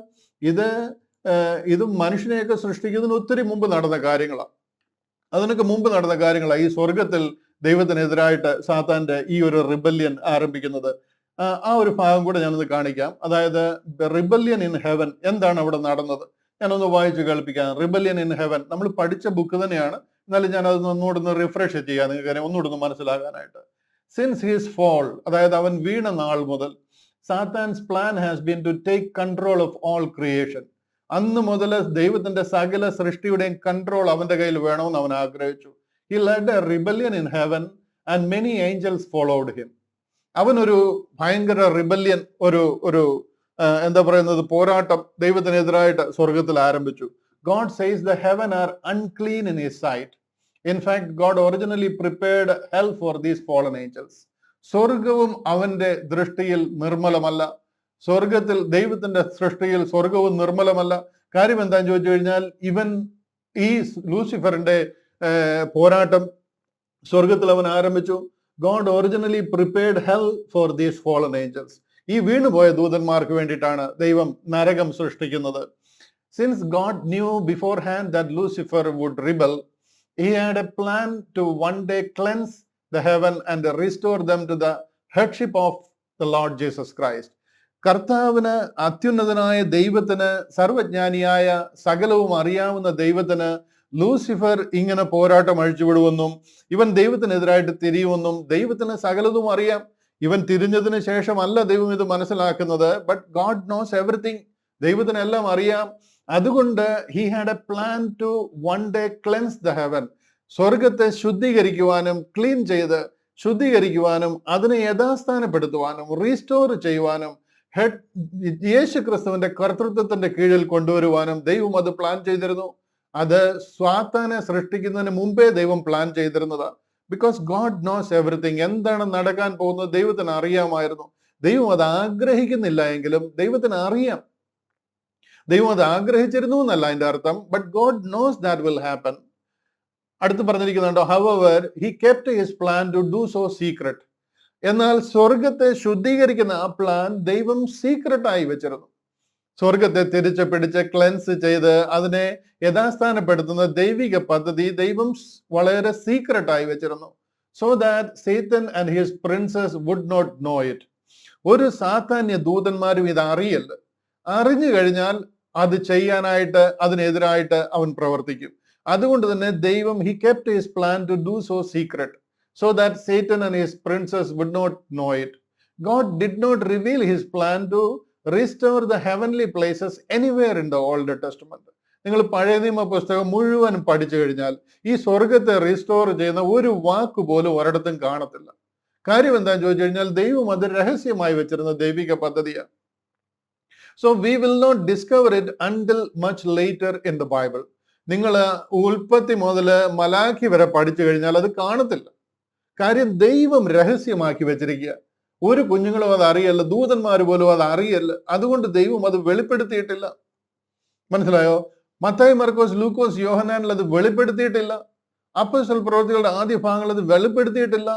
ഇത് മനുഷ്യനെയൊക്കെ സൃഷ്ടിക്കുന്നതിന് ഒത്തിരി മുമ്പ് നടന്ന കാര്യങ്ങളാണ്. അതിനൊക്കെ മുമ്പ് നടന്ന കാര്യങ്ങളാണ് ഈ സ്വർഗത്തിൽ ദൈവത്തിനെതിരായിട്ട് സാത്താന്റെ ഈ ഒരു റിബല്യൻ ആരംഭിക്കുന്നത്. ആ ഒരു ഭാഗം കൂടെ ഞാനൊന്ന് കാണിക്കാം. അതായത് റിബല്യൻ ഇൻ ഹെവൻ, എന്താണ് അവിടെ നടന്നത് ഞാനൊന്ന് വായിച്ച് കേൾപ്പിക്കാം. റിബല്യൻ ഇൻ ഹെവൻ നമ്മൾ പഠിച്ച ബുക്ക് തന്നെയാണ്, എന്നാലും ഞാൻ അത് ഒന്നുകൂടെ റിഫ്രഷ് ചെയ്യാം നിങ്ങൾക്ക് ഒന്നുകൂടെ മനസ്സിലാകാനായിട്ട്. സിൻസ് ഹിസ് ഫോൾ, അതായത് അവൻ വീണ നാൾ മുതൽ, Satan's plan has been to take control of all creation. അന്ന് മുതൽ ദൈവത്തിന്റെ സകല സൃഷ്ടിയുടെയും കൺട്രോൾ അവന്റെ കയ്യിൽ വേണമെന്ന് അവൻ ആഗ്രഹിച്ചു. He led a rebellion in heaven and many angels followed him. അവനൊരു ഭയങ്കര റിബല്യൻ, ഒരു എന്താ പറയുന്നത്, പോരാട്ടം ദൈവത്തിനെതിരായിട്ട് സ്വർഗത്തിൽ ആരംഭിച്ചു. God says the heaven are unclean in his sight. In fact God originally prepared hell for these fallen angels. സ്വർഗവും അവന്റെ ദൃഷ്ടിയിൽ നിർമ്മലമല്ല. സ്വർഗത്തിൽ ദൈവത്തിന്റെ സൃഷ്ടിയിൽ സ്വർഗവും നിർമ്മലമല്ല. കാര്യം എന്താന്ന് ചോദിച്ചു കഴിഞ്ഞാൽ, ഈ ലൂസിഫറിന്റെ പോരാട്ടം സ്വർഗത്തിൽ അവൻ ആരംഭിച്ചു. God originally prepared hell for these fallen angels. ഈ വീണുപോയ ദൂതന്മാർക്ക് വേണ്ടിയിട്ടാണ് ദൈവം നരകം സൃഷ്ടിക്കുന്നത്. Since God knew beforehand that Lucifer would rebel, He had a plan to one day cleanse the heaven and restore them to the headship of the Lord Jesus Christ. കർത്താവിന്, അത്യുന്നതനായ ദൈവത്തിന്, സർവജ്ഞാനിയായ സകലവും അറിയാവുന്ന ദൈവത്തിന് ലൂസിഫർ ഇങ്ങനെ പോരാട്ടം അഴിച്ചുവിടുമെന്നും ഇവൻ ദൈവത്തിനെതിരായിട്ട് തിരിയുമെന്നും ദൈവത്തിന് സകലതും അറിയാം. ഇവൻ തിരിഞ്ഞതിന് ശേഷമല്ല ദൈവം ഇത് മനസ്സിലാക്കുന്നത്. But God knows everything. ദൈവത്തിനെല്ലാം അറിയാം. അതുകൊണ്ട് he had a plan to one day cleanse the heaven. സ്വർഗത്തെ ശുദ്ധീകരിക്കുവാനും ക്ലീൻ ചെയ്ത് ശുദ്ധീകരിക്കുവാനും അതിനെ യഥാസ്ഥാനപ്പെടുത്തുവാനും റീസ്റ്റോർ ചെയ്യുവാനും യേശു ക്രിസ്തുവിന്റെ കർത്തൃത്വത്തിന്റെ കീഴിൽ കൊണ്ടുവരുവാനും ദൈവം അത് പ്ലാൻ ചെയ്തിരുന്നു. അത് സാത്താനെ സൃഷ്ടിക്കുന്നതിന് മുമ്പേ ദൈവം പ്ലാൻ ചെയ്തിരുന്നതാണ്. Because God knows everything. എന്താണ് നടക്കാൻ പോകുന്നത് ദൈവത്തിന് അറിയാമായിരുന്നു. ദൈവം അത് ആഗ്രഹിക്കുന്നില്ല എങ്കിലും ദൈവത്തിന് അറിയാം. ദൈവം അത് ആഗ്രഹിച്ചിരുന്നു എന്നല്ല അതിന്റെ അർത്ഥം. But God knows that will happen. അടുത്ത് പറഞ്ഞിരിക്കുന്നുണ്ടോ, however he kept his plan to do so secret. എന്നാൽ സ്വർഗത്തെ ശുദ്ധീകരിക്കുന്ന ആ പ്ലാൻ ദൈവം സീക്രട്ടായി വെച്ചിരുന്നു. സ്വർഗത്തെ തിരിച്ച് പിടിച്ച് ക്ലെൻസ് ചെയ്ത് അതിനെ യഥാസ്ഥാനപ്പെടുത്തുന്ന ദൈവിക പദ്ധതി ദൈവം വളരെ സീക്രട്ടായി വെച്ചിരുന്നു. So that Satan and his princes would not know it. ഒരു സാധാന്യ ദൂതന്മാരും ഇത് അറിയല്ല. അറിഞ്ഞു കഴിഞ്ഞാൽ അത് ചെയ്യാനായിട്ട് അതിനെതിരായിട്ട് അവൻ പ്രവർത്തിക്കും. അതുകൊണ്ട് തന്നെ ദൈവം he kept his plan to do so secret so that Satan and his princes would not know it. God did not reveal his plan to restore the heavenly places anywhere in the Old Testament. നിങ്ങൾ പഴയ നിയമ പുസ്തകം മുഴുവൻ പഠിച്ചു കഴിഞ്ഞാൽ ഈ സ്വർഗത്തെ restore ചെയ്യുന്ന ഒരു വാക്ക് പോലും ഒരിടത്തും കാണത്തില്ല. കാര്യം എന്താണെന്ന് ചോദിച്ചു കഴിഞ്ഞാൽ ദൈവം അത് രഹസ്യമായി വെച്ചിരുന്ന ദൈവിക പദ്ധതിയാണ്. So we will not discover it until much later in the Bible. നിങ്ങൾ ഉൽപ്പത്തി മുതൽ മലാഖി വരെ പഠിച്ചു കഴിഞ്ഞാൽ അത് കാണത്തില്ല. കാര്യം ദൈവം രഹസ്യമാക്കി വെച്ചിരിക്കുക. ഒരു കുഞ്ഞുങ്ങളും അത് അറിയല്ല, ദൂതന്മാർ പോലും അത് അറിയല്ല. അതുകൊണ്ട് ദൈവം അത് വെളിപ്പെടുത്തിയിട്ടില്ല. മനസ്സിലായോ? മത്തായി, മർക്കോസ്, ലൂക്കോസ്, യോഹന്നാനിൽ അത് വെളിപ്പെടുത്തിയിട്ടില്ല. അപ്പോസ്തല പ്രവൃത്തികളുടെ ആദ്യ ഭാഗങ്ങൾ അത് വെളിപ്പെടുത്തിയിട്ടില്ല.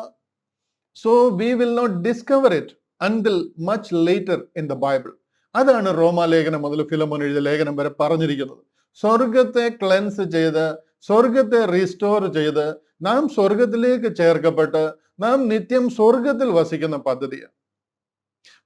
So we will not discover it until much later in the Bible. അതാണ് റോമാലേഖനം മുതൽ ഫിലമോൻ എഴുതിയ ലേഖനം വരെ പറഞ്ഞിരിക്കുന്നത്. സ്വർഗത്തെ ക്ലെൻസ് ചെയ്ത് സ്വർഗത്തെ റീസ്റ്റോർ ചെയ്ത് നാം സ്വർഗത്തിലേക്ക് ചേർക്കപ്പെട്ട് നാം നിത്യം സ്വർഗത്തിൽ വസിക്കുന്ന പദ്ധതിയാണ്.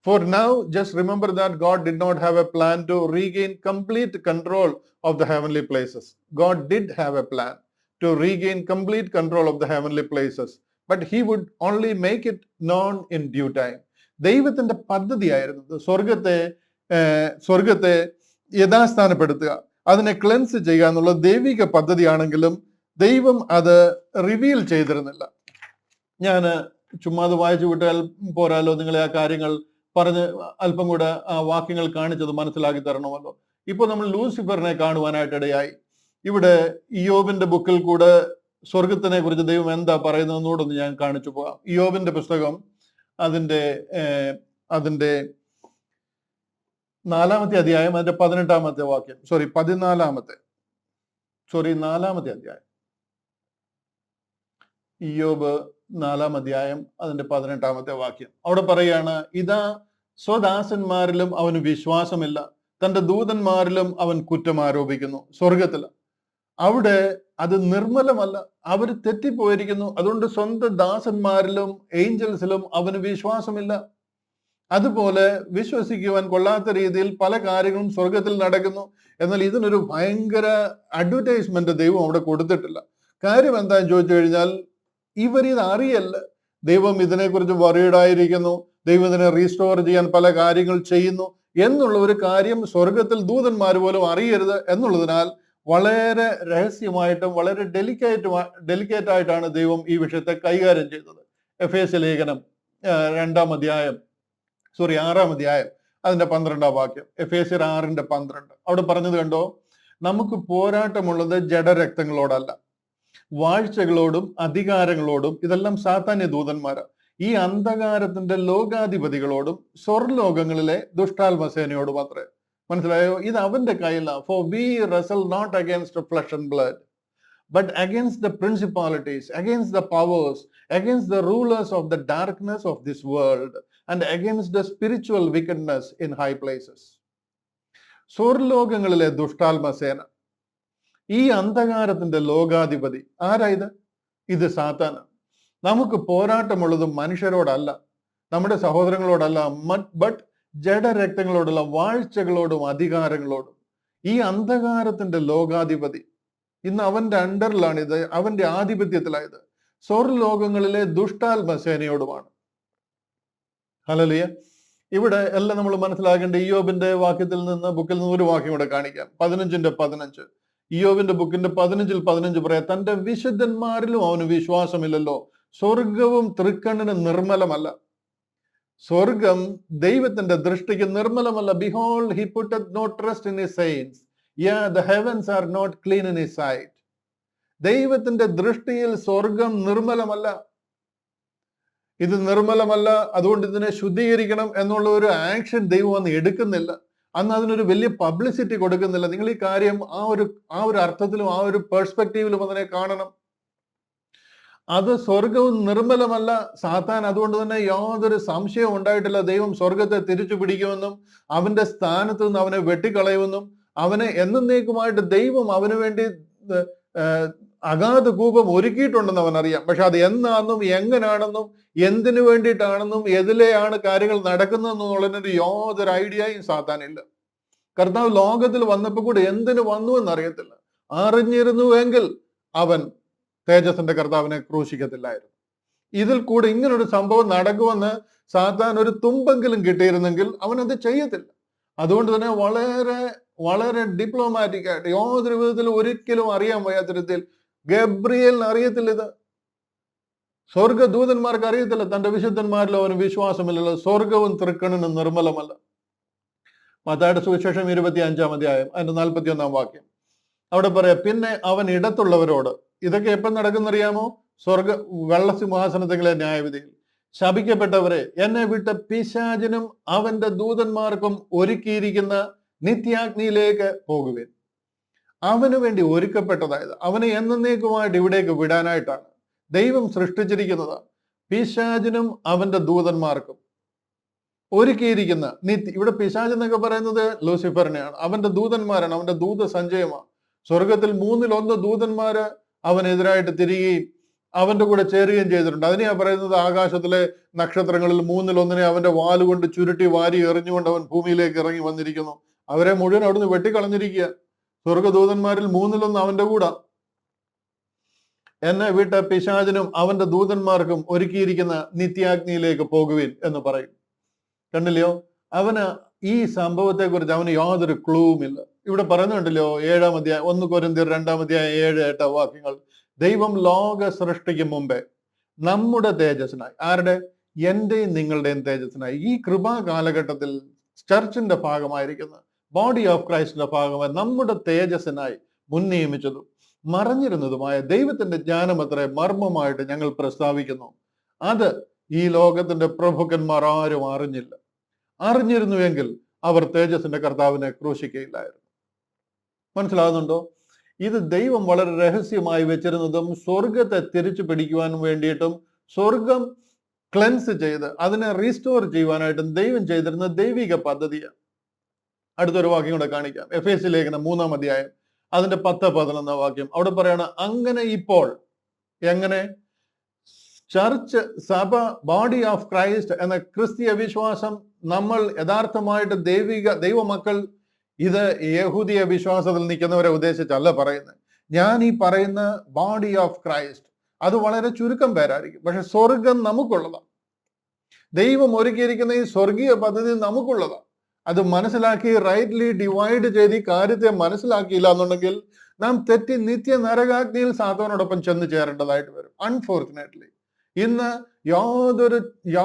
For now, just remember that God did not have a plan to regain complete control of the heavenly places. God did have a plan to regain complete control of the heavenly places, but he would only make it known in due time. ദൈവത്തിന്റെ പദ്ധതിയായിരുന്നു സ്വർഗത്തെ യഥാസ്ഥാനപ്പെടുത്തുക, അതിനെ cleanse ചെയ്യുക എന്നുള്ള ദൈവിക പദ്ധതിയാണെങ്കിലും ദൈവം അത് reveal ചെയ്തിരുന്നില്ല. ഞാൻ ചുമ്മാ അത് വായിച്ചു വിട്ടാൽ പോരാലോ, നിങ്ങളെ ആ കാര്യങ്ങൾ പറഞ്ഞ് അല്പം കൂടെ ആ വാക്യങ്ങൾ കാണിച്ചത് മനസ്സിലാക്കി തരണമല്ലോ. ഇപ്പൊ നമ്മൾ ലൂസിഫറിനെ കാണുവാനായിട്ടിടയായി. ഇവിടെ ഇയ്യോബിന്റെ ബുക്കിൽ കൂടെ സ്വർഗത്തിനെ കുറിച്ച് ദൈവം എന്താ പറയുന്നതെന്നോടൊന്ന് ഞാൻ കാണിച്ചു പോകാം. ഇയ്യോബിന്റെ പുസ്തകം അതിന്റെ 4-ാമത്തെ അധ്യായം അതിന്റെ 18-ാമത്തെ വാക്യം, 4-ാമത്തെ അധ്യായം, ഇയ്യോബ് 4-ാം അധ്യായം അതിന്റെ 18-ാമത്തെ വാക്യം. അവിടെ പറയാണ്, ഇതാ സ്വദാസന്മാരിലും അവന് വിശ്വാസമില്ല, തന്റെ ദൂതന്മാരിലും അവൻ കുറ്റം ആരോപിക്കുന്നു. സ്വർഗത്തില് അവിടെ അത് നിർമ്മലമല്ല, അവർ തെറ്റിപ്പോയിരിക്കുന്നു. അതുകൊണ്ട് സ്വന്തം ദാസന്മാരിലും ഏഞ്ചൽസിലും അവന് വിശ്വാസമില്ല. അതുപോലെ വിശ്വസിക്കുവാൻ കൊള്ളാത്ത രീതിയിൽ പല കാര്യങ്ങളും സ്വർഗത്തിൽ നടക്കുന്നു. എന്നാൽ ഇതിനൊരു ഭയങ്കര അഡ്വർടൈസ്മെന്റ് ദൈവം അവിടെ കൊടുത്തിട്ടില്ല. കാര്യം എന്താണെന്ന് ചോദിച്ചു കഴിഞ്ഞാൽ ഇവരിത് അറിയല്ല. ദൈവം ഇതിനെക്കുറിച്ച് വറീഡായിരിക്കുന്നു, ദൈവം ഇതിനെ റീസ്റ്റോർ ചെയ്യാൻ പല കാര്യങ്ങൾ ചെയ്യുന്നു എന്നുള്ള ഒരു കാര്യം സ്വർഗത്തിൽ ദൂതന്മാർ പോലും അറിയരുത് എന്നുള്ളതിനാൽ വളരെ രഹസ്യമായിട്ടും വളരെ ഡെലിക്കേറ്റ് ആയിട്ടാണ് ദൈവം ഈ വിഷയത്തെ കൈകാര്യം ചെയ്തത്. എഫേസ്യ ലേഖനം 6-ാം അധ്യായം അതിന്റെ 12-ാം വാക്യം, എഫേസ്യർ 6:12 അവിടെ പറഞ്ഞത് കണ്ടോ, നമുക്ക് പോരാട്ടമുള്ളത് ജഡരക്തങ്ങളോടല്ല, വാഴ്ചകളോടും അധികാരങ്ങളോടും, ഇതെല്ലാം സാത്താന്യ ദൂതന്മാരാ, ഈ അന്ധകാരത്തിന്റെ ലോകാധിപതികളോടും സ്വർലോകങ്ങളിലെ ദുഷ്ടാത്മസേനയോടും അത്രേ. മനസ്സിലായോ? ഇത് അവന്റെ കയ്യില. For we wrestle not against flesh and blood but against the principalities, against the powers, against the rulers of the darkness of this world, and against the spiritual wickedness in high places. സ്വർലോകങ്ങളിലെ ദുഷ്ടാത്മസേന, ഈ അന്ധകാരത്തിന്റെ ലോകാധിപതി ആരാ ഇത്? ഇത് സാത്താനാണ്. നമുക്ക് പോരാട്ടമുള്ളത് മനുഷ്യരോടല്ല, നമ്മുടെ സഹോദരങ്ങളോടല്ല, but ജഡരക്തങ്ങളോടുള്ള വാഴ്ചകളോടും അധികാരങ്ങളോടും. ഈ അന്ധകാരത്തിന്റെ ലോകാധിപതി ഇന്ന് അവന്റെ അണ്ടറിലാണ്, ഇത് അവന്റെ ആധിപത്യത്തിലായത്. സ്വർലോകങ്ങളിലെ ദുഷ്ടാത്മസേനയോടുമാണ്. ഹല്ലേലൂയ. ഇവിടെ എല്ലാം നമ്മൾ മനസ്സിലാക്കേണ്ട ഇയ്യോബിന്റെ വാക്യത്തിൽ നിന്ന്, ബുക്കിൽ നിന്ന് ഒരു വാക്യം കൂടെ കാണിക്കാം. 15:15. ഇയ്യോബിന്റെ ബുക്കിന്റെ 15:15 പറയാം, തന്റെ വിശുദ്ധന്മാരിലും അവന് വിശ്വാസമില്ലല്ലോ, സ്വർഗവും തൃക്കണ്ണിന് നിർമ്മലമല്ല. സ്വർഗം ദൈവത്തിന്റെ ദൃഷ്ടിക്ക് നിർമ്മലമല്ല. Behold, he putteth no trust in his saints. Yeah, the heavens are not clean in his sight. ദൈവത്തിന്റെ ദൃഷ്ടിയിൽ സ്വർഗം നിർമ്മലമല്ല. ഇത് നിർമ്മലമല്ല, അതുകൊണ്ട് ഇതിനെ ശുദ്ധീകരിക്കണം എന്നുള്ള ഒരു ആക്ഷൻ ദൈവം അന്ന് എടുക്കുന്നില്ല. അന്ന് അതിനൊരു വലിയ പബ്ലിസിറ്റി കൊടുക്കുന്നില്ല. നിങ്ങൾ ഈ കാര്യം ആ ഒരു അർത്ഥത്തിലും ആ ഒരു പെർസ്പെക്റ്റീവിലും അതിനെ കാണണം. അത് സ്വർഗവും നിർമ്മലമല്ല. സാത്താൻ അതുകൊണ്ട് തന്നെ യാതൊരു സംശയവും ഉണ്ടായിട്ടില്ല, ദൈവം സ്വർഗത്തെ തിരിച്ചു പിടിക്കുമെന്നും അവന്റെ സ്ഥാനത്ത് നിന്ന് അവനെ വെട്ടിക്കളയുമെന്നും അവനെ എന്നേക്കുമായിട്ട് ദൈവം അവന് വേണ്ടി അഗാധ കൂപം ഒരുക്കിയിട്ടുണ്ടെന്ന് അവൻ അറിയാം. പക്ഷെ അത് എന്നാണെന്നും എങ്ങനെയാണെന്നും എന്തിനു വേണ്ടിയിട്ടാണെന്നും എതിലെയാണ് കാര്യങ്ങൾ നടക്കുന്നതെന്നുള്ളതിനൊരു യാതൊരു ഐഡിയയും സാത്താനില്ല. കർത്താവ് ലോകത്തിൽ വന്നപ്പോൾ കൂടെ എന്തിനു വന്നു എന്നറിയത്തില്ല. അറിഞ്ഞിരുന്നുവെങ്കിൽ അവൻ തേജസ്സിന്റെ കർത്താവിനെ ക്രൂശിക്കത്തില്ലായിരുന്നു. ഇതിൽ കൂടെ ഇങ്ങനൊരു സംഭവം നടക്കുമെന്ന് സാത്താൻ ഒരു തുമ്പെങ്കിലും കിട്ടിയിരുന്നെങ്കിൽ അവൻ അത് ചെയ്യത്തില്ല. അതുകൊണ്ട് തന്നെ വളരെ വളരെ ഡിപ്ലോമാറ്റിക് ആയിട്ട്, യാതൊരു വിധത്തിൽ ഒരിക്കലും അറിയാൻ വയ്യാത്ത രീതിയിൽ, ഗബ്രിയേലിന് അറിയത്തില്ല, ഇത് സ്വർഗദൂതന്മാർക്ക് അറിയത്തില്ല, തന്റെ വിശുദ്ധന്മാരിൽ അവന് വിശ്വാസമില്ലല്ലോ, സ്വർഗവും തൃക്കണ്ണിന് നിർമ്മലമല്ല. മത്തായിയുടെ സുവിശേഷം 25-ാം അധ്യായം അതിന്റെ 41-ാം വാക്യം അവിടെ പറയാം, പിന്നെ അവൻ ഇടത്തുള്ളവരോട്, ഇതൊക്കെ എപ്പം നടക്കുന്നറിയാമോ? വെള്ളസിംഹാസനത്തിലെ ന്യായവിധിയിൽ, ശപിക്കപ്പെട്ടവരെ, എന്നെ വിട്ട പിശാചിനും അവന്റെ ദൂതന്മാർക്കും ഒരുക്കിയിരിക്കുന്ന നിത്യാഗ്നിയിലേക്ക് പോകുവിൻ. അവന് വേണ്ടി ഒരുക്കപ്പെട്ടതായത്, അവനെ എന്നേക്കുമായിട്ട് ഇവിടേക്ക് വിടാനായിട്ടാണ് ദൈവം സൃഷ്ടിച്ചിരിക്കുന്നത്. പിശാചിനും അവന്റെ ദൂതന്മാർക്കും ഒരുക്കിയിരിക്കുന്ന ഇവിടെ പിശാച് എന്നൊക്കെ പറയുന്നത് ലൂസിഫറിനെയാണ്, അവന്റെ ദൂതന്മാരാണ്, അവന്റെ ദൂത സഞ്ചയമാണ്. സ്വർഗത്തിൽ 1/3 ദൂതന്മാര് അവനെതിരായിട്ട് തിരികെയും അവന്റെ കൂടെ ചേരുകയും ചെയ്തിട്ടുണ്ട്. അതിനെയാ പറയുന്നത്, ആകാശത്തിലെ നക്ഷത്രങ്ങളിൽ 1/3 അവന്റെ വാലുകൊണ്ട് ചുരുട്ടി വാരി എറിഞ്ഞുകൊണ്ട് അവൻ ഭൂമിയിലേക്ക് ഇറങ്ങി വന്നിരിക്കുന്നു. അവരെ മുഴുവൻ അവിടുന്ന് വെട്ടിക്കളഞ്ഞിരിക്കുക. സ്വർഗദൂതന്മാരിൽ 1/3 അവന്റെ കൂടെ. എന്നെ വിട്ട പിശാചിനും അവന്റെ ദൂതന്മാർക്കും ഒരുക്കിയിരിക്കുന്ന നിത്യാഗ്നിയിലേക്ക് പോകുവിൻ എന്ന് പറയും. കണ്ടില്ലയോ? അവന് ഈ സംഭവത്തെ കുറിച്ച് അവന് യാതൊരു ക്ലൂവുമില്ല. ഇവിടെ പറയുന്നുണ്ടല്ലോ 7-ാം അധ്യായം 1 കൊരിന്ത്യർ 2-ാം അധ്യായം 7-8 വാക്യങ്ങൾ, ദൈവം ലോക സൃഷ്ടിക്ക് മുമ്പേ നമ്മുടെ തേജസ്സിനായി, ആരുടെ? എന്റെയും നിങ്ങളുടെയും തേജസ്സിനായി, ഈ കൃപാ കാലഘട്ടത്തിൽ ചർച്ചിന്റെ ഭാഗമായിരിക്കുന്ന ബോഡി ഓഫ് ക്രൈസ്റ്റിന്റെ ഭാഗമായി നമ്മുടെ തേജസ്സിനായി മുൻനിയമിച്ചതും മറഞ്ഞിരുന്നതുമായ ദൈവത്തിന്റെ ജ്ഞാനമത്രേ മർമ്മമായിട്ട് ഞങ്ങൾ പ്രസ്താവിക്കുന്നു. അത് ഈ ലോകത്തിന്റെ പ്രഭുക്കന്മാർ ആരും അറിഞ്ഞില്ല. അറിഞ്ഞിരുന്നുവെങ്കിൽ അവർ തേജസ്സിന്റെ കർത്താവിനെ ക്രൂശിക്കയില്ലായിരുന്നു. മനസ്സിലാകുന്നുണ്ടോ? ഇത് ദൈവം വളരെ രഹസ്യമായി വെച്ചിരുന്നതും സ്വർഗത്തെ തിരിച്ചു പിടിക്കുവാൻ വേണ്ടിയിട്ടും സ്വർഗം ക്ലെൻസ് ചെയ്ത് അതിനെ റീസ്റ്റോർ ചെയ്യുവാനായിട്ടും ദൈവം ചെയ്തിരുന്ന ദൈവിക പദ്ധതിയാണ്. അടുത്തൊരു വാക്യം കൂടെ കാണിക്കാം. എഫേസ്യ ലേഖനം 3-ാം അധ്യായം അതിന്റെ 10-11 വാക്യം അവിടെ പറയാണ്, അങ്ങനെ ഇപ്പോൾ എങ്ങനെ ചർച്ച്, സഭ, ബോഡി ഓഫ് ക്രൈസ്റ്റ് എന്ന ക്രിസ്തീയ വിശ്വാസം, നമ്മൾ യഥാർത്ഥമായിട്ട് ദൈവമക്കൾ, ഇത് യഹൂദിയ വിശ്വാസത്തിൽ നിൽക്കുന്നവരെ ഉദ്ദേശിച്ചല്ല പറയുന്നത്. ഞാൻ ഈ പറയുന്ന ബോഡി ഓഫ് ക്രൈസ്റ്റ് അത് വളരെ ചുരുക്കം പേരായിരിക്കും, പക്ഷെ സ്വർഗം നമുക്കുള്ളതാണ്. ദൈവം ഒരുക്കിയിരിക്കുന്ന ഈ സ്വർഗീയ പദ്ധതി നമുക്കുള്ളതാണ്. അത് മനസ്സിലാക്കി റൈറ്റ്ലി ഡിവൈഡ് ചെയ്ത് ഈ കാര്യത്തെ മനസ്സിലാക്കിയില്ല എന്നുണ്ടെങ്കിൽ നാം തെറ്റി നിത്യ നരകാഗ്നിയിൽ സാത്താനോടൊപ്പം ചെന്ന് ചേരേണ്ടതായിട്ട് വരും. അൺഫോർച്ചുനേറ്റ്ലി ഇന്ന്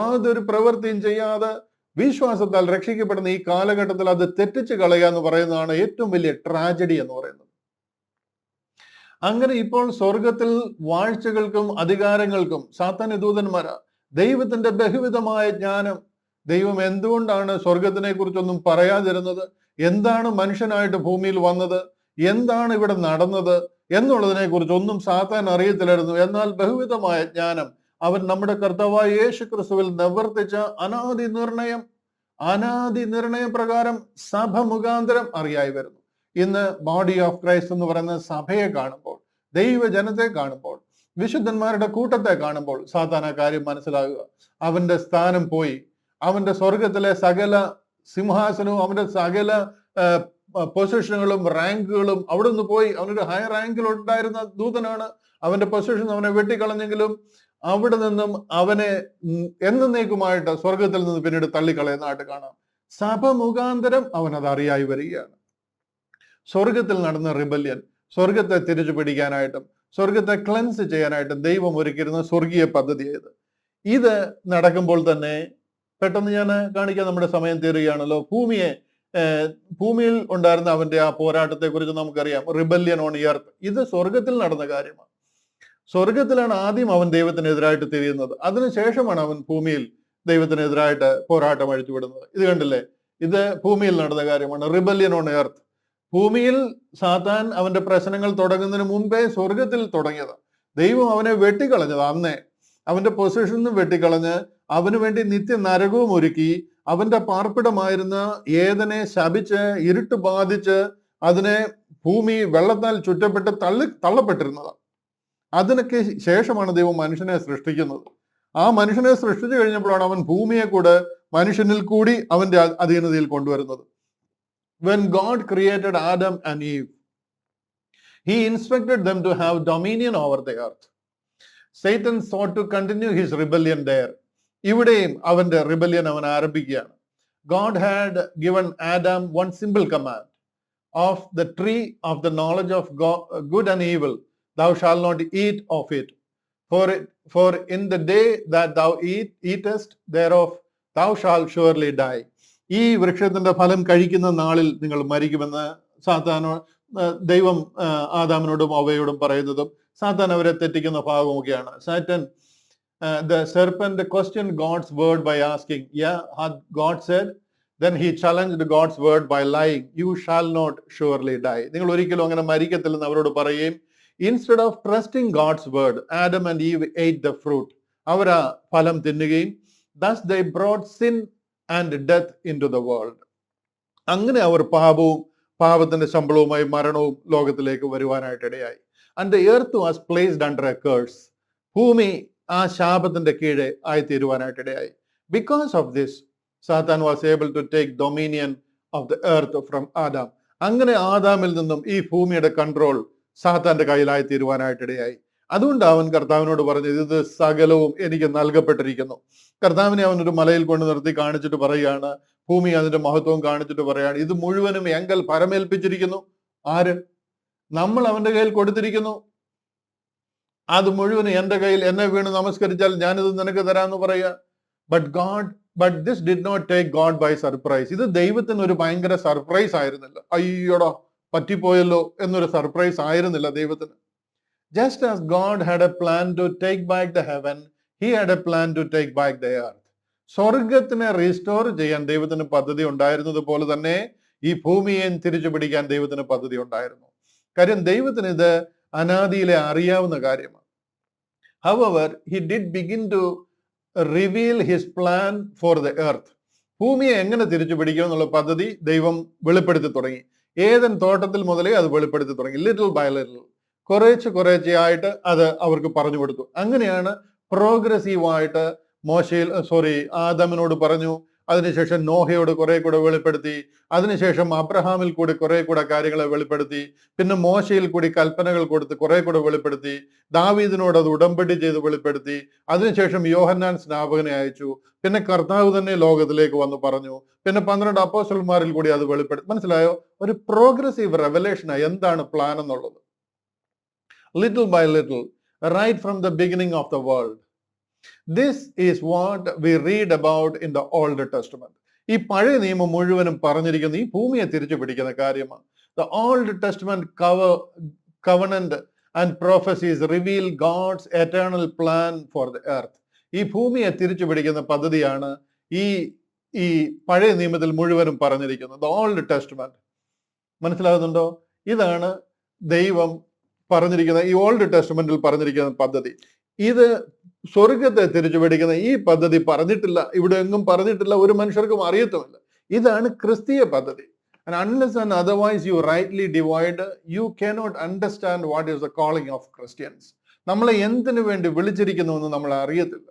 യാതൊരു പ്രവൃത്തിയും ചെയ്യാതെ വിശ്വാസത്താൽ രക്ഷിക്കപ്പെടുന്ന ഈ കാലഘട്ടത്തിൽ അത് തെറ്റിച്ച് കളയുക എന്ന് പറയുന്നതാണ് ഏറ്റവും വലിയ ട്രാജഡി എന്ന് പറയുന്നത്. അങ്ങനെ ഇപ്പോൾ സ്വർഗത്തിൽ വാഴ്ചകൾക്കും അധികാരങ്ങൾക്കും സാത്താന്യ ദൂതന്മാരാ, ദൈവത്തിന്റെ ബഹുവിധമായ ജ്ഞാനം, ദൈവം എന്തുകൊണ്ടാണ് സ്വർഗത്തിനെ കുറിച്ചൊന്നും പറയാതിരുന്നത്, എന്താണ് മനുഷ്യനായിട്ട് ഭൂമിയിൽ വന്നത്, എന്താണ് ഇവിടെ നടന്നത് എന്നുള്ളതിനെ കുറിച്ചൊന്നും സാത്താൻ അറിയത്തില്ലായിരുന്നു. എന്നാൽ ബഹുവിധമായ ജ്ഞാനം അവൻ നമ്മുടെ കർത്താവായ യേശു ക്രിസ്തുവിൽ നിവർത്തിച്ച അനാദി നിർണയം പ്രകാരം സഭ മുഖാന്തരം അറിയായി വരുന്നു. ഇന്ന് ബോഡി ഓഫ് ക്രൈസ്റ്റ് എന്ന് പറയുന്ന സഭയെ കാണുമ്പോൾ, ദൈവജനത്തെ കാണുമ്പോൾ, വിശുദ്ധന്മാരുടെ കൂട്ടത്തെ കാണുമ്പോൾ സാത്താൻ ആ കാര്യം മനസ്സിലാകുക. അവന്റെ സ്ഥാനം പോയി. അവന്റെ സ്വർഗത്തിലെ സകല സിംഹാസനവും അവന്റെ സകല പൊസിഷനുകളും റാങ്കുകളും അവിടെ നിന്ന് പോയി. അവനൊരു ഹൈ റാങ്കിൽ ഉണ്ടായിരുന്ന ദൂതനാണ്. അവന്റെ പൊസിഷൻ അവനെ വെട്ടിക്കളഞ്ഞെങ്കിലും അവിടെ നിന്നും അവനെ എന്നേക്കുമായിട്ട് സ്വർഗത്തിൽ നിന്ന് പിന്നീട് തള്ളിക്കളയുന്നതായിട്ട് കാണാം. സഭ മുഖാന്തരം അവൻ അത് അറിയായി വരികയാണ്. സ്വർഗത്തിൽ നടന്ന റിബല്യൻ, സ്വർഗത്തെ തിരിച്ചു പിടിക്കാനായിട്ടും സ്വർഗത്തെ ക്ലെൻസ് ചെയ്യാനായിട്ടും ദൈവം ഒരുക്കിയിരുന്ന സ്വർഗീയ പദ്ധതിയായത്. ഇത് നടക്കുമ്പോൾ തന്നെ പെട്ടെന്ന് ഞാൻ കാണിക്കാൻ നമ്മുടെ സമയം തീരുകയാണല്ലോ. ഭൂമിയിൽ ഉണ്ടായിരുന്ന അവന്റെ ആ പോരാട്ടത്തെ കുറിച്ച് നമുക്കറിയാം. റിബല്യൻ ഓൺ എർത്ത്, ഇത് സ്വർഗത്തിൽ നടന്ന കാര്യമാണ്. സ്വർഗത്തിലാണ് ആദ്യം അവൻ ദൈവത്തിനെതിരായിട്ട് തിരിയുന്നത്. അതിനുശേഷമാണ് അവൻ ഭൂമിയിൽ ദൈവത്തിനെതിരായിട്ട് പോരാട്ടം അഴിച്ചുവിടുന്നത്. ഇത് കണ്ടില്ലേ, ഇത് ഭൂമിയിൽ നടന്ന കാര്യമാണ്. Rebellion on earth. ഭൂമിയിൽ സാത്താൻ അവന്റെ പ്രശ്നങ്ങൾ തുടങ്ങുന്നതിന് മുമ്പേ സ്വർഗത്തിൽ തുടങ്ങിയത്. ദൈവം അവനെ വെട്ടിക്കളഞ്ഞത് അന്നേ. അവന്റെ പൊസിഷനിൽ നിന്ന് വെട്ടിക്കളഞ്ഞ് അവന് വേണ്ടി നിത്യ നരകവും ഒരുക്കി അവന്റെ പാർപ്പിടമായിരുന്ന ഏദനെ ശപിച്ച് ഇരുട്ട് ബാധിച്ച് അതിനെ ഭൂമി വെള്ളത്താൽ ചുറ്റപ്പെട്ട് തള്ളപ്പെട്ടിരുന്നത്. അതിനൊക്കെ ശേഷമാണ് ദൈവം മനുഷ്യനെ സൃഷ്ടിക്കുന്നത്. ആ മനുഷ്യനെ സൃഷ്ടിച്ചു കഴിഞ്ഞപ്പോഴാണ് അവൻ ഭൂമിയെ കൂടെ മനുഷ്യനിൽ കൂടി അവന്റെ അധീനതയിൽ കൊണ്ടുവരുന്നത്. When God created Adam and Eve, he instructed them to have dominion over the earth. Satan sought to continue his rebellion there. ഇവിടെയും അവന്റെ റിബല്യൻ അവൻ ആരംഭിക്കുകയാണ്. God had given Adam one simple command: of the tree of the knowledge of good and evil thou shalt not eat of it, for in the day that thou eatest thereof thou shalt surely die. ഈ വൃക്ഷത്തിന്റെ ഫലം കഴിക്കുന്ന നാളിൽ നിങ്ങൾ മരിക്കുമെന്ന് ദൈവം ആദാമിനോടും അവയോടും പറയുന്നതും സാത്താൻ അവരെ തെറ്റിക്കുന്ന ഭാഗമൊക്കെയാണ്. Satan, the serpent questioned God's word by asking, had God said? Then he challenged God's word by lying, you shall not surely die. നിങ്ങൾ ഒരിക്കലും അങ്ങനെ മരിക്കത്തില്ലെന്ന് അവരോട് പറയുകയും, instead of trusting God's word, Adam and Eve ate the fruit. അവർ ആ ഫലം തിന്നുകയും thus they brought sin and death into the world. അങ്ങനെ അവർ പാപത്തിന്റെ ശമ്പളവുമായി മരണവും ലോകത്തിലേക്ക് വരുവാനായിട്ടിടയായി. And the earth was placed under a curse. ഭൂമി ആ ശാപത്തിന്റെ കീഴെ ആയിത്തീരുവാനായിട്ടിടയായി. Because of this, Satan was able to take dominion of the earth from Adam. അങ്ങനെ ആദാമിൽ നിന്നും ഈ ഭൂമിയുടെ കൺട്രോൾ സാത്താന്റെ കയ്യിലായി തീരുവാനായിട്ടിടയായി. അതുകൊണ്ട് അവൻ കർത്താവിനോട് പറഞ്ഞത്, ഇത് സകലവും എനിക്ക് നൽകപ്പെട്ടിരിക്കുന്നു. കർത്താവിനെ അവനൊരു മലയിൽ കൊണ്ട് നിർത്തി കാണിച്ചിട്ട് പറയുകയാണ്, ഭൂമി അതിന്റെ മഹത്വം കാണിച്ചിട്ട് പറയാണ്, ഇത് മുഴുവനും എങ്കൽ പരമേൽപ്പിച്ചിരിക്കുന്നു. ആര്? നമ്മൾ അവന്റെ കയ്യിൽ കൊടുത്തിരിക്കുന്നു. അത് മുഴുവനും എന്റെ കയ്യിൽ, എന്നെ വീണ് നമസ്കരിച്ചാൽ ഞാനിത് നിനക്ക് തരാമെന്ന് പറയുക. But this did not take God by surprise. ഇത് ദൈവത്തിന് ഒരു ഭയങ്കര സർപ്രൈസ് ആയിരുന്നില്ല. അയ്യോടാ പറ്റിപ്പോയല്ലോ എന്നൊരു സർപ്രൈസ് ആയിരുന്നില്ല ദൈവത്തിന്. Just as God had a plan to take back the heaven, he had a plan to take back the earth. സ്വർഗത്തിനെ റീസ്റ്റോർ ചെയ്യാൻ ദൈവത്തിന് പദ്ധതി ഉണ്ടായിരുന്നത് പോലെ തന്നെ ഈ ഭൂമിയെ തിരിച്ചു പിടിക്കാൻ ദൈവത്തിന് പദ്ധതി ഉണ്ടായിരുന്നു. കാര്യം ദൈവത്തിന് ഇത് അനാദിയിലെ അറിയാവുന്ന കാര്യമാണ്. However, he did begin to reveal his plan for the earth. ഭൂമിയെ എങ്ങനെ തിരിച്ചു പിടിക്കും എന്നുള്ള പദ്ധതി ദൈവം വെളിപ്പെടുത്തി തുടങ്ങി. ഏദൻ തോട്ടത്തിൽ മുതലേ അത് വെളിപ്പെടുത്തി തുടങ്ങി. ലിറ്റിൽ ബൈ ലിറ്റിൽ, കുറേശ്ശെയായിട്ട് അത് അവർക്ക് പറഞ്ഞു കൊടുത്തു. അങ്ങനെയാണ് പ്രോഗ്രസീവായിട്ട് ആദാമിനോട് പറഞ്ഞു, അതിനുശേഷം നോഹയോട് കുറെ കൂടെ വെളിപ്പെടുത്തി, അതിനുശേഷം അബ്രഹാമിൽ കൂടി കുറെ കൂടെ കാര്യങ്ങളെ വെളിപ്പെടുത്തി, പിന്നെ മോശയിൽ കൂടി കൽപ്പനകൾ കൊടുത്ത് കുറെ കൂടെ വെളിപ്പെടുത്തി, ദാവീദിനോട് അത് ഉടമ്പടി ചെയ്ത് വെളിപ്പെടുത്തി, അതിനുശേഷം യോഹന്നാൻ സ്നാപകനെ അയച്ചു, പിന്നെ കർത്താവ് തന്നെ ലോകത്തിലേക്ക് വന്ന് പറഞ്ഞു, പിന്നെ 12 അപ്പോസ്തലന്മാരിൽ കൂടി അത് വെളിപ്പെടുത്തി. മനസ്സിലായോ? ഒരു പ്രോഗ്രസീവ് റെവലേഷനാണ് എന്താണ് പ്ലാൻ എന്നുള്ളത്. Little by little, right from the beginning of the world. This is what we read about in the Old Testament. ഈ പഴയ നിയമം മുഴുവനും പറഞ്ഞിരിക്കുന്ന ഈ ഭൂമിയെ തിരിച്ചു പിടിക്കുന്ന കാര്യമാണ്. The Old Testament covenant and prophecies reveal God's eternal plan for the earth. ഈ ഭൂമിയെ തിരിച്ചു പിടിക്കുന്ന പദ്ധതിയാണ് ഈ പഴയ നിയമത്തിൽ മുഴുവനും പറഞ്ഞിരിക്കുന്നത്. The Old Testament. മനസ്സിലാകുന്നുണ്ടോ? ഇതാണ് ദൈവം പറഞ്ഞിരിക്കുന്ന, ഈ ഓൾഡ് ടെസ്റ്റ്മെന്റിൽ പറഞ്ഞിരിക്കുന്ന പദ്ധതി. ഇത് സ്വർഗത്തെ തിരിച്ചു പിടിക്കുന്ന ഈ പദ്ധതി പറഞ്ഞിട്ടില്ല, ഇവിടെ എങ്ങും പറഞ്ഞിട്ടില്ല, ഒരു മനുഷ്യർക്കും അറിയത്തുമില്ല. ഇതാണ് ക്രിസ്തീയ പദ്ധതി. And unless and otherwise you rightly divide, you cannot understand what is the calling of Christians. നമ്മളെ എന്തിനു വേണ്ടി വിളിച്ചിരിക്കുന്നു എന്ന് നമ്മൾ അറിയത്തില്ല.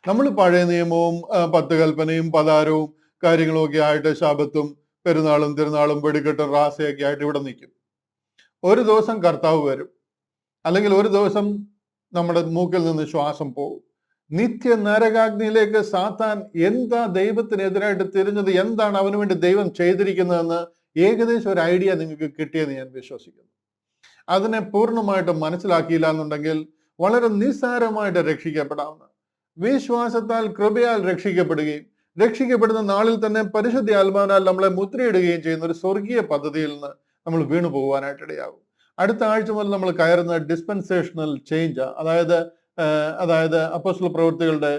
നമ്മൾ പഴയ നിയമവും 10 കൽപ്പനയും പതാരവും കാര്യങ്ങളും ഒക്കെ ആയിട്ട് ശബത്തും പെരുന്നാളും തിരുനാളും വെടിക്കെട്ടും റാസയൊക്കെ ആയിട്ട് ഇവിടെ നിൽക്കും. ഒരു ദിവസം കർത്താവ് വരും, അല്ലെങ്കിൽ ഒരു ദിവസം നമ്മുടെ മൂക്കിൽ നിന്ന് ശ്വാസം പോകും. നിത്യ നരകാഗ്നിയിലേക്ക് സാത്താൻ എന്താ ദൈവത്തിനെതിരായിട്ട് തിരിഞ്ഞത്, എന്താണ് അവന് വേണ്ടി ദൈവം ചെയ്തിരിക്കുന്നതെന്ന് ഏകദേശം ഒരു ഐഡിയ നിങ്ങൾക്ക് കിട്ടിയെന്ന് ഞാൻ വിശ്വസിക്കുന്നു. അതിനെ പൂർണ്ണമായിട്ട് മനസ്സിലാക്കിയില്ല എന്നുണ്ടെങ്കിൽ വളരെ നിസ്സാരമായിട്ട് രക്ഷിക്കപ്പെടാവുന്ന, വിശ്വാസത്താൽ കൃപയാൽ രക്ഷിക്കപ്പെടുകയും രക്ഷിക്കപ്പെടുന്ന നാളിൽ തന്നെ പരിശുദ്ധ ആത്മാവിനാൽ നമ്മളെ മുദ്രയിടുകയും ചെയ്യുന്ന ഒരു സ്വർഗീയ പദ്ധതിയിൽ നിന്ന് നമ്മൾ വീണു പോകുവാനായിട്ട് ഇടയാകും. അടുത്ത ആഴ്ച മുതൽ നമ്മൾ കയറുന്ന ഡിസ്പെൻസേഷണൽ ചേഞ്ച്, അതായത് അപ്പോസ്തല പ്രവൃത്തികളുടെ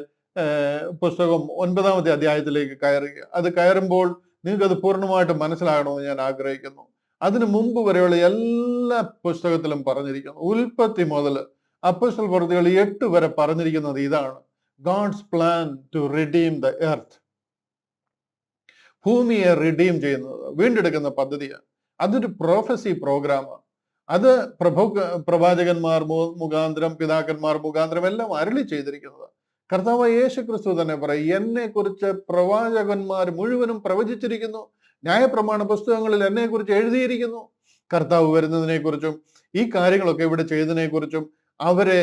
പുസ്തകം 9-ാമത്തെ അധ്യായത്തിലേക്ക് കയറുക. അത് കയറുമ്പോൾ നിങ്ങൾക്ക് അത് പൂർണ്ണമായിട്ട് മനസ്സിലാകണമെന്ന് ഞാൻ ആഗ്രഹിക്കുന്നു. അതിനു മുമ്പ് വരെയുള്ള എല്ലാ പുസ്തകത്തിലും പറഞ്ഞിരിക്കുന്നു, ഉൽപ്പത്തി മുതൽ അപ്പോസ്തല പ്രവൃത്തികൾ 8 വരെ പറഞ്ഞിരിക്കുന്നത് ഇതാണ്: God's plan to redeem the earth. ഭൂമിയെ റിഡീം ചെയ്യുന്നത്, വീണ്ടെടുക്കുന്ന പദ്ധതിയാണ്. അതൊരു പ്രൊഫസി പ്രോഗ്രാമാണ്. അത് പ്രവാചകന്മാർ മുഖാന്തരം, പിതാക്കന്മാർ മുഖാന്തരം എല്ലാം അരുളി ചെയ്തിരിക്കുന്നത്. കർത്താവ് യേശു ക്രിസ്തു തന്നെ പറയും, എന്നെ കുറിച്ച് പ്രവാചകന്മാർ മുഴുവനും പ്രവചിച്ചിരിക്കുന്നു, ന്യായപ്രമാണ പുസ്തകങ്ങളിൽ എന്നെ കുറിച്ച് എഴുതിയിരിക്കുന്നു. കർത്താവ് വരുന്നതിനെ കുറിച്ചും ഈ കാര്യങ്ങളൊക്കെ ഇവിടെ ചെയ്തതിനെ കുറിച്ചും അവരെ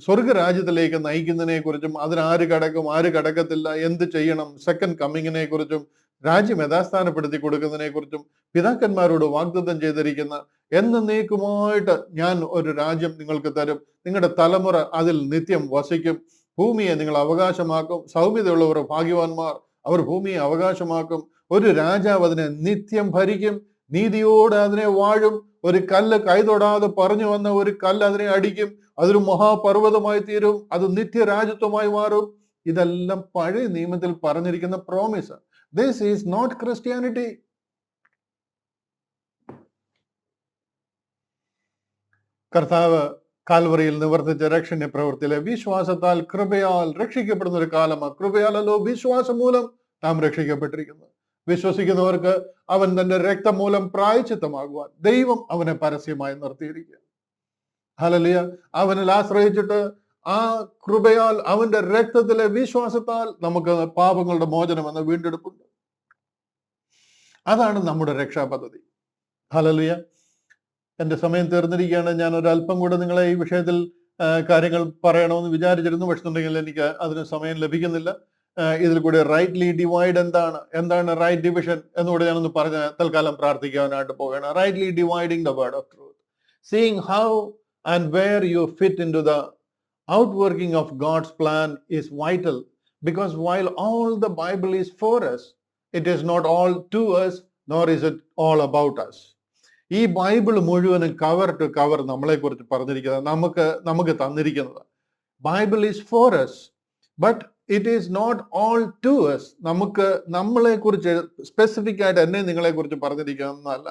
സ്വർഗരാജ്യത്തിലേക്ക് നയിക്കുന്നതിനെ കുറിച്ചും അതിനാര് കടക്കും ആര് കടക്കത്തില്ല, എന്ത് ചെയ്യണം, സെക്കൻഡ് കമ്മിങ്ങിനെ കുറിച്ചും രാജ്യം യഥാസ്ഥാനപ്പെടുത്തി കൊടുക്കുന്നതിനെ കുറിച്ചും പിതാക്കന്മാരോട് വാഗ്ദത്തം ചെയ്തിരിക്കുന്ന എന്നേക്കുമായിട്ട് ഞാൻ ഒരു രാജ്യം നിങ്ങൾക്ക് തരും, നിങ്ങളുടെ തലമുറ അതിൽ നിത്യം വസിക്കും, ഭൂമിയെ നിങ്ങൾ അവകാശമാക്കും, സൗമ്യതയുള്ളവർ ഭാഗ്യവാന്മാർ, അവർ ഭൂമിയെ അവകാശമാക്കും, ഒരു രാജാവ് അതിനെ നിത്യം ഭരിക്കും, നീതിയോടെ അതിനെ വാഴും, ഒരു കല്ല് കൈതൊടാതെ പറഞ്ഞു വന്ന ഒരു കല്ല് അതിനെ അടിക്കും, അതൊരു മഹാപർവ്വതമായി തീരും, അത് നിത്യരാജ്യത്വമായി മാറും. ഇതെല്ലാം പഴയ നിയമത്തിൽ പറഞ്ഞിരിക്കുന്ന promise. This is not Christianity. കർത്താവ് കാൽവറിയിൽ നിവർത്തിച്ച രക്ഷണ പ്രവൃത്തിയിലെ വിശ്വാസത്താൽ കൃപയാൽ രക്ഷിക്കപ്പെടുന്ന ഒരു കാലമാണ്. കൃപയാലല്ലോ വിശ്വാസം മൂലം നാം രക്ഷിക്കപ്പെട്ടിരിക്കുന്നു. വിശ്വസിക്കുന്നവർക്ക് അവൻ തന്റെ രക്തം മൂലം പ്രായശ്ചിത്തമാകുവാൻ ദൈവം അവനെ പരസ്യമായി നിർത്തിയിരിക്കുക. ഹല്ലേലൂയ. അവനിൽ ആശ്രയിച്ചിട്ട് ആ കൃപയാൽ അവന്റെ രക്തത്തിലെ വിശ്വാസത്താൽ നമുക്ക് പാപങ്ങളുടെ മോചനം എന്ന വീണ്ടെടുപ്പുണ്ട്. അതാണ് നമ്മുടെ രക്ഷാപദ്ധതി. ഹല്ലേലൂയ. എന്റെ സമയം തീർന്നിരിക്കുകയാണ്. ഞാൻ ഒരല്പം കൂടെ നിങ്ങളെ ഈ വിഷയത്തിൽ കാര്യങ്ങൾ പറയണമെന്ന് വിചാരിച്ചിരുന്നു, പക്ഷെ എനിക്ക് അതിന് സമയം ലഭിക്കുന്നില്ല. ഇതിൽ കൂടെ റൈറ്റ്ലി ഡിവൈഡ് എന്താണ് റൈറ്റ് ഡിവിഷൻ എന്നുകൂടെ ഞാനൊന്ന് പറഞ്ഞ് തൽക്കാലം പ്രാർത്ഥിക്കാനായിട്ട് പോവുകയാണ്. Rightly dividing the word of truth, seeing how and where you fit in to the outworking of God's plan is vital, because while all the Bible is for us, it is not all to us, nor is it all about us. ഈ Bible മുഴുവനും cover to cover നമ്മളെ കുറിച്ച് പറഞ്ഞിരിക്കുന്നത്, നമുക്ക് തന്നിരിക്കുന്നത്. Bible is for us, but it is not all to us. നമ്മളെ കുറിച്ച് specific ആയിട്ട് എന്നെ നിങ്ങളെ കുറിച്ച് പറഞ്ഞിരിക്കുന്നതല്ല.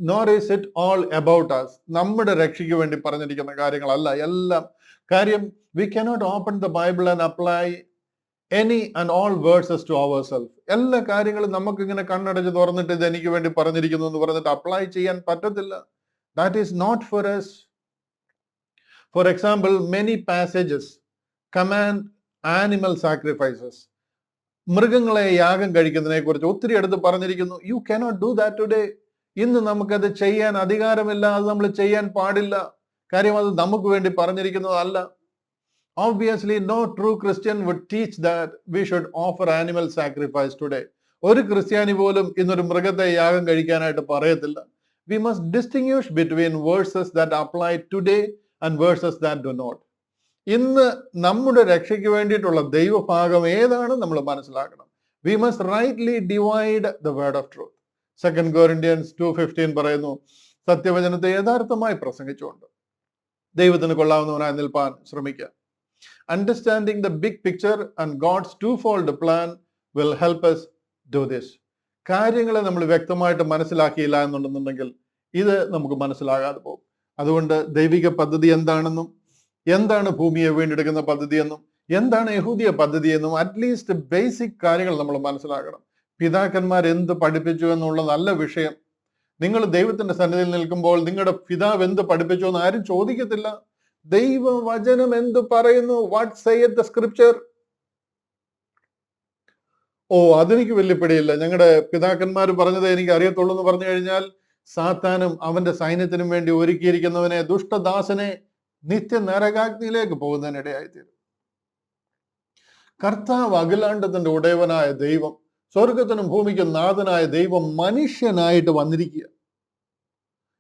nor is it all about us. നമ്മുടെ രക്ഷയ്ക്ക് വേണ്ടി പറഞ്ഞിരിക്കുന്ന കാര്യങ്ങളല്ല എല്ലാം. കാര്യം, we cannot open the Bible and apply any and all verses to ourselves. എല്ലാ കാര്യങ്ങളും നമുക്ക് ഇങ്ങനെ കണ്ണടച്ച് തുറന്നിട്ട് ഇത് എനിക്ക് വേണ്ടി പറഞ്ഞിരിക്കുന്നു എന്ന് പറഞ്ഞിട്ട് അപ്ലൈ ചെയ്യാൻ പറ്റത്തില്ല. That is not for us. For example, many passages command animal sacrifices. മൃഗങ്ങളെ യാഗം കഴിക്കുന്നതിനെ കുറിച്ച് ഒത്തിരി അടുത്ത് പറഞ്ഞിരിക്കുന്നു. You cannot do that today. ഇന്ന് നമുക്കത് ചെയ്യാൻ അധികാരമില്ല, അത് നമ്മൾ ചെയ്യാൻ പാടില്ല. കാര്യം, അത് നമുക്ക് വേണ്ടി പറഞ്ഞിരിക്കുന്നതല്ല. Obviously, no true Christian would teach that we should offer animal sacrifice today. ഒരു ക്രിസ്ത്യാനി പോലും ഇന്നൊരു മൃഗത്തെ യാഗം കഴിക്കാനായിട്ട് പറയത്തില്ല. We must distinguish between verses that apply today and verses that do not. ഇന്ന് നമ്മുടെ രക്ഷയ്ക്ക് വേണ്ടിയിട്ടുള്ള ദൈവഭാഗം ഏതാണ് നമ്മൾ മനസ്സിലാക്കണം. We must rightly divide the word of truth. 2 Corinthians 2:15 പറയുന്നു, സത്യവചനത്തെ യഥാർത്ഥമായി പ്രസംഗിച്ചുകൊണ്ട് ദൈവത്തിന് കൊള്ളാവുന്നവനായി നിൽപ്പാൻ ശ്രമിക്കുക. Understanding the big picture and God's twofold plan will help us do this. കാര്യങ്ങളെ നമ്മൾ വ്യക്തമായിട്ട് മനസ്സിലാക്കിയില്ല എന്നുണ്ടെന്നുണ്ടെങ്കിൽ ഇത് നമുക്ക് മനസ്സിലാകാതെ പോകും. അതുകൊണ്ട് ദൈവിക പദ്ധതി എന്താണെന്നും, എന്താണ് ഭൂമിയെ വീണ്ടെടുക്കുന്ന പദ്ധതി എന്നും, എന്താണ് യഹൂദിയ പദ്ധതി എന്നും അറ്റ്ലീസ്റ്റ് ബേസിക് കാര്യങ്ങൾ നമ്മൾ മനസ്സിലാക്കണം. പിതാക്കന്മാർ എന്ത് പഠിപ്പിച്ചു എന്നുള്ളതല്ല വിഷയം. നിങ്ങൾ ദൈവത്തിന്റെ സന്നിധിയിൽ നിൽക്കുമ്പോൾ നിങ്ങളുടെ പിതാവ് എന്ത് പഠിപ്പിച്ചു എന്ന് ആരും ചോദിക്കത്തില്ല. ദൈവവചനം എന്ത് പറയുന്നു? What saith the scripture? അതെനിക്ക് വലിയ പിടിയില്ല, ഞങ്ങളുടെ പിതാക്കന്മാർ പറഞ്ഞത് എനിക്ക് അറിയത്തുള്ളൂ എന്ന് പറഞ്ഞു കഴിഞ്ഞാൽ സാത്താനും അവന്റെ സൈന്യത്തിനും വേണ്ടി ഒരുക്കിയിരിക്കുന്നവനെ, ദുഷ്ടദാസനെ നിത്യ നരകാഗ്നിയിലേക്ക് പോകുന്നതിനിടയായിത്തീരും. കർത്താവ് അഖിലാണ്ടത്തിന്റെ ഉടയവനായ ദൈവം, സ്വർഗത്തിനും ഭൂമിക്കും നാഥനായ ദൈവം മനുഷ്യനായിട്ട് വന്നിരിക്കുക.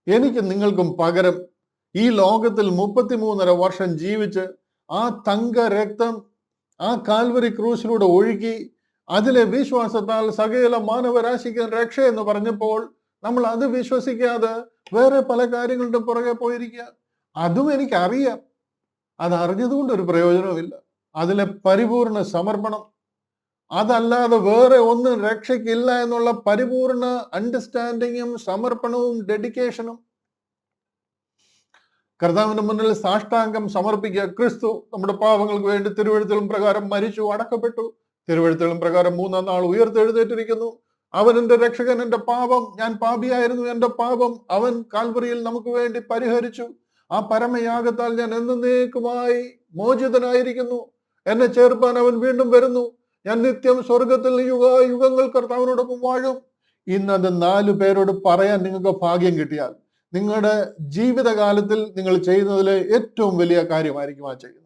എനിക്ക് നിങ്ങൾക്കും പകരം ഈ ലോകത്തിൽ 33.5 വർഷം ജീവിച്ച് ആ തങ്ക രക്തം ആ കാൽവരി ക്രൂശിലൂടെ ഒഴുകി അതിലെ വിശ്വാസത്താൽ സകല മാനവരാശിക്ക് രക്ഷ എന്ന് പറഞ്ഞപ്പോൾ നമ്മൾ അത് വിശ്വസിക്കാതെ വേറെ പല കാര്യങ്ങളുടെ പുറകെ പോയിരിക്കുക. അതും എനിക്കറിയാം. അത് അറിഞ്ഞതുകൊണ്ട് ഒരു പ്രയോജനവുമില്ല. അതിലെ പരിപൂർണ സമർപ്പണം, അതല്ലാതെ വേറെ ഒന്നും രക്ഷയ്ക്കില്ല എന്നുള്ള പരിപൂർണ അണ്ടർസ്റ്റാൻഡിങ്ങും സമർപ്പണവും ഡെഡിക്കേഷനും. കർത്താവിന്റെ മുന്നിൽ സാഷ്ടാംഗം സമർപ്പിക്കുക. ക്രിസ്തു നമ്മുടെ പാപങ്ങൾക്ക് വേണ്ടി തിരുവെഴുത്തുകളും പ്രകാരം മരിച്ചു, അടക്കപ്പെട്ടു. തിരുവെഴുത്തുകളും പ്രകാരം 3-ാം നാൾ ഉയർത്തെഴുന്നേറ്റിരിക്കുന്നു. അവൻ എന്റെ രക്ഷകൻ, എന്റെ പാപം, ഞാൻ പാപിയായിരുന്നു, എന്റെ പാപം അവൻ കാൽവറിയിൽ നമുക്ക് വേണ്ടി പരിഹരിച്ചു. ആ പരമയാഗത്താൽ ഞാൻ എന്നേക്കുമായി മോചിതനായിരിക്കുന്നു. എന്നെ ചേർപ്പാൻ അവൻ വീണ്ടും വരുന്നു. ഞാൻ നിത്യം സ്വർഗത്തിൽ യുഗങ്ങൾ കർത്താവിനോടൊപ്പം വാഴും. ഇന്നത് 4 പേരോട് പറയാൻ നിങ്ങൾക്ക് ഭാഗ്യം കിട്ടിയാൽ നിങ്ങളുടെ ജീവിതകാലത്തിൽ നിങ്ങൾ ചെയ്യുന്നതിലെ ഏറ്റവും വലിയ കാര്യമായിരിക്കും ആ ചെയ്യുന്നത്.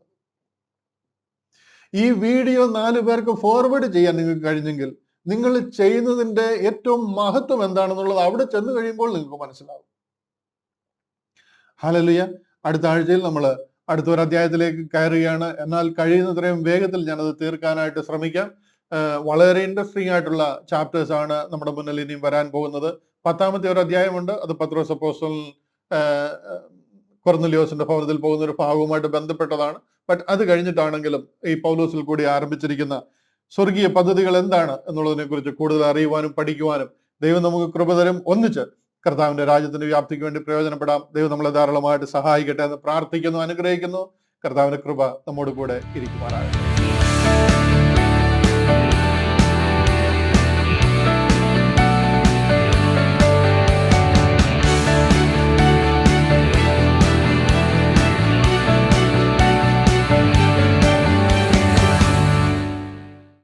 ഈ വീഡിയോ 4 പേർക്ക് ഫോർവേഡ് ചെയ്യാൻ നിങ്ങൾക്ക് കഴിഞ്ഞെങ്കിൽ നിങ്ങൾ ചെയ്യുന്നതിന്റെ ഏറ്റവും മഹത്വം എന്താണെന്നുള്ളത് അവിടെ ചെന്ന് കഴിയുമ്പോൾ നിങ്ങൾക്ക് മനസ്സിലാവും. ഹല്ലേലൂയ. അടുത്ത ആഴ്ചയിൽ നമ്മൾ അടുത്തൊരു അധ്യായത്തിലേക്ക് കയറുകയാണ്. എന്നാൽ കഴിയുന്നത്രയും വേഗത്തിൽ ഞാനത് തീർക്കാനായിട്ട് ശ്രമിക്കാം. വളരെ ഇൻട്രസ്റ്റിംഗ് ആയിട്ടുള്ള ചാപ്റ്റേഴ്സ് ആണ് നമ്മുടെ മുന്നിൽ ഇനിയും വരാൻ പോകുന്നത്. 10ാമത്തെ ഒരു അധ്യായമുണ്ട്. അത് പത്രോസ് അപ്പോസ്തലൻ കൊർന്നലിയോസിന്റെ ഭവനത്തിൽ പോകുന്ന ഒരു ഭാഗവുമായിട്ട് ബന്ധപ്പെട്ടതാണ്. ബട്ട് അത് കഴിഞ്ഞിട്ടാണെങ്കിലും ഈ പൗലോസിൽ കൂടി ആരംഭിച്ചിരിക്കുന്ന സ്വർഗീയ പദ്ധതികൾ എന്താണ് എന്നുള്ളതിനെ കുറിച്ച് കൂടുതൽ അറിയുവാനും പഠിക്കുവാനും ദൈവം നമുക്ക് കൃപ തരും. ഒന്നിച്ച് കർത്താവിന്റെ രാജ്യത്തിന്റെ വ്യാപ്തിക്ക് വേണ്ടി പ്രയോജനപ്പെടാം. ദൈവം നമ്മളെ ധാരാളമായിട്ട് സഹായിക്കട്ടെ എന്ന് പ്രാർത്ഥിക്കുന്നു, അനുഗ്രഹിക്കുന്നു. കർത്താവിന്റെ കൃപ നമ്മോട് കൂടെ ഇരിക്കുമാറാകട്ടെ.